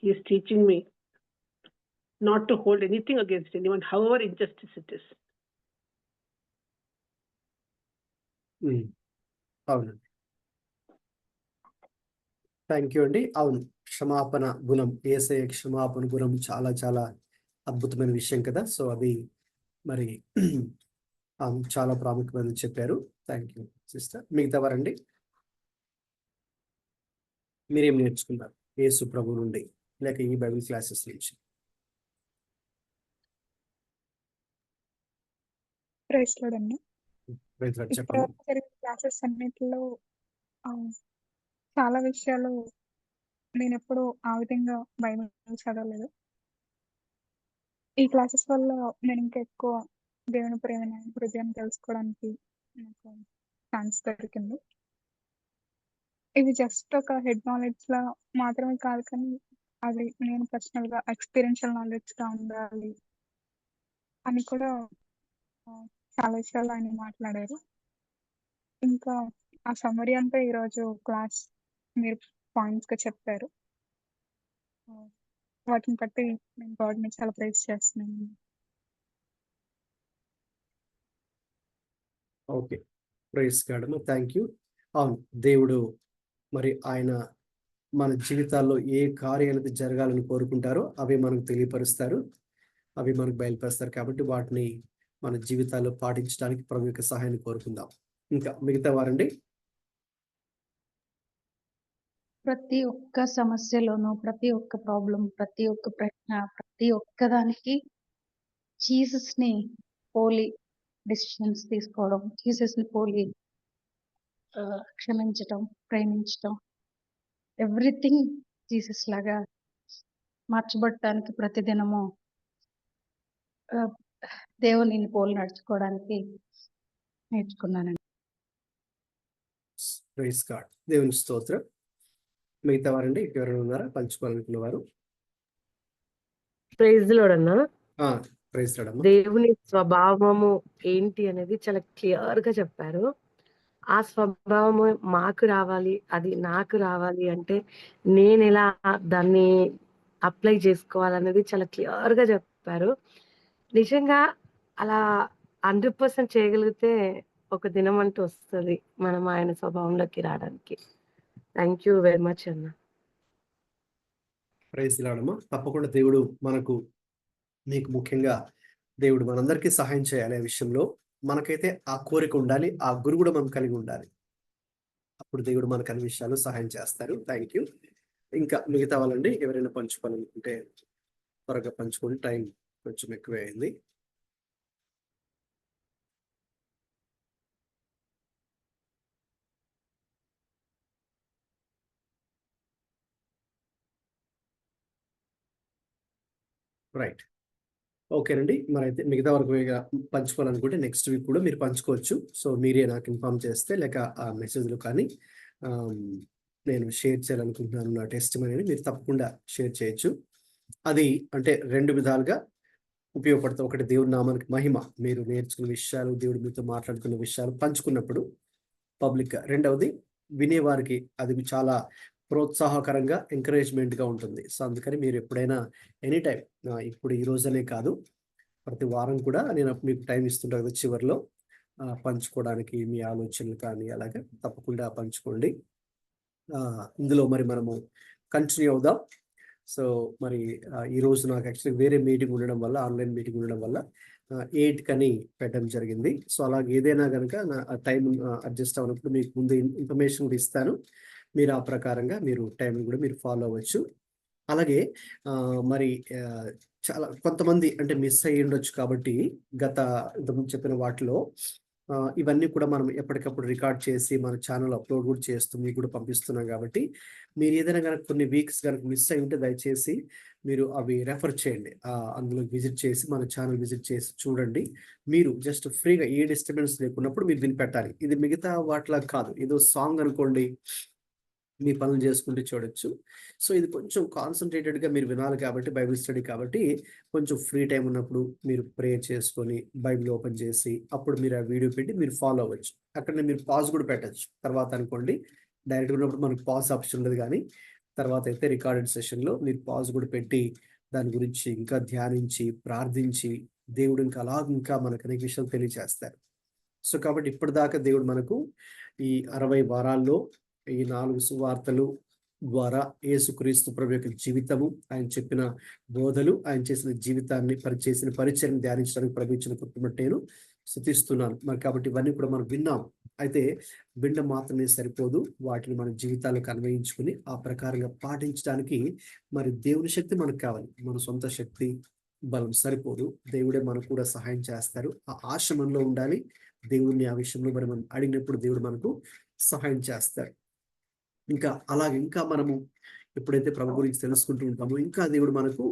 He is teaching me not to hold anything against anyone, however injustice it is. అవునండి. థ్యాంక్ యూ అండి. అవును, క్షమాపణ గుణం, యేసయ్య క్షమాపణ గుణం చాలా చాలా అద్భుతమైన విషయం కదా. సో అది మరి చాలా ప్రాముఖ్యమైనది చెప్పారు. Thank you sister. మిగతా వారండి, మీరేం నేర్చుకున్నారు యేసు ప్రభు నుండి లేక ఈ బైబిల్ క్లాసెస్ నుంచి? ప్రైజ్ లార్డ్ అండి. చెప్పండి. ఇప్పటివరకు జరిగిన క్లాసెస్ అన్నిటిలో చాలా విషయాలు నేను ఎప్పుడు ఆ విధంగా బైబిల్ చదవలేదు. ఈ క్లాసెస్ వల్ల నేను ఇంకా ఎక్కువ దేవుని ప్రేమని, హృదయాన్ని తెలుసుకోవడానికి నాకు ఛాన్స్ దొరికింది. ఇది జస్ట్ ఒక హెడ్ నాలెడ్జ్ లా మాత్రమే కాదు, కానీ అది నేను పర్సనల్ గా ఎక్స్పీరియన్షియల్ నాలెడ్జ్ గా ఉండాలి అని కూడా చాలా విషయాలు ఆయన మాట్లాడారు. ఇంకా ఆ సమ్మరీ అంతా ఈరోజు క్లాస్ మీరు పాయింట్స్ గా చెప్పారు. వాటిని బట్టి నేను గాడ్ని చాలా ప్రైజ్ చేస్తున్నాను. Okay, praise God. Thank you. అవును, దేవుడు మరి ఆయన మన జీవితాల్లో ఏ కార్యాలు జరగాలని కోరుకుంటారో అవి మనకు తెలియపరుస్తారు, అవి మనకు బయలుపరుస్తారు. కాబట్టి వాటిని మన జీవితాల్లో పాటించడానికి ప్రభు యొక్క సహాయాన్ని కోరుకుందాం. ఇంకా మిగతా వారండి. ప్రతి ఒక్క సమస్యలోనూ, ప్రతి ఒక్క ప్రాబ్లం, ప్రతి ఒక్క ప్రశ్న, ప్రతి ఒక్కదానికి జీసస్ ని పోలి డిసిషన్స్ తీసుకోవడం, జీసస్ ని పోలి క్షమించటం, ప్రేమించటం, ఎవ్రీథింగ్ జీసస్ లాగా మార్చబడటానికి ప్రతిదినము దేవుని పోలి నడుచుకోవడానికి నేర్చుకున్నానండి. ప్రైజ్ గాడ్, దేవుని స్తోత్రం. మిగతా వారండి, ఎవరైనా ఉన్నారా పంచుకోవాలనుకున్న వారు? ప్రైజ్ లార్డ్ అన్న. ప్రైజ్ లార్డ్ అమ్మా. దేవుని స్వభావము ఏంటి అనేది చాలా క్లియర్ గా చెప్పారు. ఆ స్వభావము మాకు రావాలి, అది నాకు రావాలి అంటే నేను ఎలా దాన్ని అప్లై చేసుకోవాలనేది చాలా క్లియర్ గా చెప్పారు. నిజంగా అలా 100% చేయగలిగితే ఒక దినం అంటూ వస్తుంది మనం ఆయన స్వభావంలోకి రావడానికి. థ్యాంక్ యూ వెరీ మచ్ అన్న. ప్రైజ్ లార్డ్ అమ్మా. తప్పకుండా దేవుడు మీకు ముఖ్యంగా దేవుడు మనందరికీ సహాయం చేయాలి. ఆ విషయంలో మనకైతే ఆ కోరిక ఉండాలి, ఆ గురు కూడా మనం కలిగి ఉండాలి. అప్పుడు దేవుడు మనకు అన్ని విషయాలు సహాయం చేస్తారు. Thank you. ఇంకా మిగతా వాళ్ళండి, ఎవరైనా పంచుకోవాలనుకుంటే త్వరగా పంచుకోండి, టైం కొంచెం ఎక్కువ అయింది. రైట్, ఓకేనండి. మరి అయితే మిగతా వరకు పంచుకోవాలనుకుంటే నెక్స్ట్ వీక్ కూడా మీరు పంచుకోవచ్చు. సో మీరే నాకు ఇన్ఫార్మ్ చేస్తే, లేక ఆ మెసేజ్లో కానీ నేను షేర్ చేయాలనుకుంటున్నాను నా టెస్టిమనీని, మీరు తప్పకుండా షేర్ చేయొచ్చు. అది అంటే 2 విధాలుగా ఉపయోగపడుతుంది. ఒకటి, దేవుడి నామానికి మహిమ, మీరు నేర్చుకున్న విషయాలు, దేవుడు మీతో మాట్లాడుకున్న విషయాలు పంచుకున్నప్పుడు పబ్లిక్గా. రెండవది, వినేవారికి అది చాలా ప్రోత్సాహకరంగా, ఎంకరేజ్మెంట్గా ఉంటుంది. సో అందుకని మీరు ఎప్పుడైనా ఎనీ టైం, ఇప్పుడు ఈ రోజనే కాదు, ప్రతి వారం కూడా నేను మీకు టైం ఇస్తుంటాను కదా చివరిలో, పంచుకోవడానికి మీ ఆలోచనలు కానీ అలాగే తప్పకుండా పంచుకోండి. ఇందులో మరి మనము కంటిన్యూ అవుదాం. సో మరి ఈరోజు నాకు యాక్చువల్లీ వేరే మీటింగ్ ఉండడం వల్ల, ఆన్లైన్ మీటింగ్ ఉండడం వల్ల 8 కని పెట్టడం జరిగింది. సో అలాగే ఏదైనా కనుక నా టైం అడ్జస్ట్ అవ్వనప్పుడు మీకు ముందు ఇన్ఫర్మేషన్ కూడా ఇస్తాను. మీరు ఆ ప్రకారంగా మీరు టైం కూడా మీరు ఫాలో అవ్వచ్చు. అలాగే మరి చాలా కొంతమంది అంటే మిస్ అయ్యి ఉండొచ్చు, కాబట్టి గత ఇంతకుముందు చెప్పిన వాటిలో ఇవన్నీ కూడా మనం ఎప్పటికప్పుడు రికార్డ్ చేసి మన ఛానల్ అప్లోడ్ కూడా చేస్తూ మీకు కూడా పంపిస్తున్నాం. కాబట్టి మీరు ఏదైనా కనుక కొన్ని వీక్స్ కనుక మిస్ అయి ఉంటే దయచేసి మీరు అవి రెఫర్ చేయండి, అందులో విజిట్ చేసి మన ఛానల్ విజిట్ చేసి చూడండి. మీరు జస్ట్ ఫ్రీగా ఏ డిస్టర్బెన్స్ లేకున్నప్పుడు మీరు దీన్ని పెట్టాలి. ఇది మిగతా వాటిలా కాదు, ఏదో సాంగ్ అనుకోండి, మీ పనులు చేసుకుంటూ చూడొచ్చు. సో ఇది కొంచెం కాన్సన్ట్రేటెడ్గా మీరు వినాలి కాబట్టి, బైబిల్ స్టడీ కాబట్టి కొంచెం ఫ్రీ టైం ఉన్నప్పుడు మీరు ప్రేయర్ చేసుకొని బైబిల్ ఓపెన్ చేసి అప్పుడు మీరు ఆ వీడియో పెట్టి మీరు ఫాలో అవ్వచ్చు. అక్కడనే మీరు పాజ్ కూడా పెట్టచ్చు. తర్వాత అనుకోండి డైరెక్ట్గా ఉన్నప్పుడు మనకు పాజ్ ఆప్షన్ ఉండదు, కానీ తర్వాత అయితే రికార్డెడ్ సెషన్లో మీరు పాజ్ కూడా పెట్టి దాని గురించి ఇంకా ధ్యానించి ప్రార్థించి దేవుడు ఇంకా మనకు అనేక విషయాలు తెలియజేస్తారు. సో కాబట్టి ఇప్పటిదాకా దేవుడు మనకు ఈ 60 వారాల్లో ఈ 4 సువార్తలు ద్వారా యేసుక్రీస్తు ప్రభు యొక్క జీవితము, ఆయన చెప్పిన బోధలు, ఆయన చేసిన జీవితాన్ని చేసిన పరిచయం ధ్యానించడానికి ప్రభు ఇచ్చిన కృపను నేను స్తుతిస్తున్నాను. మరి కాబట్టి ఇవన్నీ కూడా మనం విన్నాం. అయితే వినడం మాత్రమే సరిపోదు, వాటిని మన జీవితాలకు అన్వయించుకుని ఆ ప్రకారంగా పాటించడానికి మరి దేవుని శక్తి మనకు కావాలి. మన సొంత శక్తి బలం సరిపోదు, దేవుడే మనకు కూడా సహాయం చేస్తారు. ఆ ఆశ మనలో ఉండాలి. దేవుడిని ఆ విషయంలో మరి మనం అడిగినప్పుడు దేవుడు మనకు సహాయం చేస్తాడు. ఇంకా మనము ఎప్పుడైతే ప్రభు గురించి తెలుసుకుంటూ ఉంటామో ఇంకా దేవుడు మనకు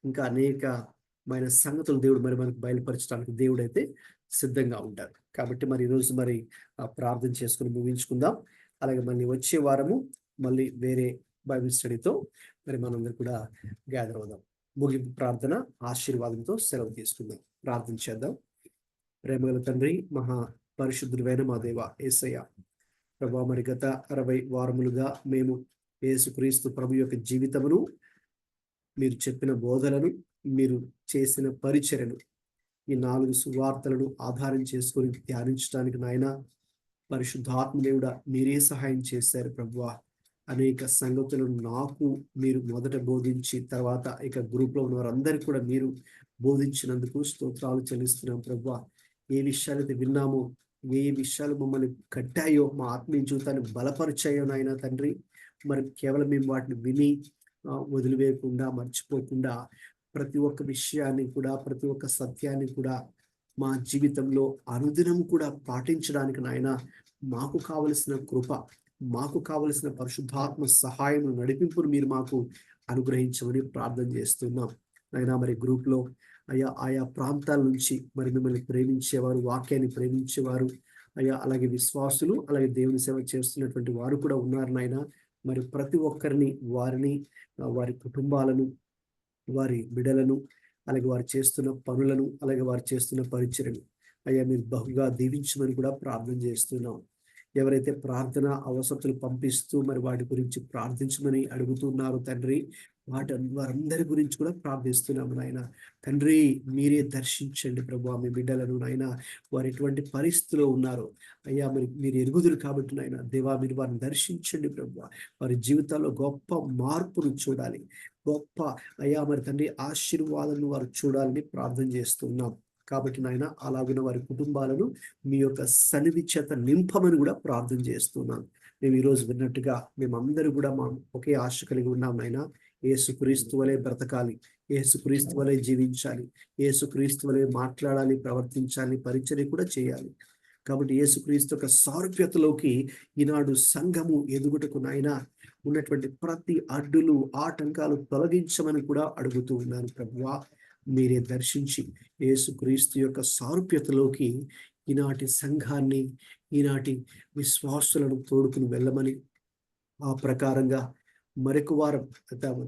ఇంకా అనేకమైన సంగతులు దేవుడు మరి మనకు బయలుపరచడానికి దేవుడు అయితే సిద్ధంగా ఉంటారు. కాబట్టి మరి ఈరోజు మరి ప్రార్థన చేసుకుని ముగించుకుందాం. అలాగే మళ్ళీ వచ్చే వారము మళ్ళీ వేరే బైబిల్ స్టడీతో మరి మనందరూ కూడా గ్యాదర్ అవుదాం. ముగింపు ప్రార్థన ఆశీర్వాదంతో సెలవు తీసుకుందాం. ప్రార్థన చేద్దాం. ప్రేమగల తండ్రి, మహా పరిశుద్ధుడైన మా దేవ యేసయ్య ప్రభా, మరి గత 60 వారములుగా మేము యేసుక్రీస్తు ప్రభు యొక్క జీవితమును, మీరు చెప్పిన బోధలను, మీరు చేసిన పరిచర్యను, ఈ 4 సువార్తలను ఆధారం చేసుకొని ధ్యానించడానికి నాయన పరిశుద్ధాత్మదేవుడా మీరే సహాయం చేశారు ప్రభువా. అనేక సంగతులను నాకు మీరు మొదట బోధించి తర్వాత ఇక గ్రూప్లో ఉన్న వారందరికీ కూడా మీరు బోధించినందుకు స్తోత్రాలు చెల్లిస్తున్నాం ప్రభువా. ఏ విషయాలైతే విన్నామో, ఏ విషయాలు మమ్మల్ని కట్టాయో, మా ఆత్మీయ జీవితాన్ని బలపరిచాయో నాయన తండ్రి, మరి కేవలం మేము వాటిని విని వదిలివేయకుండా మర్చిపోకుండా ప్రతి ఒక్క విషయాన్ని కూడా, ప్రతి ఒక్క సత్యాన్ని కూడా మా జీవితంలో అనుదినం కూడా పాటించడానికి నాయన మాకు కావలసిన కృప, మాకు కావలసిన పరిశుద్ధాత్మ సహాయం, నడిపింపును మీరు మాకు అనుగ్రహించమని ప్రార్థన చేస్తున్నాం నాయన. మరి గ్రూప్లో ఆయా ప్రాంతాల నుంచి మరి మిమ్మల్ని ప్రేమించేవారు, వాక్యాన్ని ప్రేమించేవారు అలాగే విశ్వాసులు, అలాగే దేవుని సేవ చేస్తున్నటువంటి వారు కూడా ఉన్నారు నాయన. మరి ప్రతి ఒక్కరిని, వారిని, వారి కుటుంబాలను, వారి బిడ్డలను, అలాగే వారు చేస్తున్న పనులను, అలాగే వారు చేస్తున్న పరిచర్యను మీరు బహుగా దీవించమని కూడా ప్రార్థన చేస్తున్నాం. ఎవరైతే ప్రార్థన అవసరతలు పంపిస్తూ మరి వాటి గురించి ప్రార్థించమని అడుగుతున్నారు తండ్రి, వారందరి గురించి కూడా ప్రార్థిస్తున్నాము నాయన. తండ్రి మీరే దర్శించండి ప్రభు మీ బిడ్డలను నాయన. వారు ఎటువంటి పరిస్థితిలో ఉన్నారో మరి మీరు ఎరుగుదురు కాబట్టి నాయన దేవా, మీరు వారిని దర్శించండి ప్రభు. వారి జీవితాల్లో గొప్ప మార్పును చూడాలి, గొప్ప మరి తండ్రి ఆశీర్వాదాలను వారు చూడాలని ప్రార్థన చేస్తున్నాం. కాబట్టి నాయన అలాగిన వారి కుటుంబాలను మీ యొక్క సన్నిధి చేత నింపమని కూడా ప్రార్థన చేస్తున్నాం. మేము ఈరోజు విన్నట్టుగా మేమందరూ కూడా ఒకే ఆశ కలిగి ఉన్నాం నాయన. యేసుక్రీస్తు వలె బ్రతకాలి, యేసుక్రీస్తు వలె జీవించాలి, యేసుక్రీస్తు వలె మాట్లాడాలి, ప్రవర్తించాలి, పరిచర్య కూడా చేయాలి. కాబట్టి యేసుక్రీస్తు యొక్క సారూప్యతలోకి ఈనాడు సంఘము ఎదుగుటకు నాయన ఉన్నటువంటి ప్రతి అడ్డులు, ఆటంకాలు తొలగించమని కూడా అడుగుతూ ఉన్నాను ప్రభువా. మీరే దర్శించి యేసుక్రీస్తు యొక్క సారూప్యతలోకి ఈనాటి సంఘాన్ని, ఈనాటి విశ్వాసులను తోడుకుని వెళ్ళమని, ఆ ప్రకారంగా మరొక వారం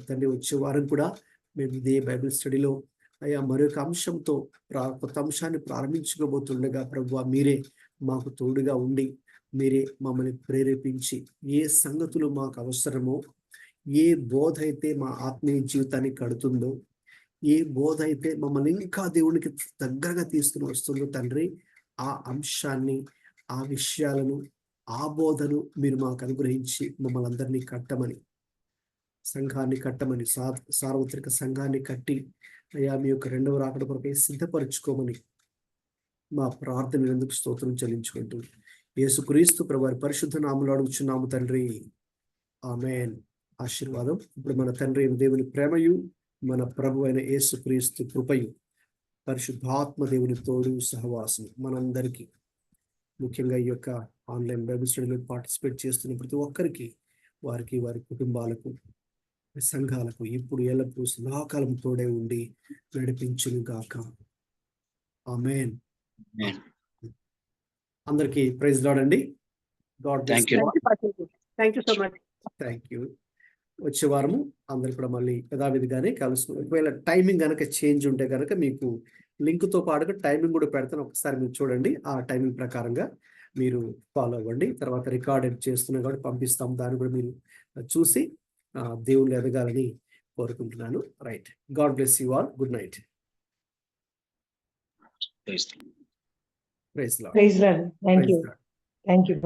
తండ్రి వచ్చే వారం కూడా మేము ఇదే బైబిల్ స్టడీలో మరొక అంశంతో కొత్త అంశాన్ని ప్రారంభించుకోబోతుండగా ప్రభువా మీరే మాకు తోడుగా ఉండి మీరే మమ్మల్ని ప్రేరేపించి ఏ సంగతులు మాకు అవసరమో, ఏ బోధ అయితే మా ఆత్మీయ జీవితాన్ని కడుతుందో, ఏ బోధ అయితే మమ్మల్ని ఇంకా దేవునికి దగ్గరగా తీసుకుని వస్తుందో తండ్రి, ఆ అంశాన్ని, ఆ విషయాలను, ఆ బోధను మీరు మాకు అనుగ్రహించి మమ్మల్ని అందరినీ కట్టమని, సంఘాన్ని కట్టమని, సార్వత్రిక సంఘాన్ని కట్టి మీ యొక్క 2వ రాకడ కొరకై సిద్ధపరచుకోమని మా ప్రార్థన ఎందుకు స్తోత్రం చెల్లించుకుంటూ యేసుక్రీస్తు ప్రభువారి పరిశుద్ధ నామములో అడుగుచున్నాము తండ్రి, ఆమేన్. ఆశీర్వాదం. ఇప్పుడు మన తండ్రి దేవుని ప్రేమయు, మన ప్రభు అయిన యేసుక్రీస్తు కృపయు, పరిశుద్ధాత్మ దేవుని తోడు సహవాసం మనందరికీ, ముఖ్యంగా ఈ యొక్క ఆన్లైన్ బైబిల్ స్టడీలో పార్టిసిపేట్ చేస్తున్న ప్రతి ఒక్కరికి, వారికి, వారి కుటుంబాలకు, సంఘాలకు ఇప్పుడు ఎల్లప్పుడూ సదాకాలం తోడే ఉండి నడిపించును గాక. ఆమేన్. అందరికీ ప్రైజ్ లార్డ్ అండి. God bless. Thank you thank you so much. Thank you. వచ్చే వారము అందరు కూడా మళ్ళీ యథావిధిగానే కలుసుకుని, ఒకవేళ టైమింగ్ కనుక చేంజ్ ఉంటే కనుక మీకు లింక్తో పాటుగా టైమింగ్ కూడా పెడతాను, ఒకసారి మీరు చూడండి. ఆ టైమింగ్ ప్రకారంగా మీరు ఫాలో అవ్వండి. తర్వాత రికార్డెడ్ చేస్తున్నా కూడా పంపిస్తాం, దాన్ని కూడా మీరు చూసి దేవుళ్ళు ఎదగాలని కోరుకుంటున్నాను. Right, God bless you all. Good night. Praise Lord. Praise Lord. Thank you. Thank you.